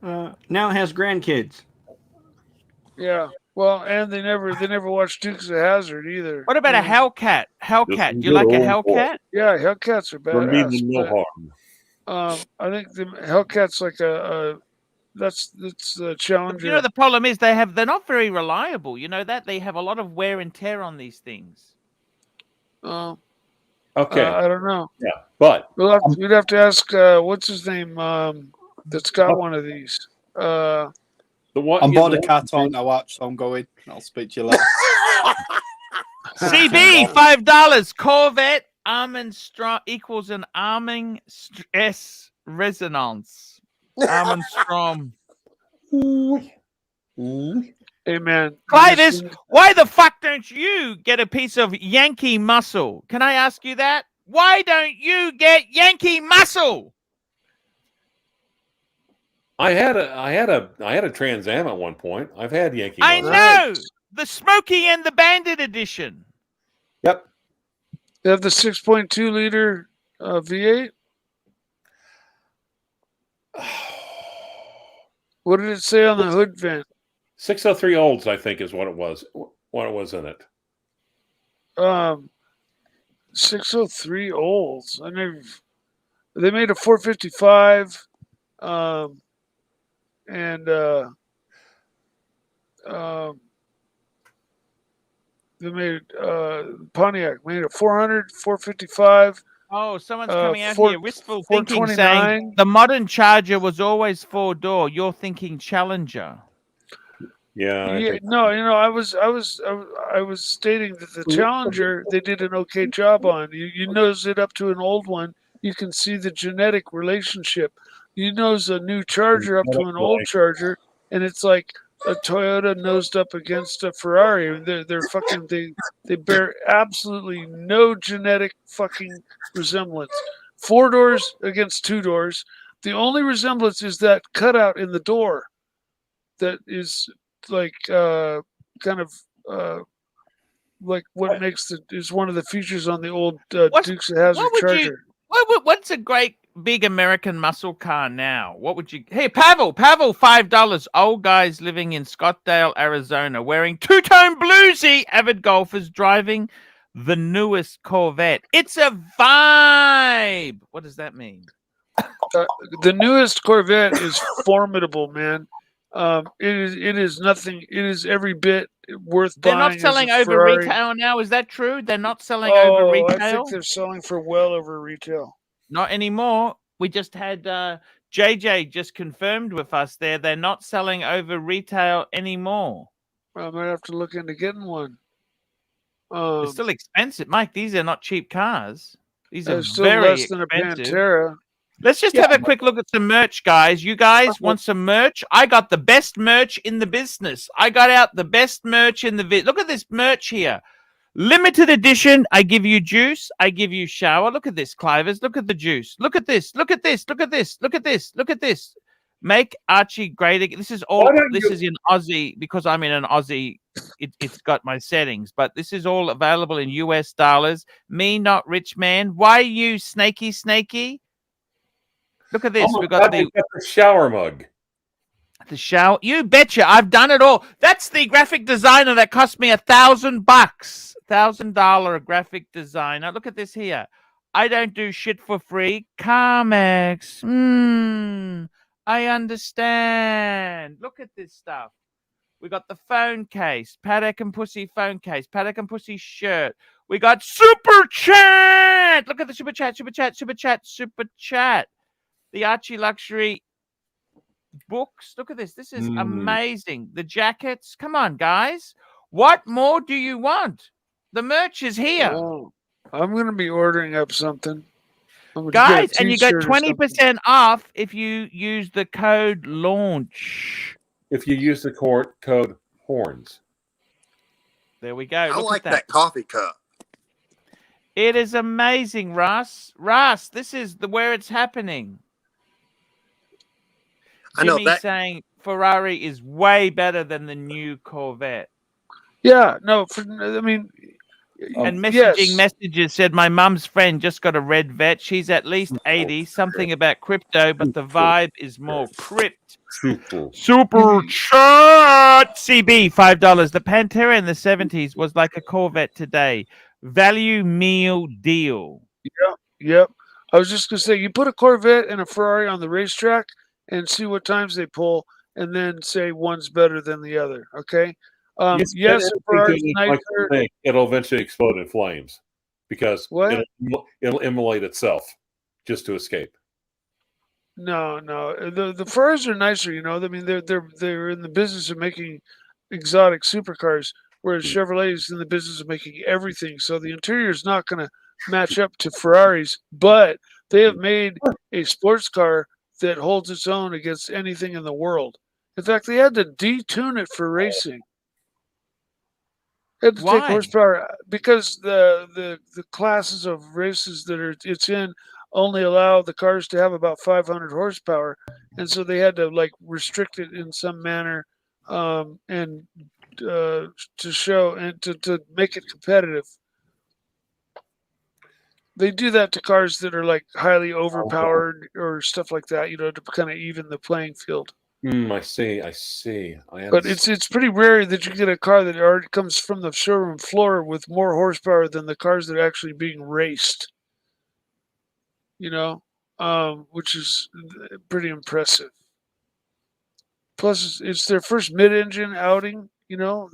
now has grandkids. Yeah. Well, and they never watched Dukes of Hazzard either. What about a Hellcat? Hellcat. Do you like a Hellcat? Yeah, Hellcats are badass. I think the Hellcat's like That's Challenger. You know, the problem is they're not very reliable. You know that they have a lot of wear and tear on these things. Oh. Okay. I don't know. Yeah, but we'd have to ask what's his name that's got one of these. The one I'm bored of car talk now, Arch, so I'm going. I'll speak to you later. CB $5. Corvette Arming Strong equals an Arming S resonance. Arming Strong. Hey man, Clitus, why the fuck don't you get a piece of Yankee muscle? Can I ask you that? Why don't you get Yankee muscle? I had a Trans Am at one point. I've had Yankee. I muscle. know the Smokey and the Bandit edition. Yep. They have the 6.2 liter V8. What did it say on the hood vent? 603 Olds, I think, is what it was. What it was in it. 603 Olds. They made a 455, and they made Pontiac made a 400, 455. Oh, someone's coming out four- here. Wistful thinking, 429. saying the modern Charger was always 4-door. You're thinking Challenger. Yeah. I was stating that the Challenger they did an okay job on. You nose it up to an old one, you can see the genetic relationship. You nose a new Charger up to an old Charger, and it's like a Toyota nosed up against a Ferrari. They're fucking they bear absolutely no genetic fucking resemblance. 4 doors against 2 doors. The only resemblance is that cutout in the door. That is like kind of like what makes is one of the features on the old Dukes of Hazzard Charger. What's a great big American muscle car now? What would you? Hey, Pavel, $5. Old guys living in Scottsdale, Arizona, wearing two-tone bluesy. Avid golfers driving the newest Corvette. It's a vibe. What does that mean? The newest Corvette is formidable, man. It is nothing. It is every bit worth They're buying. not selling as a over Ferrari. retail now. Is that true? They're not selling over retail? I think they're selling for well over retail. Not anymore. We just had JJ just confirmed with us there. They're not selling over retail anymore. I might have to look into getting one. They're still expensive, Mike. These are not cheap cars. These are still very less than a expensive. Pantera. Let's just have a quick look at some merch, guys. You guys want some merch? I got the best merch in the business. I got out the best merch in the look at this merch here. Limited edition. I give you juice. I give you shower. Look at this, Clivers. Look at the juice. Look at this. Look at this. Look at this. Look at this. Look at this. Make Archie great again. This is all. This is in Aussie because I'm in an Aussie. It's got my settings, but this is all available in US dollars. Me, not rich man. Why you snaky? Look at this. Oh, we got the shower mug. The shower. You betcha. I've done it all. That's the graphic designer that cost me $1,000. $1,000 graphic designer. Look at this here. I don't do shit for free. Carmex. I understand. Look at this stuff. We got the phone case. Paddock and Pussy phone case. Paddock and Pussy shirt. We got Super Chat. Look at the Super Chat. The ArchieLuxury books. Look at this. This is amazing. The jackets. Come on, guys. What more do you want? The merch is here. Oh, I'm going to be ordering up something. Guys, and you get 20% off if you use the code LAUNCH. If you use the code HORNS. There we go. I like that coffee cup. It is amazing, Ross, this is where it's happening. I know Jimmy's saying Ferrari is way better than the new Corvette. Yeah, no, I mean, and messaging messages said my mum's friend just got a red vet. She's at least 80. Something about crypto, but the vibe is more crypt. Super chat. CB $5. The Pantera in the 70s was like a Corvette today. Value meal deal. Yep. I was just gonna say, you put a Corvette and a Ferrari on the racetrack, and see what times they pull, and then say one's better than the other. Okay. Yes, Yes, Ferrari's nicer. It'll eventually explode in flames because What? it'll immolate itself just to escape. No, the Ferraris are nicer. You know, I mean, they're in the business of making exotic supercars, whereas Chevrolet is in the business of making everything. So the interior is not going to match up to Ferraris, but they have made a sports car that holds its own against anything in the world. In fact, they had to detune it for racing. They had to take Why? horsepower because the classes of races that it's in only allow the cars to have about 500 horsepower, and so they had to like restrict it in some manner, and to show and to make it competitive. They do that to cars that are like highly overpowered or stuff like that, you know, to kind of even the playing field. I see. But it's pretty rare that you get a car that already comes from the showroom floor with more horsepower than the cars that are actually being raced. You know, which is pretty impressive. Plus, it's their first mid-engine outing. You know,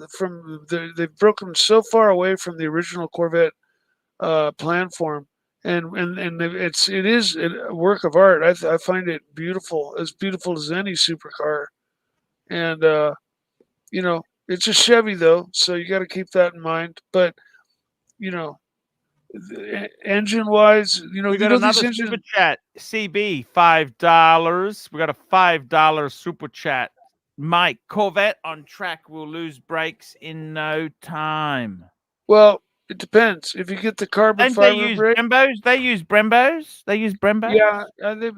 they've broken so far away from the original Corvette platform, and it is a work of art. I find it beautiful as any supercar, and you know, it's a Chevy though, so you got to keep that in mind. But you know, engine wise, you know, we got another super chat. CB $5. We got a $5 super chat. Mike, Corvette on track will lose brakes in no time. Well, it depends. If you get the carbon fiber brake, They use Brembos. They use Brembos. Yeah, they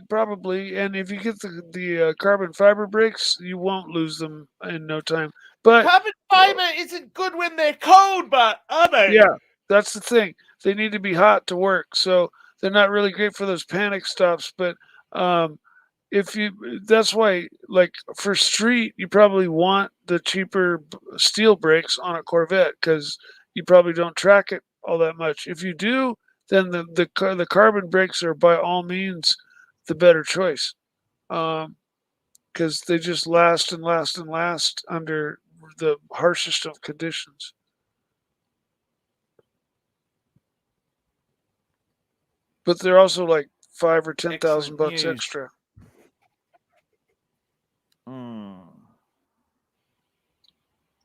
probably. And if you get the carbon fiber brakes, you won't lose them in no time. But carbon fiber isn't good when they're cold, but are they? Yeah, that's the thing. They need to be hot to work, so they're not really great for those panic stops. But that's why, like for street, you probably want the cheaper steel brakes on a Corvette because you probably don't track it all that much. If you do, then the carbon brakes are by all means the better choice, because they just last and last and last under the harshest of conditions. But they're also like $5,000 or $10,000 extra.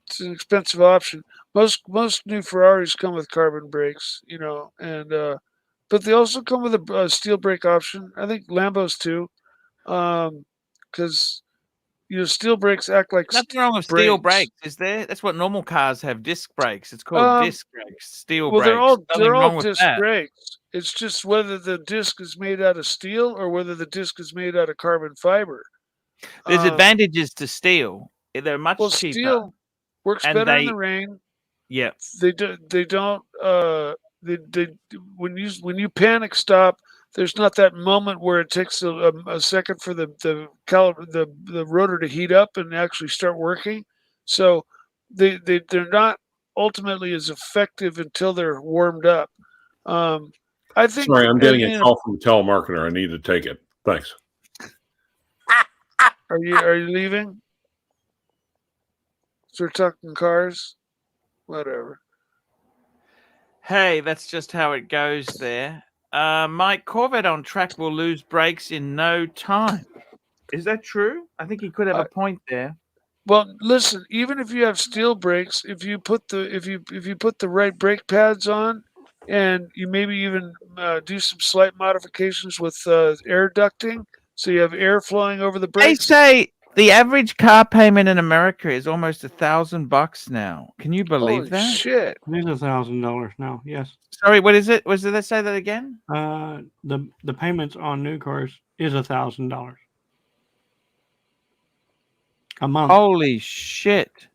It's an expensive option. Most new Ferraris come with carbon brakes, you know, and but they also come with a steel brake option. I think Lambos too, because you know steel brakes act like nothing wrong with steel brakes, is there? That's what normal cars have. Disc brakes. It's called disc brakes. Steel brakes. They're all disc brakes. It's just whether the disc is made out of steel or whether the disc is made out of carbon fiber. There's advantages to steel. They're much cheaper. Steel works better in the rain. Yeah. They don't. When you panic stop, there's not that moment where it takes a second for the rotor to heat up and actually start working. So they're not ultimately as effective until they're warmed up. I think. Sorry, I'm getting a call from a telemarketer. I need to take it. Thanks. Are you leaving? So we're talking cars. Whatever. Hey, that's just how it goes there. Mike, Corvette on track will lose brakes in no time. Is that true? I think he could have a point there. Well, listen. Even if you have steel brakes, if you put the right brake pads on, and you maybe even do some slight modifications with air ducting, so you have air flowing over the brakes. They say the average car payment in America is almost $1,000 now. Can you believe that? Shit! It is $1,000 now. Yes. Sorry, what is it? Did they say that again? The payments on new cars is $1,000 a month. Holy shit!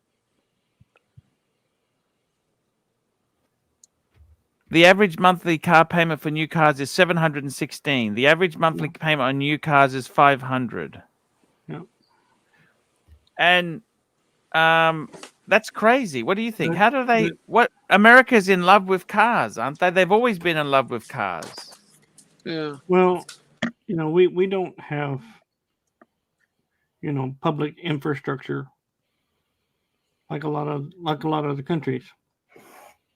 The average monthly car payment for new cars is $716. The average monthly payment on new cars is $500. Yeah. And that's crazy. What do you think? How do they? What America's in love with cars, aren't they? They've always been in love with cars. Yeah. Well, you know, we don't have public infrastructure, like a lot of the countries.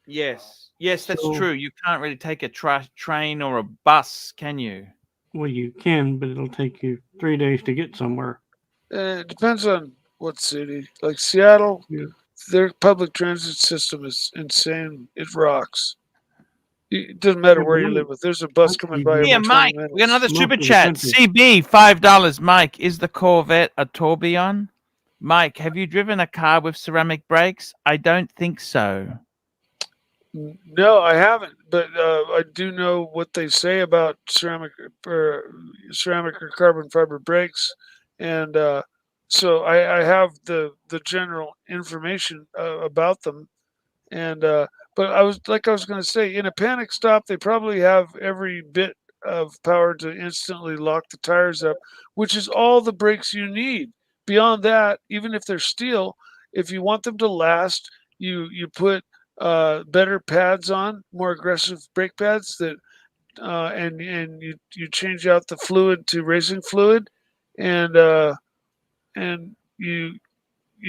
Yes, that's So- true. You can't really take a train or a bus, can you? Well, you can, but it'll take you 3 days to get somewhere. It depends on what city. Like Seattle, Yeah. their public transit system is insane. It rocks. It doesn't matter where you live. If there's a bus coming by Yeah, every 20 Mike, minutes. we got another Most super of the chat. country. CB, $5. Mike, is the Corvette a tourbillon? Mike, have you driven a car with ceramic brakes? I don't think so. No, I haven't, but I do know what they say about ceramic or carbon fiber brakes, and so I have the general information about them, and but I was going to say, in a panic stop, they probably have every bit of power to instantly lock the tires up, which is all the brakes you need. Beyond that, even if they're steel, if you want them to last, you put better pads on, more aggressive brake pads that, and you change out the fluid to racing fluid, and you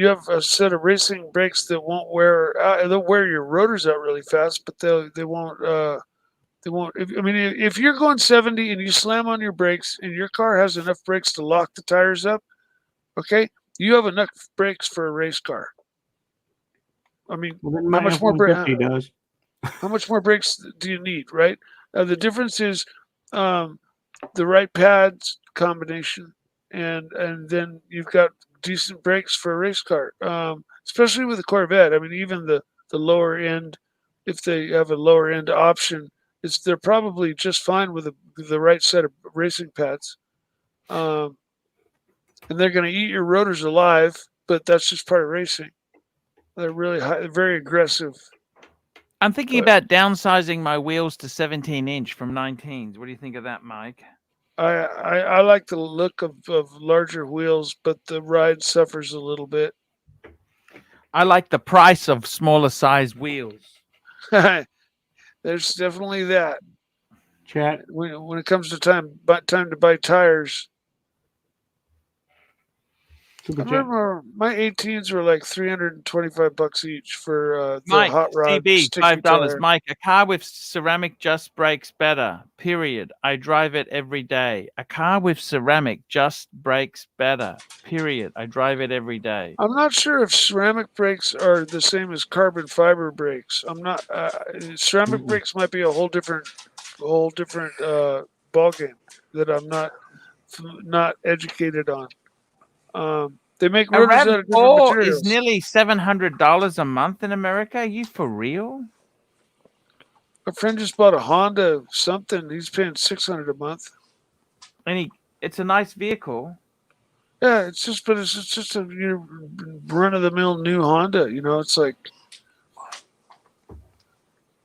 have a set of racing brakes that won't wear out. They'll wear your rotors out really fast, but they won't. They won't. If you're going 70 and you slam on your brakes and your car has enough brakes to lock the tires up, okay, you have enough brakes for a race car. I mean, Well, then how my much more F-150 does. How much more brakes do you need, right? The difference is the right pads combination, and then you've got decent brakes for a race car, especially with the Corvette. I mean, even the lower end, if they have a lower end option, they're probably just fine with the right set of racing pads, and they're going to eat your rotors alive, but that's just part of racing. They're really high, very aggressive. I'm thinking about downsizing my wheels to 17-inch from 19s. What do you think of that, Mike? I like the look of larger wheels, but the ride suffers a little bit. I like the price of smaller size wheels. There's definitely that. Chat. When it comes to time to buy tires, I remember my 18s were like $325 each for the Mike, hot rod CB, sticky $5. tire. Mike, a car with ceramic just brakes better. Period. I drive it every day. A car with ceramic just brakes better. Period. I drive it every day. I'm not sure if ceramic brakes are the same as carbon fiber brakes. I'm not. Ceramic brakes might be a whole different ball game that I'm not educated on. They make A rotors out of different RAV4 materials. is nearly $700 a month in America. Are you for real? A friend just bought a Honda something. He's paying $600 a month. And it's a nice vehicle. Yeah, it's just a run of the mill new Honda. It's like,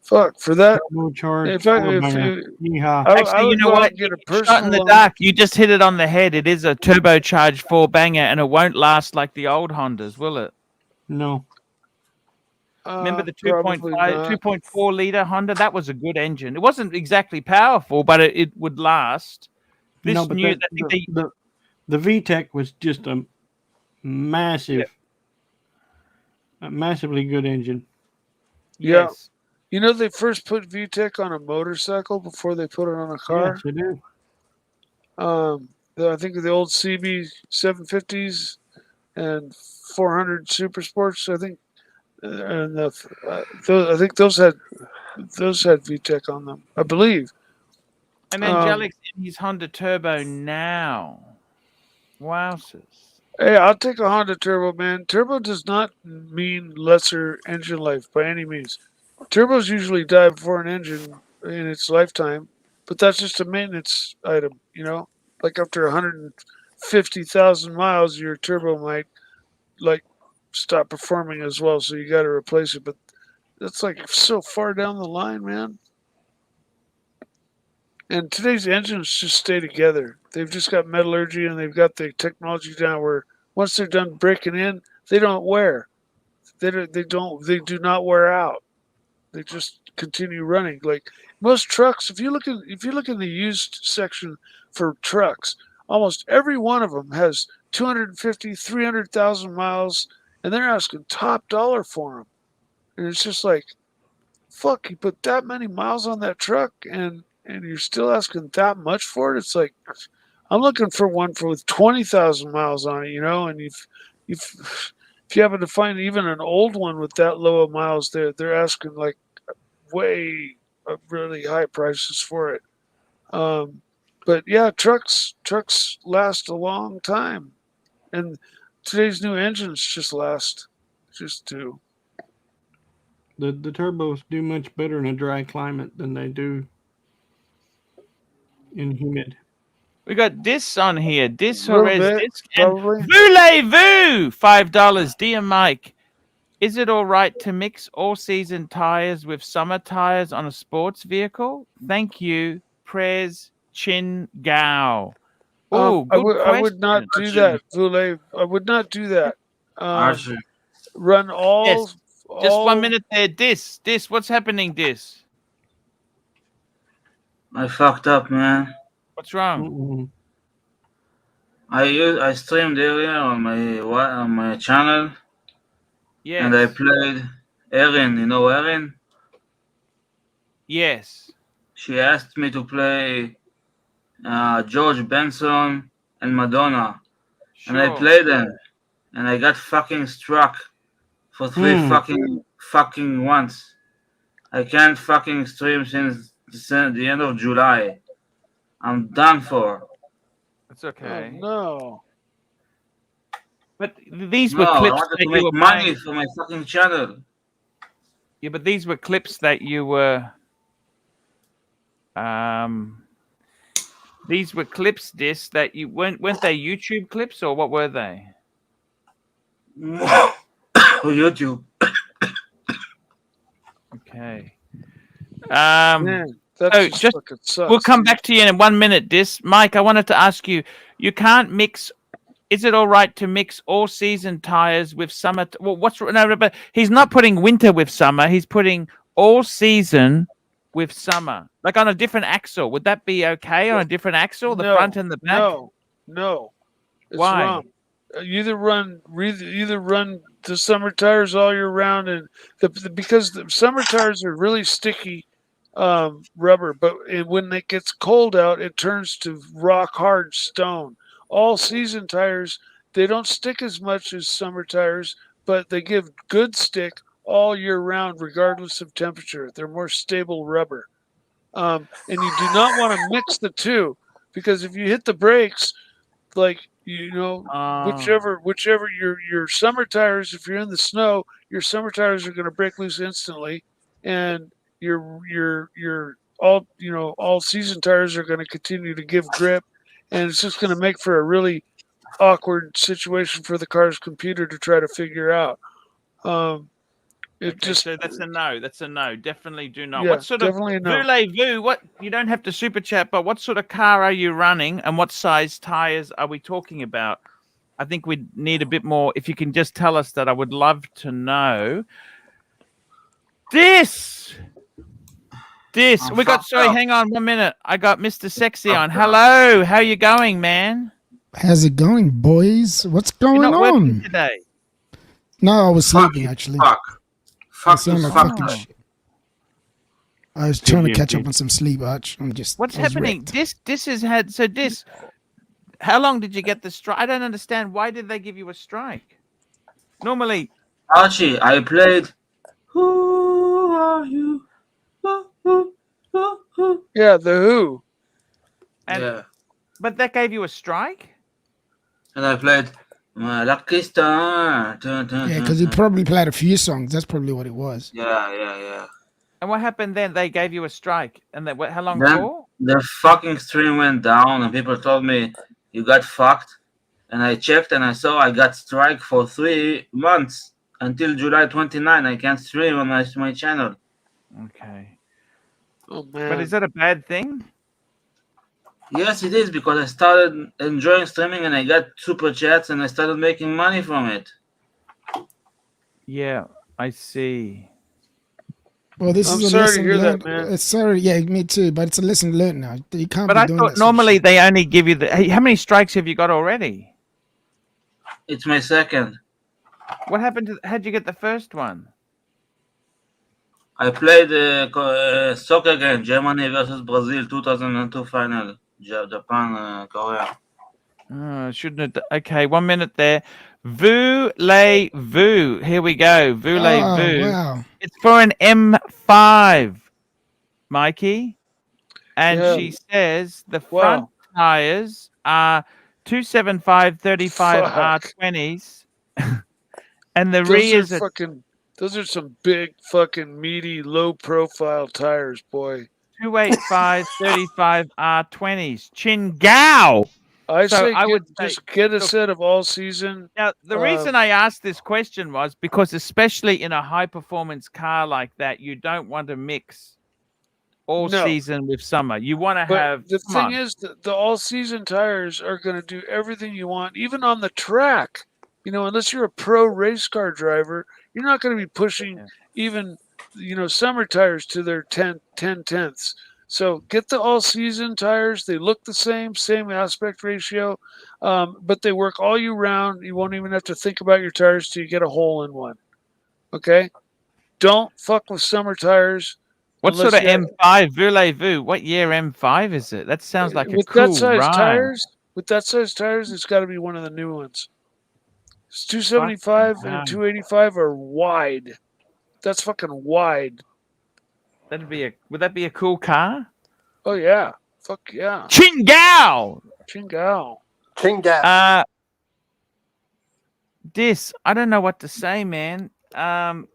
fuck for that. No charge. Actually, I you know what? Get a Shot in the dark. You just hit it on the head. It is a turbocharged 4-banger, and it won't last like the old Hondas, will it? No. Remember the probably 2.4 liter Honda? That was a good engine. It wasn't exactly powerful, but it would last. This No, but new, the VTEC was just a massively good engine. Yeah. They first put VTEC on a motorcycle before they put it on a car. Yes, they did. I think the old CB 750s and 400 Super Sports. I think, and I think those had VTEC on them. I believe. And Angelic's in his Honda Turbo now. Wowzers. Hey, I'll take a Honda Turbo, man. Turbo does not mean lesser engine life by any means. Turbos usually die before an engine in its lifetime, but that's just a maintenance item, Like after 150,000 miles, your turbo might stop performing as well, so you got to replace it. But that's like so far down the line, man. And today's engines just stay together. They've just got metallurgy and they've got the technology down where once they're done breaking in, they don't wear. They do not wear out. They just continue running. Like most trucks, if you look in the used section for trucks, almost every one of them has 250, 300,000 miles, and they're asking top dollar for them. And it's just like, fuck, you put that many miles on that truck, and you're still asking that much for it. It's like, I'm looking for one with 20,000 miles on it, and if you happen to find even an old one with that low of miles, they're asking like way really high prices for it. But yeah, trucks last a long time, and today's new engines just do. The turbos do much better in a dry climate than they do in humid. We got this on here. This Little Horez bit, disc and probably. Voulez-vous, $5. Dear Mike, is it all right to mix all-season tires with summer tires on a sports vehicle? Thank you, Prez Chin Gao. Oh, good question. I would not do that, Voulez. I would not do that. Archie. Run all. Yes. Just 1 minute there. This, what's happening, this? I fucked up, man. What's wrong? I streamed earlier on my channel. Yes. And I played Erin. You know Erin? Yes. She asked me to play George Benson and Madonna. Sure. And I played them. And I got fucking struck for 3 fucking once. I can't fucking stream since the end of July. I'm done for. It's okay. Oh, no. But these were clips I wanted that to you make were money playing. for my fucking channel. Yeah, but these were clips that you were. These were clips, that you weren't they YouTube clips or what were they? YouTube. Okay. Man, that just fucking sucks. We'll come back to you in 1 minute, Mike, I wanted to ask you, you can't mix. Is it all right to mix all season tires with summer? But he's not putting winter with summer. He's putting all season with summer, like on a different axle. Would that be okay on a different axle, the front and the back? No. It's Why? wrong. You either run the summer tires all year round, and because the summer tires are really sticky rubber, but when it gets cold out, it turns to rock hard stone. All season tires, they don't stick as much as summer tires, but they give good stick all year round, regardless of temperature. They're more stable rubber. And you do not want to mix the two, because if you hit the brakes, like, whichever your summer tires, if you're in the snow, your summer tires are going to break loose instantly, and your all season tires are going to continue to give grip, and it's just going to make for a really awkward situation for the car's computer to try to figure out. So that's a no. That's a no. Definitely do not. Yeah, What sort of definitely a no. voulez-vous? What, you don't have to super chat, but what sort of car are you running, and what size tires are we talking about? I think we need a bit more. If you can just tell us that, I would love to know. We got. Sorry, hang on 1 minute. I got Mr. Sexy on. Hello, how you going, man? How's it going, boys? What's going You're not on working today? No, I was sleeping actually. Fuck you, fuck. I was trying to catch up on some sleep, Arch. What's happening? This has had how long did you get the strike? I don't understand. Why did they give you a strike? Normally, Archie, I played. Who are you? Yeah, the Who. And, but that gave you a strike? And I played My Lucky Star. Yeah, because he probably played a few songs. That's probably what it was. Yeah. And what happened then? They gave you a strike. And how long Then for? the fucking stream went down and people told me you got fucked. And I checked and I saw I got strike for 3 months. Until July 29, I can't stream on my channel. Okay. Oh, man. But is that a bad thing? Yes, it is, because I started enjoying streaming and I got super chats and I started making money from it. Yeah, I see. Well, this I'm is a sorry to lesson hear learned. that, man. It's sorry, yeah, me too. But it's a lesson learned now. You can't But be I doing thought that sort of normally shit. they only give you the. Hey, how many strikes have you got already? It's my second. What happened to? How'd you get the first one? I played soccer game, Germany versus Brazil, 2002 final, Japan, Korea. Shouldn't it? Okay, 1 minute there. Voulez-vous? Here we go. Voulez-vous? Oh, wow. It's for an M5, Mikey. And Yeah. she says the front tires are 275 35 R20s. And the rears are those are some big fucking meaty low profile tires, boy. 285 35 R20s. Chingao. Just get a set of all season. Now, the reason I asked this question was because, especially in a high performance car like that, you don't want to mix all season with summer. You want to have. The thing is, the all season tires are going to do everything you want, even on the track. You know, unless you're a pro race car driver, you're not going to be pushing even, summer tires to their 10 tenths. So get the all-season tires. They look the same aspect ratio, but they work all year round. You won't even have to think about your tires till you get a hole in one. Okay? Don't fuck with summer tires. What sort of M5? Voulez-vous? What year M5 is it? That sounds like a cool ride. With that size tires, it's got to be one of the new ones. It's 275 and 285 are wide. That's fucking wide. Would that be a cool car? Oh yeah. Fuck yeah. Chingao. I don't know what to say, man. That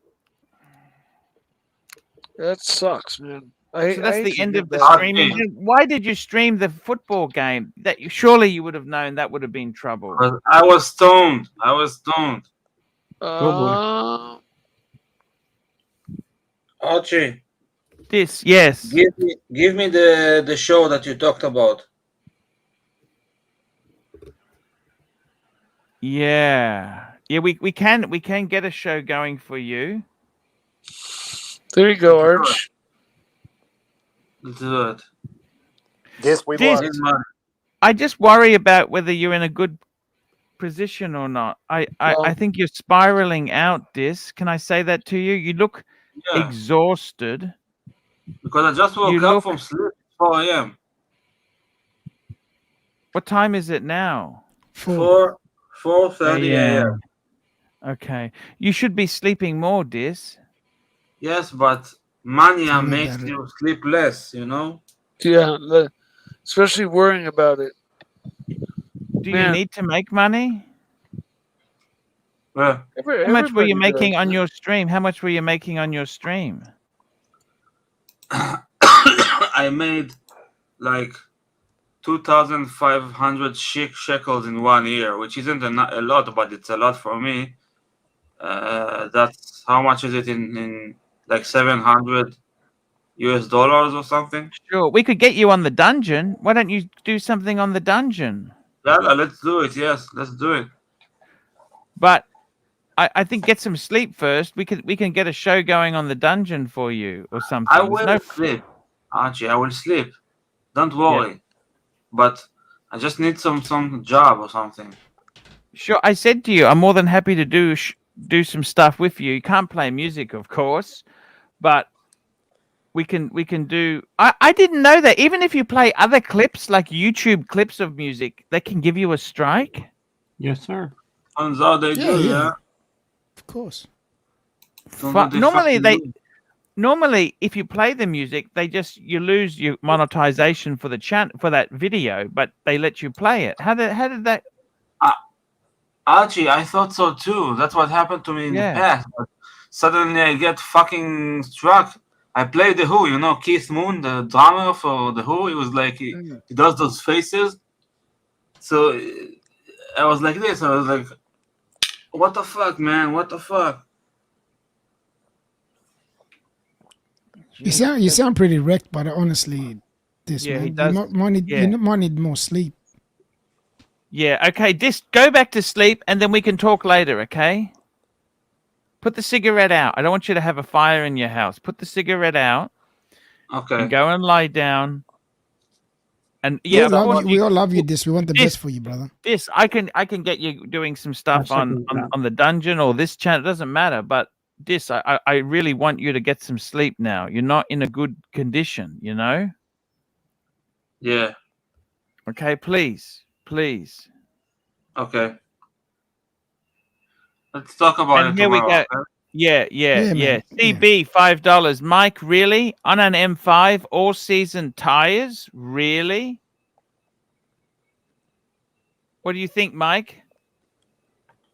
sucks, man. So that's the end of the streaming. Why did you stream the football game? Surely you would have known that would have been trouble. I was stoned. Archie. Yes. Give me the show that you talked about. Yeah. We can get a show going for you. There you go, Arch. Let's do it. Yes, we want. I just worry about whether you're in a good position or not. I think you're spiraling out, Dis. Can I say that to you? You look exhausted. Because I just woke up from sleep at 4 a.m. What time is it now? 4:30 a.m. Okay. You should be sleeping more, Dis. Yes, but mania makes you sleep less, Yeah, especially worrying about it. Do you need to make money? How much were you making on your stream? How much were you making on your stream? I made like 2,500 shekels in 1 year, which isn't a lot, but it's a lot for me. That's how much is it in like $700 or something? Sure, we could get you on the dungeon. Why don't you do something on the dungeon? Yeah, let's do it. Yes, let's do it. But I think get some sleep first. We can get a show going on the dungeon for you or something. I will sleep, Archie. I will sleep. Don't worry. Yeah. But I just need some job or something. Sure, I said to you, I'm more than happy to do some stuff with you. You can't play music, of course, but we can do. I didn't know that even if you play other clips like YouTube clips of music, they can give you a strike. Yes, sir. Turns out they do, yeah. Of course. Normally, if you play the music, you lose your monetization for the for that video, but they let you play it. How did that? Archie, I thought so too. That's what happened to me in the past. But suddenly, I get fucking struck. I played the Who, Keith Moon, the drummer for the Who. He was like he does those faces. So I was like this. I was like, "What the fuck, man? What the fuck?" You sound pretty wrecked, but honestly, man, you might need more sleep. Yeah. Okay. Just go back to sleep, and then we can talk later. Okay. Put the cigarette out. I don't want you to have a fire in your house. Put the cigarette out. Okay. And go and lie down. And We yeah, all love you. This we want the best for you, brother. This I can get you doing some stuff on the dungeon or this channel. It doesn't matter. But this I really want you to get some sleep now. You're not in a good condition, you know. Yeah. Okay, please. Okay. Let's talk about And it here we tomorrow. go. Okay? Yeah. CB $5. Mike, really? On an M5, all season tires? Really? What do you think, Mike?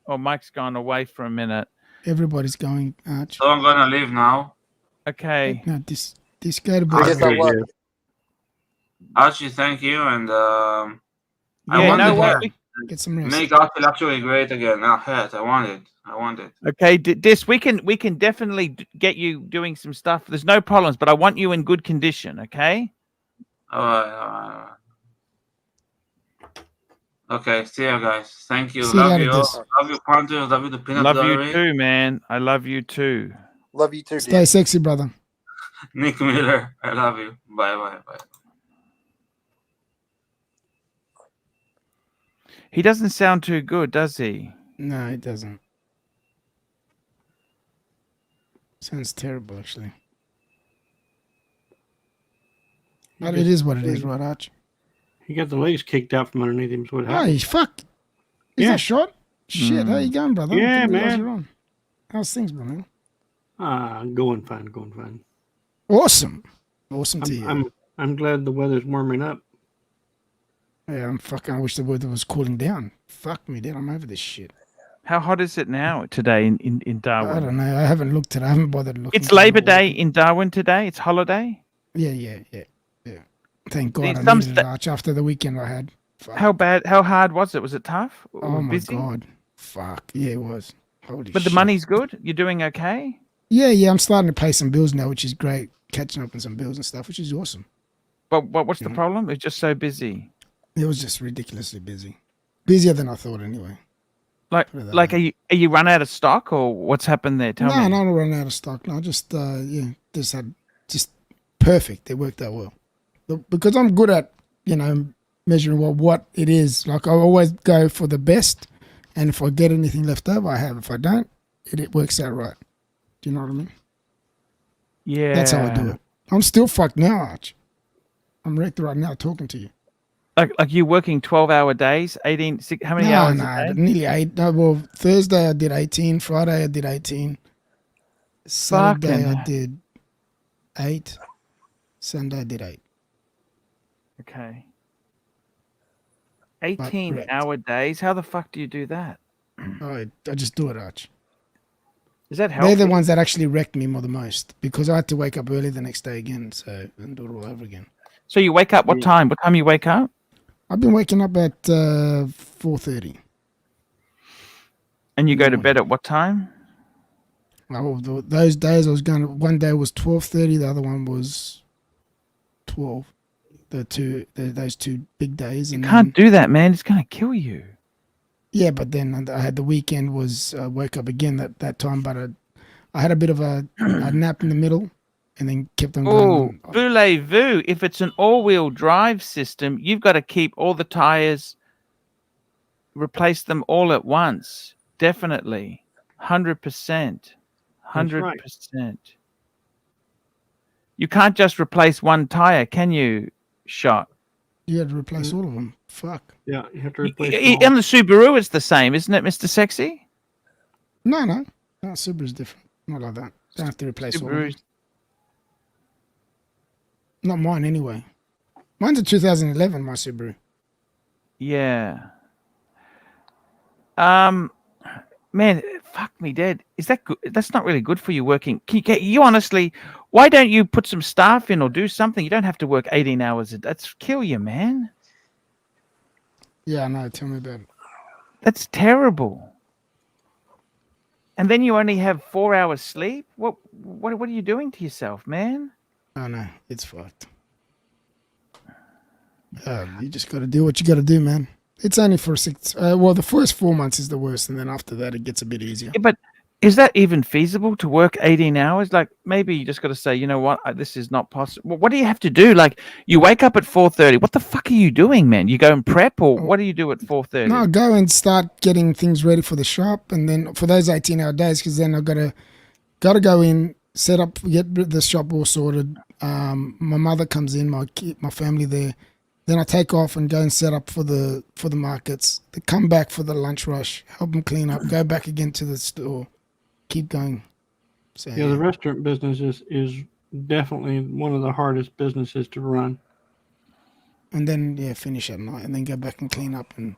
Oh, Mike's gone away for a minute. Everybody's going, Arch. So I'm gonna leave now. Okay. No, this go to bed. Archie, thank you, and I Yeah, want no, it what? here. Get some rest. Make ArchieLuxury great again. I want it. Okay, this we can definitely get you doing some stuff. There's no problems, but I want you in good condition. Okay. All right. Okay, see you guys. Thank you. See you Love later, you. Des. Love you, Panther. Love you, the peanut Love butter. you too, man. I love you too. Love you too. Stay sexy, brother. Nick Miller. I love you. Bye. He doesn't sound too good, does he? No, it doesn't. Sounds terrible, actually. But it is what it is, right, Arch? He got the legs kicked out from underneath him. Is what Oh, happened. he's fuck. Is that shot? Shit, how you going, brother? Yeah, Didn't realize man. you're on. How's things, brother? Going fine. Awesome to hear. I'm glad the weather's warming up. Yeah, I wish the weather was cooling down. Fuck me, dude. I'm over this shit. How hot is it now today in Darwin? I don't know. I haven't looked at it. I haven't bothered looking. It's Labor Day in Darwin today. It's holiday. Yeah. Thank God There's I some needed it, Arch, after the weekend I had. Fuck. How hard was it? Was it tough? Oh my Busy? God. Fuck. Yeah, it was. Holy But the shit. money's good? You're doing okay? Yeah. I'm starting to pay some bills now, which is great. Catching up on some bills and stuff, which is awesome. But what's the problem? It's just so busy. It was just ridiculously busy. Busier than I thought, anyway. Like are you run out of stock or what's happened there? Tell me. No, not run out of stock. No, just just perfect. It worked out well. Because I'm good at measuring what it is. Like I always go for the best, and if I get anything left over, I have. If I don't, it works out right. Do you know what I mean? Yeah. That's how I do it. I'm still fucked now, Arch. I'm wrecked right now talking to you. Like you working 12-hour days, 18, how many hours a day? Nearly 8. No, well, Thursday I did 18. Friday I did 18. Saturday I did 8. Sunday I did 8. Okay. 18-hour days? How the fuck do you do that? I just do it, Arch. Is that healthy? They're the ones that actually wrecked me the most because I had to wake up early the next day again, and do it all over again. So you wake up what time? What time you wake up? I've been waking up at 4:30. And you go to bed at what time? Well, those days I was going. One day was 12:30. The other one was 12. Those two big days. You can't do that, man. It's gonna kill you. Yeah, but then I had the weekend was woke up again that time, but I had a bit of a nap in the middle, and then kept on going. Oh, voulez-vous. If it's an all-wheel drive system, you've got to keep all the tires, replace them all at once. Definitely. 100%. 100%. You can't just replace one tire, can you, Shot? You had to replace all of them. Fuck. Yeah, you have to replace On the Subaru, it's the same, isn't it, Mr. Sexy? No. Subaru's different. Not like that. Don't have to replace all of them. Not mine, anyway. Mine's a 2011, my Subaru. Yeah. Man, fuck me dead. Is that good? That's not really good for you working. You honestly, why don't you put some staff in or do something? You don't have to work 18 hours a day. That's kill you, man. Yeah, I know. Tell me about it. That's terrible. And then you only have 4 hours sleep? What are you doing to yourself, man? Oh, no. It's fucked. You just got to do what you got to do, man. It's only for 6. The first 4 months is the worst, and then after that, it gets a bit easier. Yeah, but Is that even feasible to work 18 hours? Like maybe you just got to say, you know what, this is not possible. What do you have to do? Like you wake up at 4:30. What the fuck are you doing, man? You go and prep, or what do you do at 4:30? No, I go and start getting things ready for the shop, and then for those 18-hour days, because then I've got to go in, set up, get the shop all sorted. My mother comes in, my family there. Then I take off and go and set up for the markets. They come back for the lunch rush, help them clean up, go back again to the store, keep going. So, yeah, the restaurant business is definitely one of the hardest businesses to run. And then finish at night, and then go back and clean up and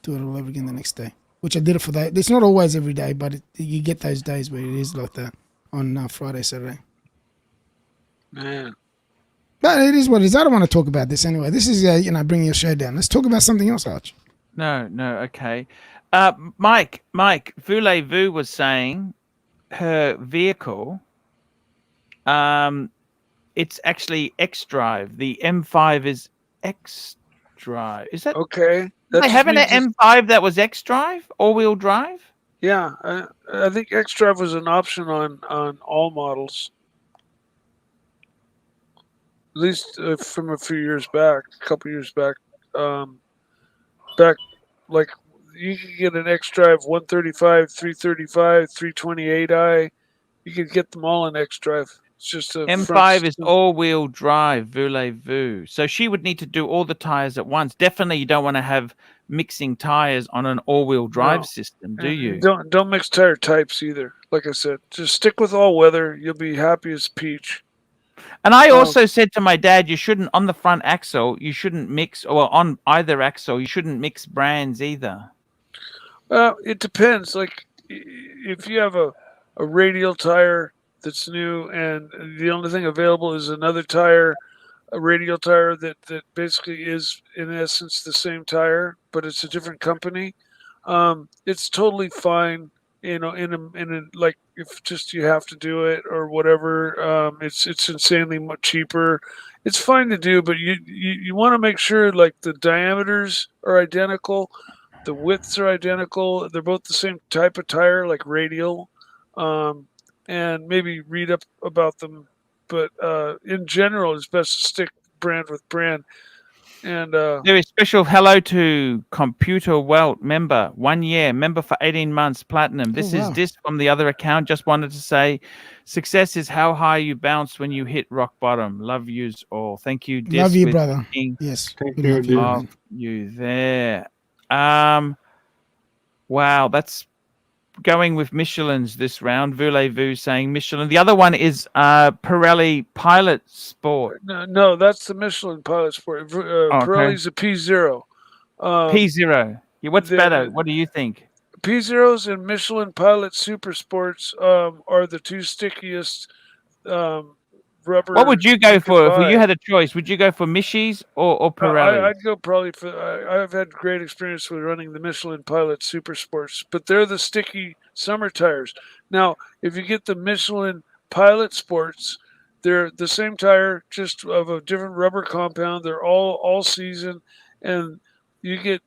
do it all over again the next day. Which I did it for that. It's not always every day, but you get those days where it is like that on Friday, Saturday. Man. But it is what it is. I don't want to talk about this anyway. This is bringing your show down. Let's talk about something else, Arch. No, okay. Mike, Voulez-Vous was saying her vehicle, it's actually X-Drive. The M5 is X-Drive. Is that okay? They having an M5 that was X-Drive, all-wheel drive? Yeah, I think X-Drive was an option on all models. At least from a few years back, a couple years back. Back, like, you could get an X-Drive 135, 335, 328i. You could get them all in X-Drive. It's just a M5 is all-wheel drive, Voulez-Vous. So she would need to do all the tires at once. Definitely, you don't want to have mixing tires on an all-wheel drive system, do you? Don't mix tire types either. Like I said, just stick with all-weather. You'll be happy as peach. And I also said to my dad, you shouldn't, on the front axle, you shouldn't mix, or on either axle, you shouldn't mix brands either. It depends. Like, if you have a radial tire that's new and the only thing available is another tire, a radial tire that basically is, in essence, the same tire, but it's a different company, it's totally fine. In a like, if just you have to do it or whatever, it's insanely much cheaper. It's fine to do, but you want to make sure like the diameters are identical, the widths are identical. They're both the same type of tire, like radial, and maybe read up about them. But in general, it's best to stick brand with brand. And there is special hello to Computer Welt member, 1 year, member for 18 months, platinum. This is this from the other account. Just wanted to say, success is how high you bounce when you hit rock bottom. Love yous all. Thank you, Dis. Love you, brother. Yes. Love you there. Wow, that's going with Michelin's this round. Voulez-Vous saying Michelin. The other one is Pirelli Pilot Sport. No, that's the Michelin Pilot Sport. Pirelli's a P0. P0. Yeah, what's better? What do you think? P0s and Michelin Pilot Super Sports are the two stickiest rubber. What would you go for if you had a choice? Would you go for Michis or Pirelli? I'd go probably for. I've had great experience with running the Michelin Pilot Super Sports, but they're the sticky summer tires. Now, if you get the Michelin Pilot Sports, they're the same tire, just of a different rubber compound. They're all season, and you get,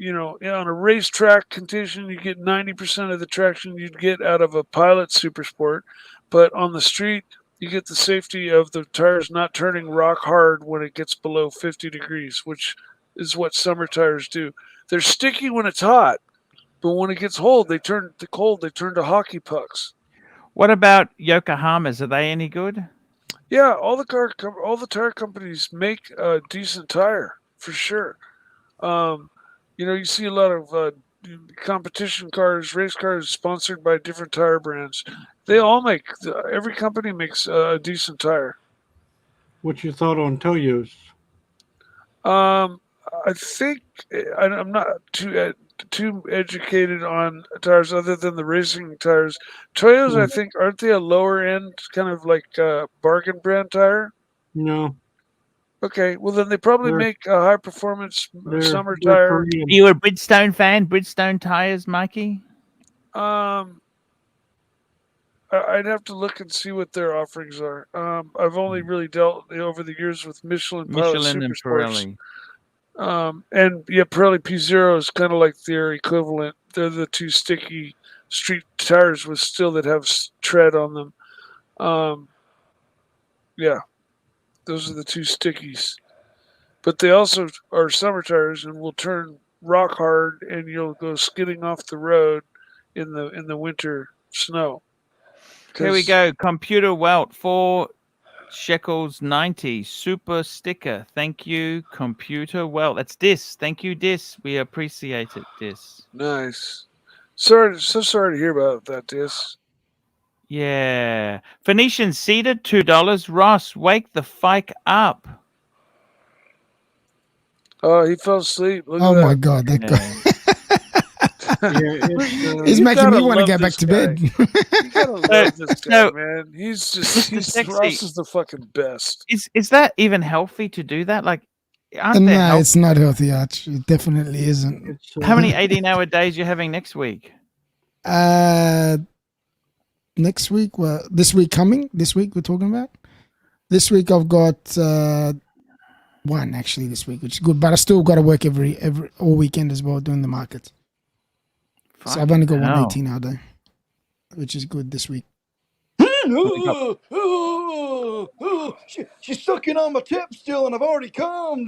on a racetrack condition, you get 90% of the traction you'd get out of a Pilot Super Sport, but on the street, you get the safety of the tires not turning rock hard when it gets below 50 degrees, which is what summer tires do. They're sticky when it's hot, but when it gets cold, they turn to hockey pucks. What about Yokohamas? Are they any good? Yeah, all the tire companies make a decent tire for sure. You see a lot of competition cars, race cars sponsored by different tire brands. They all every company makes a decent tire. What's your thought on Toyos? I think I'm not too educated on tires other than the racing tires. Toyos, I think, aren't they a lower end kind of like bargain brand tire? No. Okay, well then they probably make a high performance summer tire. Are you a Bridgestone fan? Bridgestone tires, Mikey? I'd have to look and see what their offerings are. I've only really dealt over the years with Michelin and Pirelli. And yeah, Pirelli P0 is kind of like their equivalent. They're the two sticky street tires with still that have tread on them. Yeah, those are the two stickies. But they also are summer tires and will turn rock hard, and you'll go skidding off the road in the winter snow. Here we go. Computer Welt, 4 shekels 90. Super sticker. Thank you, Computer Welt. That's Dis. Thank you, Dis. We appreciate it, Dis. Nice. So sorry to hear about that, Dis. Yeah. Phoenician seated, $2. Ross, wake the fike up. Oh, he fell asleep. Look Oh at my that. God, that guy. He's You making me gotta want to love go back this to guy. bed. You gotta love this guy, man. He's Sexy. Ross is the fucking best. Is that even healthy to do that? Like, aren't there No, it's not healthy, Arch. It definitely isn't. How many 18-hour days you having next week? Next week, well, this week we're talking about. This week I've got one actually this week, which is good. But I still got to work every all weekend as well doing the markets. So I've only got one 18-hour day, which is good this week. She's sucking on my tip still, and I've already come.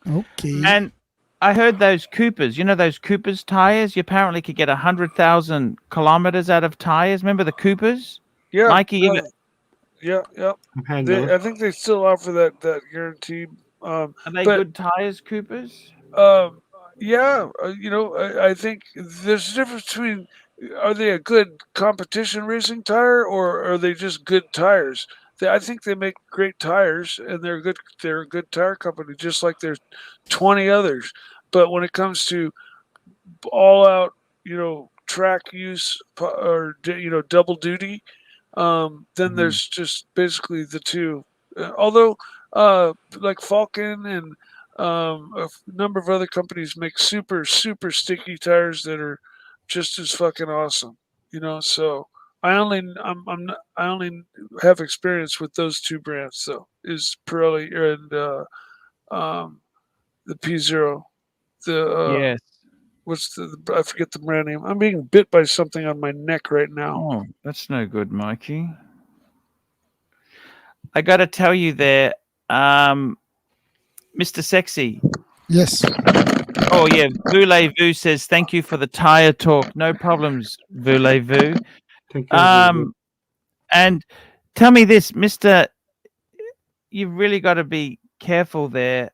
Okay. And I heard those Coopers. You know those Coopers tires? You apparently could get 100,000 kilometers out of tires. Remember the Coopers? Yeah, Mikey. yeah. had They, those. I think they still offer that guaranteed. Are they but, good tires, Coopers? Yeah, I think there's a difference between are they a good competition racing tire or are they just good tires? I think they make great tires and they're a good tire company, just like there's 20 others. But when it comes to all out, track use or double duty, then there's just basically the two. Although like Falcon and a number of other companies make super sticky tires that are just as fucking awesome, so I only have experience with those two brands though, is Pirelli and the P0. Yes. What's I forget the brand name. I'm being bit by something on my neck right now. Oh, that's no good, Mikey. I got to tell you there, Mr. Sexy. Yes. Oh, yeah. Voulez-vous says, thank you for the tire talk. No problems, Voulez-vous. And tell me this, Mr. You've really got to be careful there.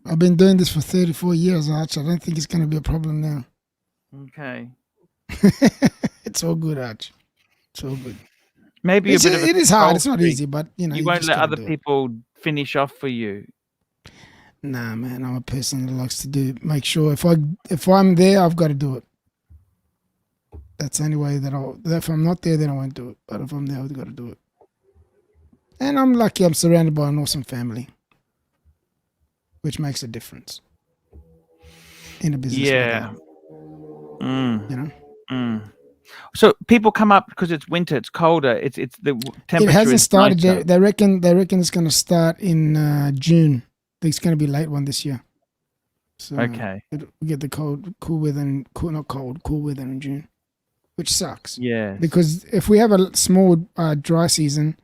I've been doing this for 34 years, Arch. I don't think it's going to be a problem now. Okay. It's all good, Arch. It's all good. Maybe it is hard. It's not freak. easy, but you won't just let gotta other do it. people finish off for you. Nah, man. I'm a person that likes to make sure if I'm there, I've got to do it. That's the only way if I'm not there, then I won't do it. But if I'm there, I've got to do it. And I'm lucky. I'm surrounded by an awesome family, which makes a difference in a business. Yeah. Mm. So people come up because it's winter, it's colder, it's the temperature. It hasn't is started nicer. yet. They reckon it's going to start in June. I think it's going to be a late one this year. So Okay. we get the cool weather and cool weather in June, which sucks. Yeah. Because if we have a small dry season,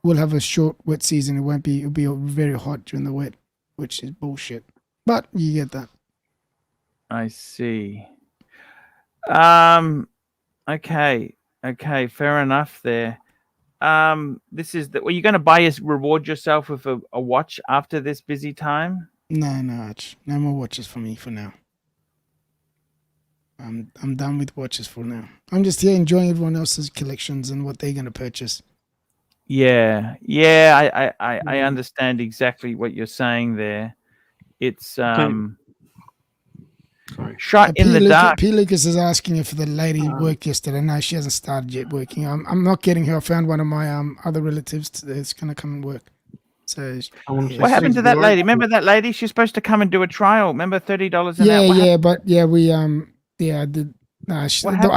we'll have a short wet season. It'll be very hot during the wet, which is bullshit. But you get that. I see. Okay, fair enough there. This is were you going to reward yourself with a watch after this busy time? No, Arch. No more watches for me for now. I'm done with watches for now. I'm just here enjoying everyone else's collections and what they're going to purchase. Yeah, I understand exactly what you're saying there. It's shot in the dark. P. Lucas is asking if the lady worked yesterday. No, she hasn't started yet working. I'm not getting her. I found one of my other relatives that's going to come and work. So what happened to that lady? Remember that lady? She's supposed to come and do a trial. Remember $30 an hour? I did. No, I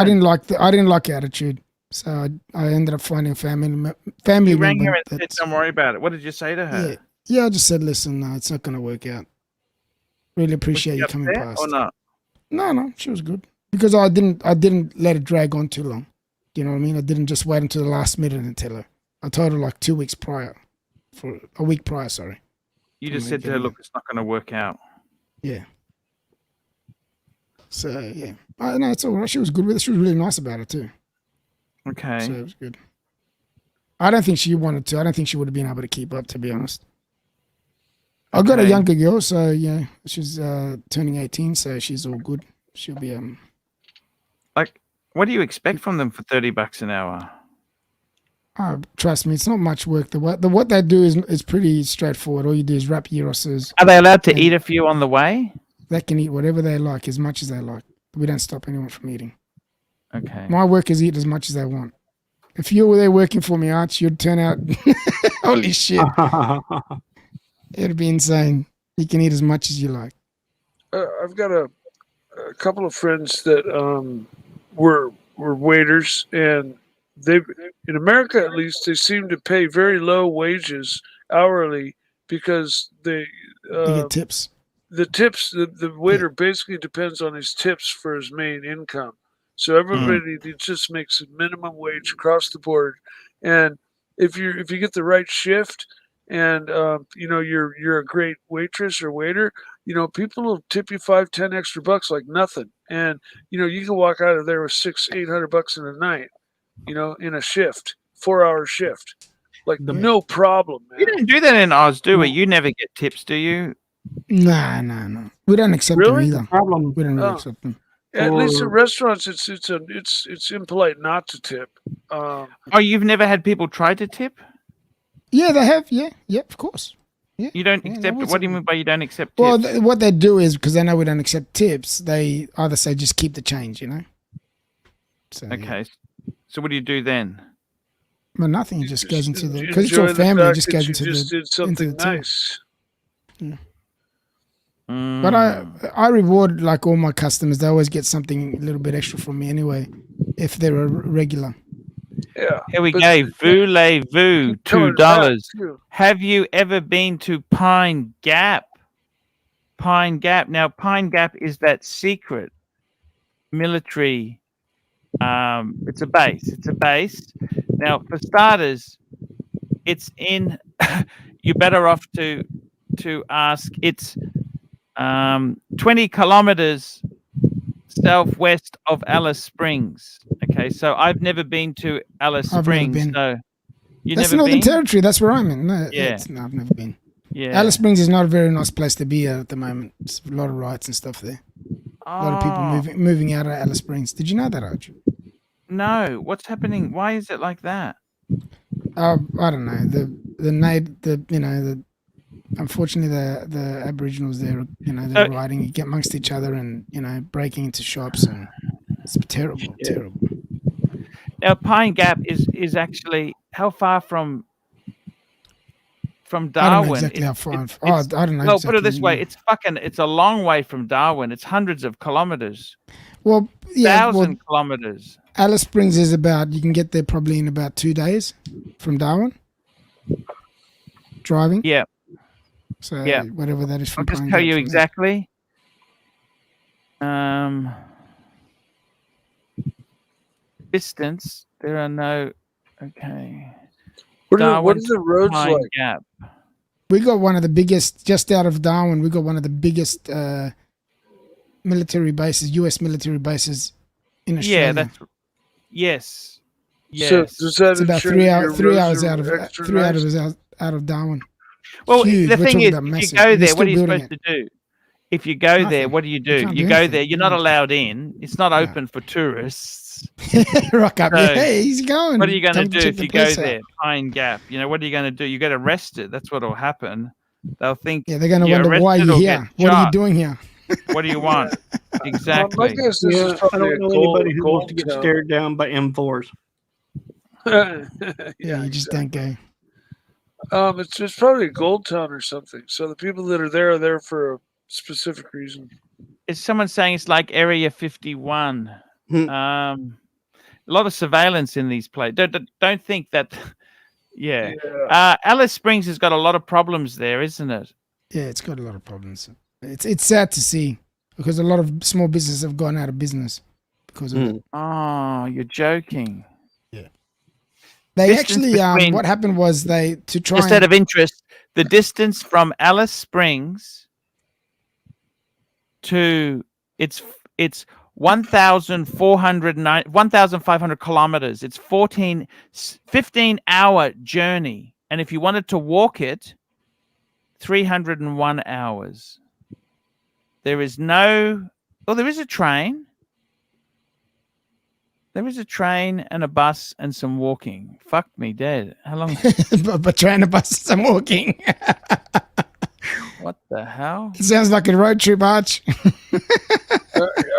didn't like her attitude. So I ended up finding a family You rang member. her and said, "Don't worry about it." What did you say to her? Yeah, I just said, listen, no, it's not going to work out. Really appreciate you coming upset past. or not? No, she was good because I didn't let it drag on too long. You know what I mean? I didn't just wait until the last minute and tell her. I told her like 2 weeks prior, for a week prior. Sorry. You just said to her, "Look, it's not going to work out." Yeah. So yeah, no, it's all right. She was good with it. She was really nice about it too. Okay. So it was good. I don't think she wanted to. I don't think she would have been able to keep up, to be honest. I've got a younger girl, so yeah, she's turning 18, so she's all good. She'll be Like, what do you expect from them for $30 an hour? Trust me, it's not much work. What they do is pretty straightforward. All you do is wrap gyros. Are they allowed to eat a few on the way? They can eat whatever they like, as much as they like. We don't stop anyone from eating. Okay. My workers eat as much as they want. If you were there working for me, Arch, you'd turn out, holy shit. It'd be insane. You can eat as much as you like. I've got a couple of friends that were waiters, and they, in America at least, they seem to pay very low wages hourly because they get tips. The tips, the waiter basically depends on his tips for his main income. So everybody just makes a minimum wage across the board, and if you get the right shift, and you're a great waitress or waiter, people will tip you $5-10 extra bucks like nothing, and you can walk out of there with $600-800 in a night, in a shift, 4-hour shift, like no problem, man. You don't do that in Oz, do we? You never get tips, do you? No. We don't accept them either. We don't really accept them. At least in restaurants, it's impolite not to tip. Oh, you've never had people try to tip? Yeah, they have. Yeah, of course. Yeah. You don't accept it? What do you mean by you don't accept tips? Well, what they do is, because they know we don't accept tips, they either say just keep the change, So, okay. Yeah. So what do you do then? Well, nothing. It just goes into the, because it's your family, it just goes into did something nice. Yeah. But I reward like all my customers. They always get something a little bit extra from me anyway, if they're a regular. Yeah. Here we go. Voulez-vous $2. Have you ever been to Pine Gap? Pine Gap. Now, Pine Gap is that secret military. It's a base. Now, for starters, it's in. You're better off to ask. It's 20 kilometers southwest of Alice Springs. Okay, so I've never been to Alice Springs. Never been. So That's Northern Territory. That's where I'm in. No, yeah, I've never been. Yeah, Alice Springs is not a very nice place to be at the moment. There's a lot of riots and stuff there. A lot of people moving out of Alice Springs. Did you know that, Archie? No. What's happening? Why is it like that? I don't know. Unfortunately, the Aboriginals there, they're rioting, get amongst each other, and breaking into shops, and it's terrible, terrible. Now, Pine Gap is actually how far from Darwin? I don't know exactly how far. I don't know. Well, put it this way: it's a long way from Darwin. It's hundreds of kilometers. Well, yeah, 1,000 kilometers. Alice Springs is you can get there probably in about 2 days from Darwin. Driving. Yeah. So whatever that is from. I'll just tell you exactly. Distance. There are no. Okay. What are the roads like? Gap. We got one of the biggest, just out of Darwin. We got one of the biggest military bases, U.S. military bases in Australia. Yes. So does that it's about 3 hours out of Darwin. Well, Huge. The thing is, if you go there, what are you supposed to do? If you go there, what do? You go there. You're not allowed in. It's not open for tourists. Rock up. Hey, he's going. What are you going to do if you go there? Pine Gap. What are you going to do? You get arrested. That's what will happen. They'll think. Yeah, they're going to wonder why you're here. What are you doing here? What do you want? Exactly. I don't know anybody who wants to get stared down by M4s. You just don't go. It's probably a gold town or something. So the people that are there for a specific reason. Is someone saying it's like Area 51? A lot of surveillance in these places. Don't think that. Yeah. Alice Springs has got a lot of problems there, isn't it? Yeah, it's got a lot of problems. It's sad to see. because a lot of small businesses have gone out of business because of it. Oh, you're joking. Yeah. They Distance actually, between- what happened was they to try. Just out of interest, the distance from Alice Springs to it's 1,500 kilometers. It's 15-hour journey, and if you wanted to walk it, 301 hours. There is no. Oh, there is a train. There is a train and a bus and some walking. Fuck me dead. How long? but train, a bus, and walking. What the hell? It sounds like a road trip, Arch. Are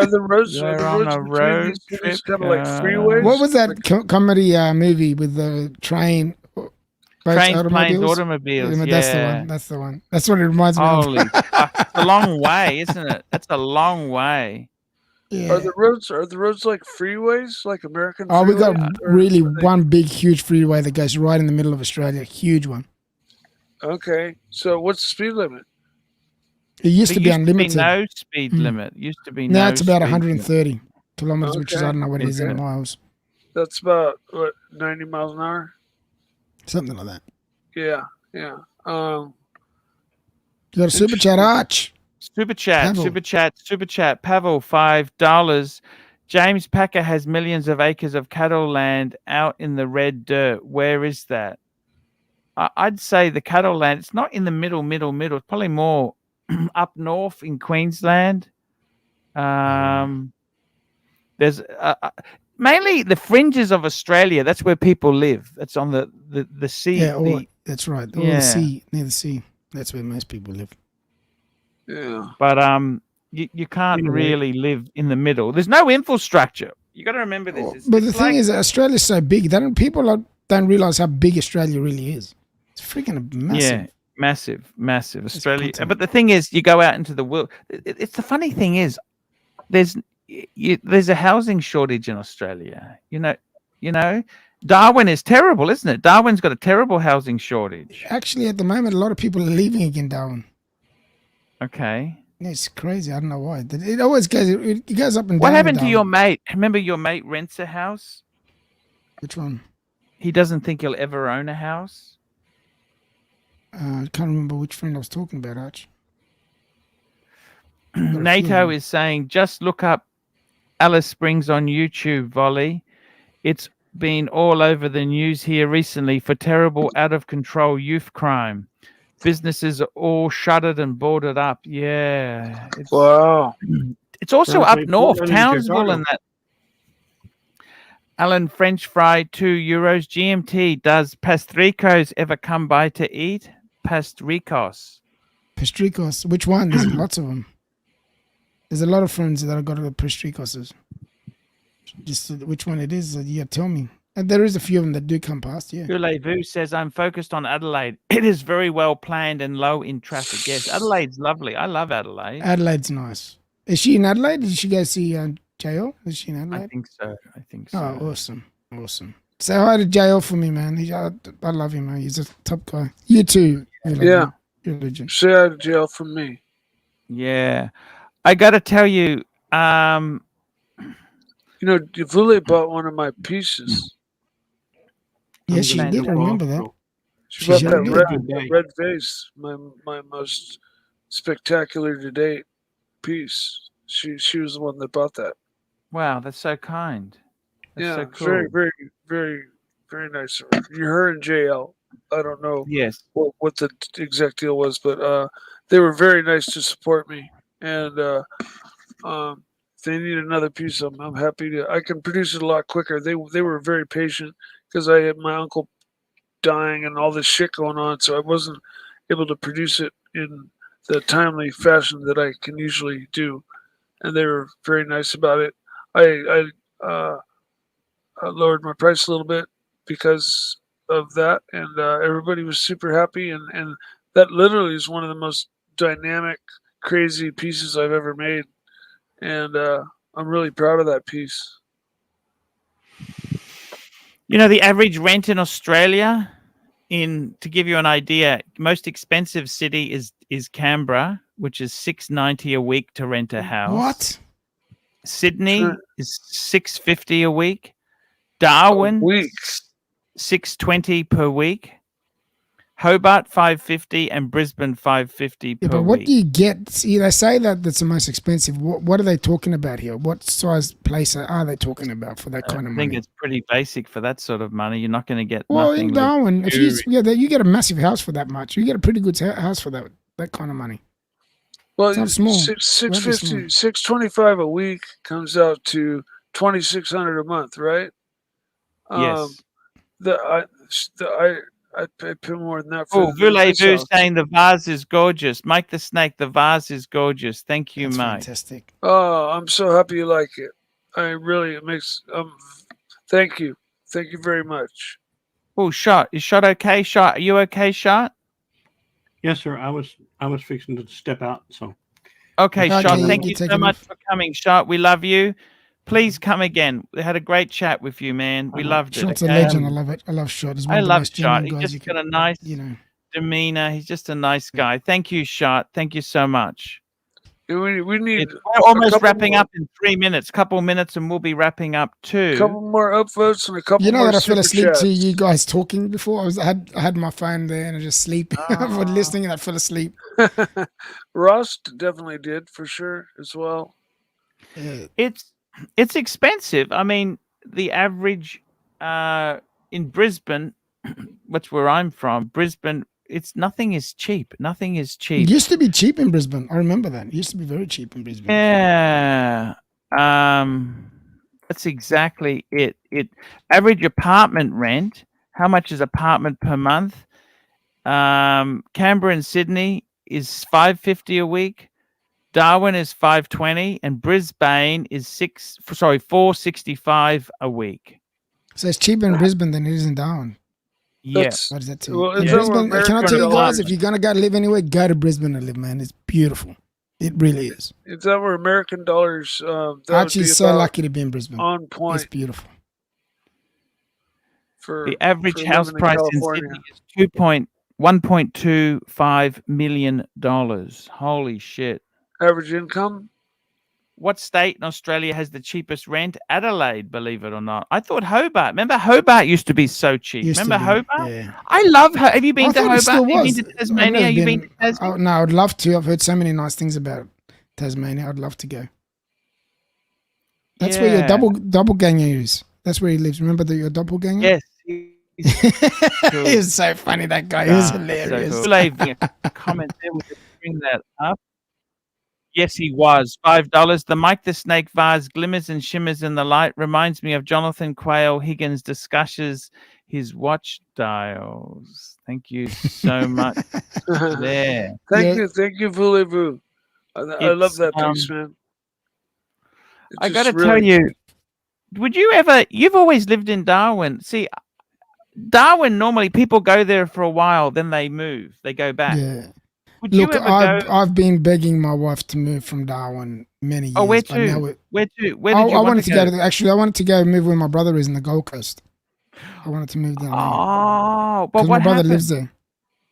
the roads? They're Are the on roads a between road these cities trip, kind of like freeways? What was that comedy movie with the train? boats, Trains, planes, automobiles. Yeah, Yeah. That's the one. That's the one. That's what it reminds me Holy of. fuck. It's a long way, isn't it? That's a long way. Yeah. Are the roads like freeways, like American? Oh, we got freeways, or really are they- one big, huge freeway that goes right in the middle of Australia. Huge one. Okay, so what's the speed limit? It used There to be unlimited. no speed Mm. limit. Used to be Now no it's about speed 130 kilometers, which is I Okay. don't know what it is in Okay. miles, That's about what 90 miles an hour. something like that. Yeah, yeah. You got a super chat, Arch. Super chat, Pavel. super chat. Pavel, $5. James Packer has millions of acres of cattle land out in the red dirt. Where is that? I'd say the cattle land. It's not in the middle. It's probably more up north in Queensland. There's mainly the fringes of Australia. That's where people live. That's on the sea. Yeah, the- that's right. Or Yeah. the sea, near the sea. That's where most people live. Yeah. But you can't Yeah. really live in the middle. There's no infrastructure. You got to remember this. But the thing is, Australia's so big. People don't realize how big Australia really is. It's freaking massive. Yeah, massive. Australia. But the thing is, you go out into the world. It's the funny thing is, there's a housing shortage in Australia. You know, Darwin is terrible, isn't it? Darwin's got a terrible housing shortage. Actually, at the moment, a lot of people are leaving again, Darwin. Okay. It's crazy. I don't know why. It always goes. It goes up and down. What happened to Darwin. your mate? Remember, your mate rents a house. Which one? He doesn't think he'll ever own a house. I can't remember which friend I was talking about, Arch. NATO is saying, just look up Alice Springs on YouTube, Volley. It's been all over the news here recently for terrible, out of control youth crime. Businesses are all shuttered and boarded up. Yeah. Wow. It's also Sounds up like north, Portland and Townsville Chicago. and that. Alan, French fry, €2. GMT, does Pastricos ever come by to eat? Pastricos. Pastricos. Which one? There's lots of them. There's a lot of friends that have got Pastricoses. Just which one it is, yeah, tell me. And there is a few of them that do come past, yeah. Vu says, I'm focused on Adelaide. It is very well planned and low in traffic. Yes, Adelaide's lovely. I love Adelaide. Adelaide's nice. Is she in Adelaide? Did she go see JL? Is she in Adelaide? I think so. Oh, awesome. Say hi to JL for me, man. I love him, man. He's a top guy. You too. Yeah. You're a legend. Say hi to jail from me. Yeah. I got to tell you, You know, Vule bought one of my pieces. Yeah, she did. I remember that. She bought She that did. red vase, my most spectacular to date piece. She was the one that bought that. wow, that's so kind. That's Yeah, so cool. very, very, very, very nice of her. You're her and JL. I don't know Yes. what the exact deal was, but they were very nice to support me. And if they need another piece, I'm happy to. I can produce it a lot quicker. They were very patient because I had my uncle dying and all this shit going on, so I wasn't able to produce it in the timely fashion that I can usually do. And they were very nice about it. I lowered my price a little bit because of that, and everybody was super happy. And that literally is one of the most dynamic, crazy pieces I've ever made, and I'm really proud of that piece. You know, the average rent in Australia, to give you an idea, most expensive city is Canberra, which is $690 a week to rent a house. What? Sydney is $650 a week. Darwin, $620 per week. Hobart, $550, and Brisbane, $550 Yeah, per but what week. do you get? See, they say that that's the most expensive. What are they talking about here? What size place are they talking about for that kind of I think money? it's pretty basic for that sort of money. You're not going to get Well, nothing. in Darwin, if you luxurious. you get a massive house for that much. You get a pretty good house for that kind of money. Well, It's not small. $650, $625 a week comes out to $2,600 a month, right? Yes. I pay more than that for Oh, the Voulez-Vous house. saying the vase is gorgeous. Make the snake. The vase is gorgeous. Thank you, That's mate. fantastic. Oh, I'm so happy you like it. It makes. Thank you very much. Oh, Shot. Is Shot okay? Shot, are you okay, Shot? Yes, sir. I was fixing to step out. So. Okay, Okay, Shot. you Thank can you take so it much off. for coming, Shot. We love you. Please come again. We had a great chat with you, man. We loved it. Shot's a okay? legend. I love it. I love Shot. He's one I of the love most Shot. genuine He's guys you just can, got a nice demeanor. He's just a nice guy. Thank you, Shot. Thank you so much. We need. We're almost wrapping up in 3 minutes. Couple minutes, and we'll be wrapping up A too. couple more upvotes and a couple You know more that I fell super asleep chats. to you guys talking before. I had my phone there and I just sleep for listening and I fell asleep. Ross definitely did for sure as well. It's expensive. I mean, the average in Brisbane, which where I'm from, Brisbane, nothing is cheap. Nothing is It cheap. used to be cheap in Brisbane. I remember that. It used to be very cheap in Brisbane. Yeah. That's exactly it. Average apartment rent. How much is apartment per month? Canberra and Sydney is $550 a week. Darwin is $520, and Brisbane is $465 a week. So it's cheaper in Brisbane than it is in Darwin. Yes. What does that tell you? Well, In if that were Brisbane, can I American tell you guys, dollars- if you're gonna go live anywhere, go to Brisbane and live, man. It's beautiful. It really is. If that were American dollars, that would be Archie's so about lucky to be in Brisbane. on point. It's beautiful. The average for house living in price in California. Sydney is $1.25 million. Holy shit. Average income? What state in Australia has the cheapest rent? Adelaide, believe it or not. I thought Hobart. Remember, Hobart used to be so cheap. Used to Remember be, Hobart? yeah. I love her. Have you been I to thought it Hobart? still Have you was. been to I've Tasmania? never Have you been to Tasmania? Oh, no, I'd love to. I've heard so many nice things about Tasmania. I'd love to go. That's where your Yeah. doppelganger is. That's where he lives. Remember your doppelganger? Yes. He was so funny, that guy. He was hilarious. So cool. Leave a comment there. We can bring that up. Yes, he was. $5. The Mike the Snake vase glimmers and shimmers in the light. Reminds me of Jonathan Quayle Higgins discusses his watch dials. Thank you so much. There. Thank you, Voulez-Vous. I love It's, that piece, man. It I got just to tell really- you, you've always lived in Darwin. See, Darwin, normally people go there for a while, then they move, they go back. Yeah. Would Look, you ever go? I've been begging my wife to move from Darwin many years. Oh, where but now to? Where did you I want wanted to to go? Actually, I wanted to go move where my brother is in the Gold Coast. I wanted to move down there. Oh, but Because what my brother happened? lives there.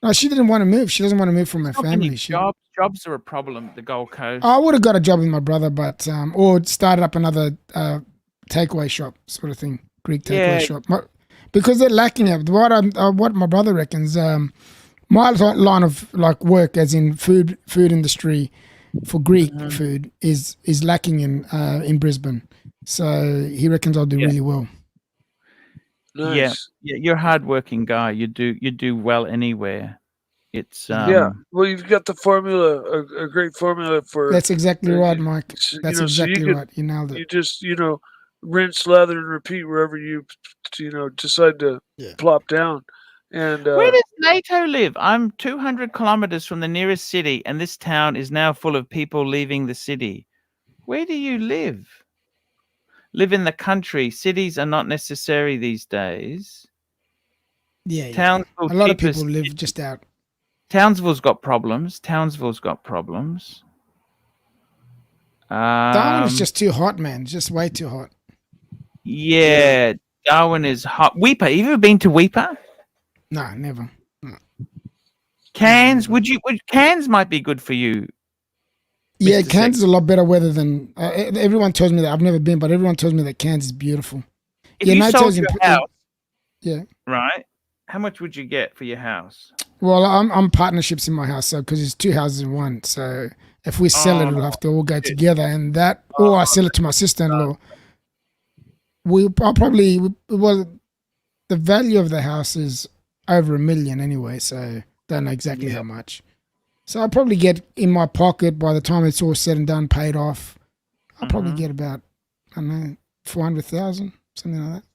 No, she didn't want to move. She doesn't want to move from her Not many family. jobs are a problem at the Gold Coast. I would have got a job with my brother, but or started up another takeaway shop sort of thing, Greek takeaway Yeah. shop. Because they're lacking it. What my brother reckons, my line of like work, as in food industry for Greek food, is lacking in Brisbane. So he reckons I'll do really well. Yeah, you're a hardworking guy. You do well anywhere. It's yeah. Well, you've got the formula, a great formula for. That's exactly right, Mike. so, That's so you exactly could- right. You nailed it. You just rinse, lather, and repeat wherever you decide to plop down. And Where does NATO live? I'm 200 kilometers from the nearest city, and this town is now full of people leaving the city. Where do you live? Live in the country. Cities are not necessary these days. Yeah, Townsville, a lot of cheapest- people live just out. Townsville's got problems. Townsville's got problems. Darwin is just too hot, man. It's just way too hot. Yeah, Darwin is hot. Weeper. Have you ever been to Weeper? No, never. No. Cairns. Cairns might be good for you. Yeah, Mr. Cairns is a lot better weather than everyone tells me that. I've never been, but everyone tells me that Cairns is beautiful. If you sold Naito's your house, yeah. right? How much would you get for your house? Well, I'm partnerships in my house, so because it's 2 houses in one. So if we sell it, it'll have to all go together, and that, or I sell it to my sister-in-law. I'll probably the value of the house is over $1 million anyway, so don't know exactly how much. So I'll probably get in my pocket by the time it's all said and done, paid off. I'll probably get about, I don't know, 400,000, something like that.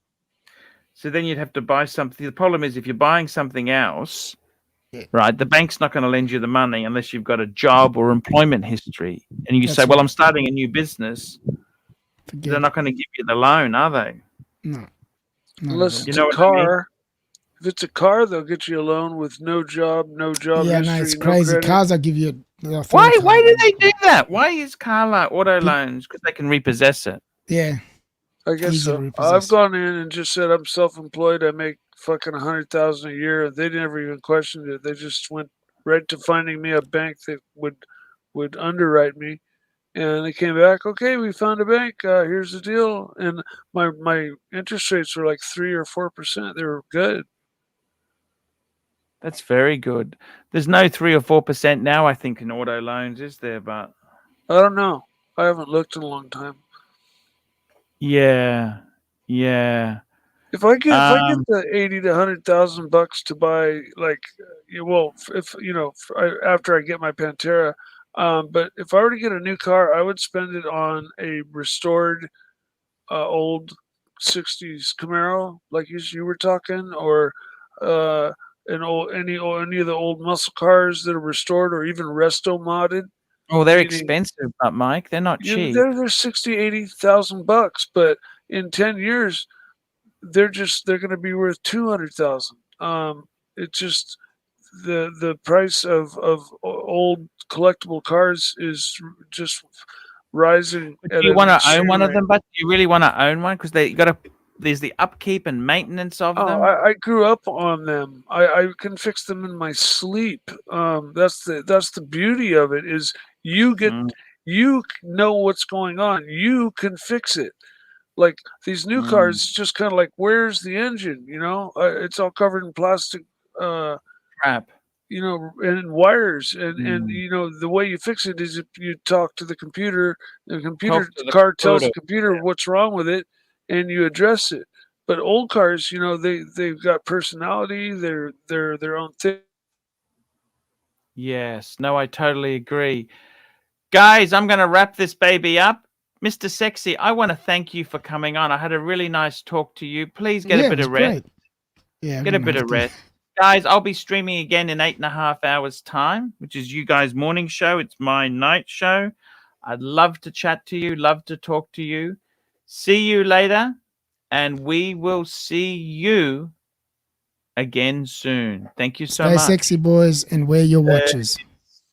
So then you'd have to buy something. The problem is if you're buying something else, right, the bank's not going to lend you the money unless you've got a job or employment history. And you say, well, I'm starting a new business. They're not going to give you the loan, are they? No. Unless it's a car. If it's a car, they'll get you a loan with no job history. Yeah, no, it's crazy. credit. Cars, I'll give you. Why do they do that? Why is car auto loans? Because they can repossess it. Yeah. I guess Easy to so. repossess. I've gone in and just said I'm self-employed. I make fucking $100,000 a year. They never even questioned it. They just went right to finding me a bank that would underwrite me. And they came back, okay, we found a bank. Here's the deal. And my interest rates were like 3 or 4%. They were good. That's very good. There's no 3 or 4% now, I think, in auto loans, is there? But I don't know. I haven't looked in a long time. yeah. If I get the $80,000 to $100,000 to buy, like, after I get my Pantera, but if I were to get a new car, I would spend it on a restored old 60s Camaro, like you were talking, or any of the old muscle cars that are restored or even resto modded. Oh, they're expensive, but Mike, they're not cheap. They're $60,000-$80,000, but in 10 years, they're going to be worth $200,000. It's just the price of old collectible cars is just rising. Do you want to own one of them? But do you really want to own one? Because there's the upkeep and maintenance of them. I grew up on them. I can fix them in my sleep. That's the beauty of it. Is you know what's going on. You can fix it. Like these new cars, just kind of like, where's the engine? It's all covered in plastic crap. And wires, and the way you fix it is if you talk to the computer. The car tells the computer what's wrong with it, and you address it. But old cars, they've got personality. They're their own thing. Yes. No, I totally agree. Guys, I'm going to wrap this baby up. Mr. Sexy, I want to thank you for coming on. I had a really nice talk to you. Please get a bit of rest. Yeah, get a bit of rest. Guys, I'll be streaming again in 8.5 hours time, which is you guys' morning show. It's my night show. I'd love to chat to you, love to talk to you. See you later, and we will see you again soon. Thank you so much. Stay sexy, boys, and wear your watches.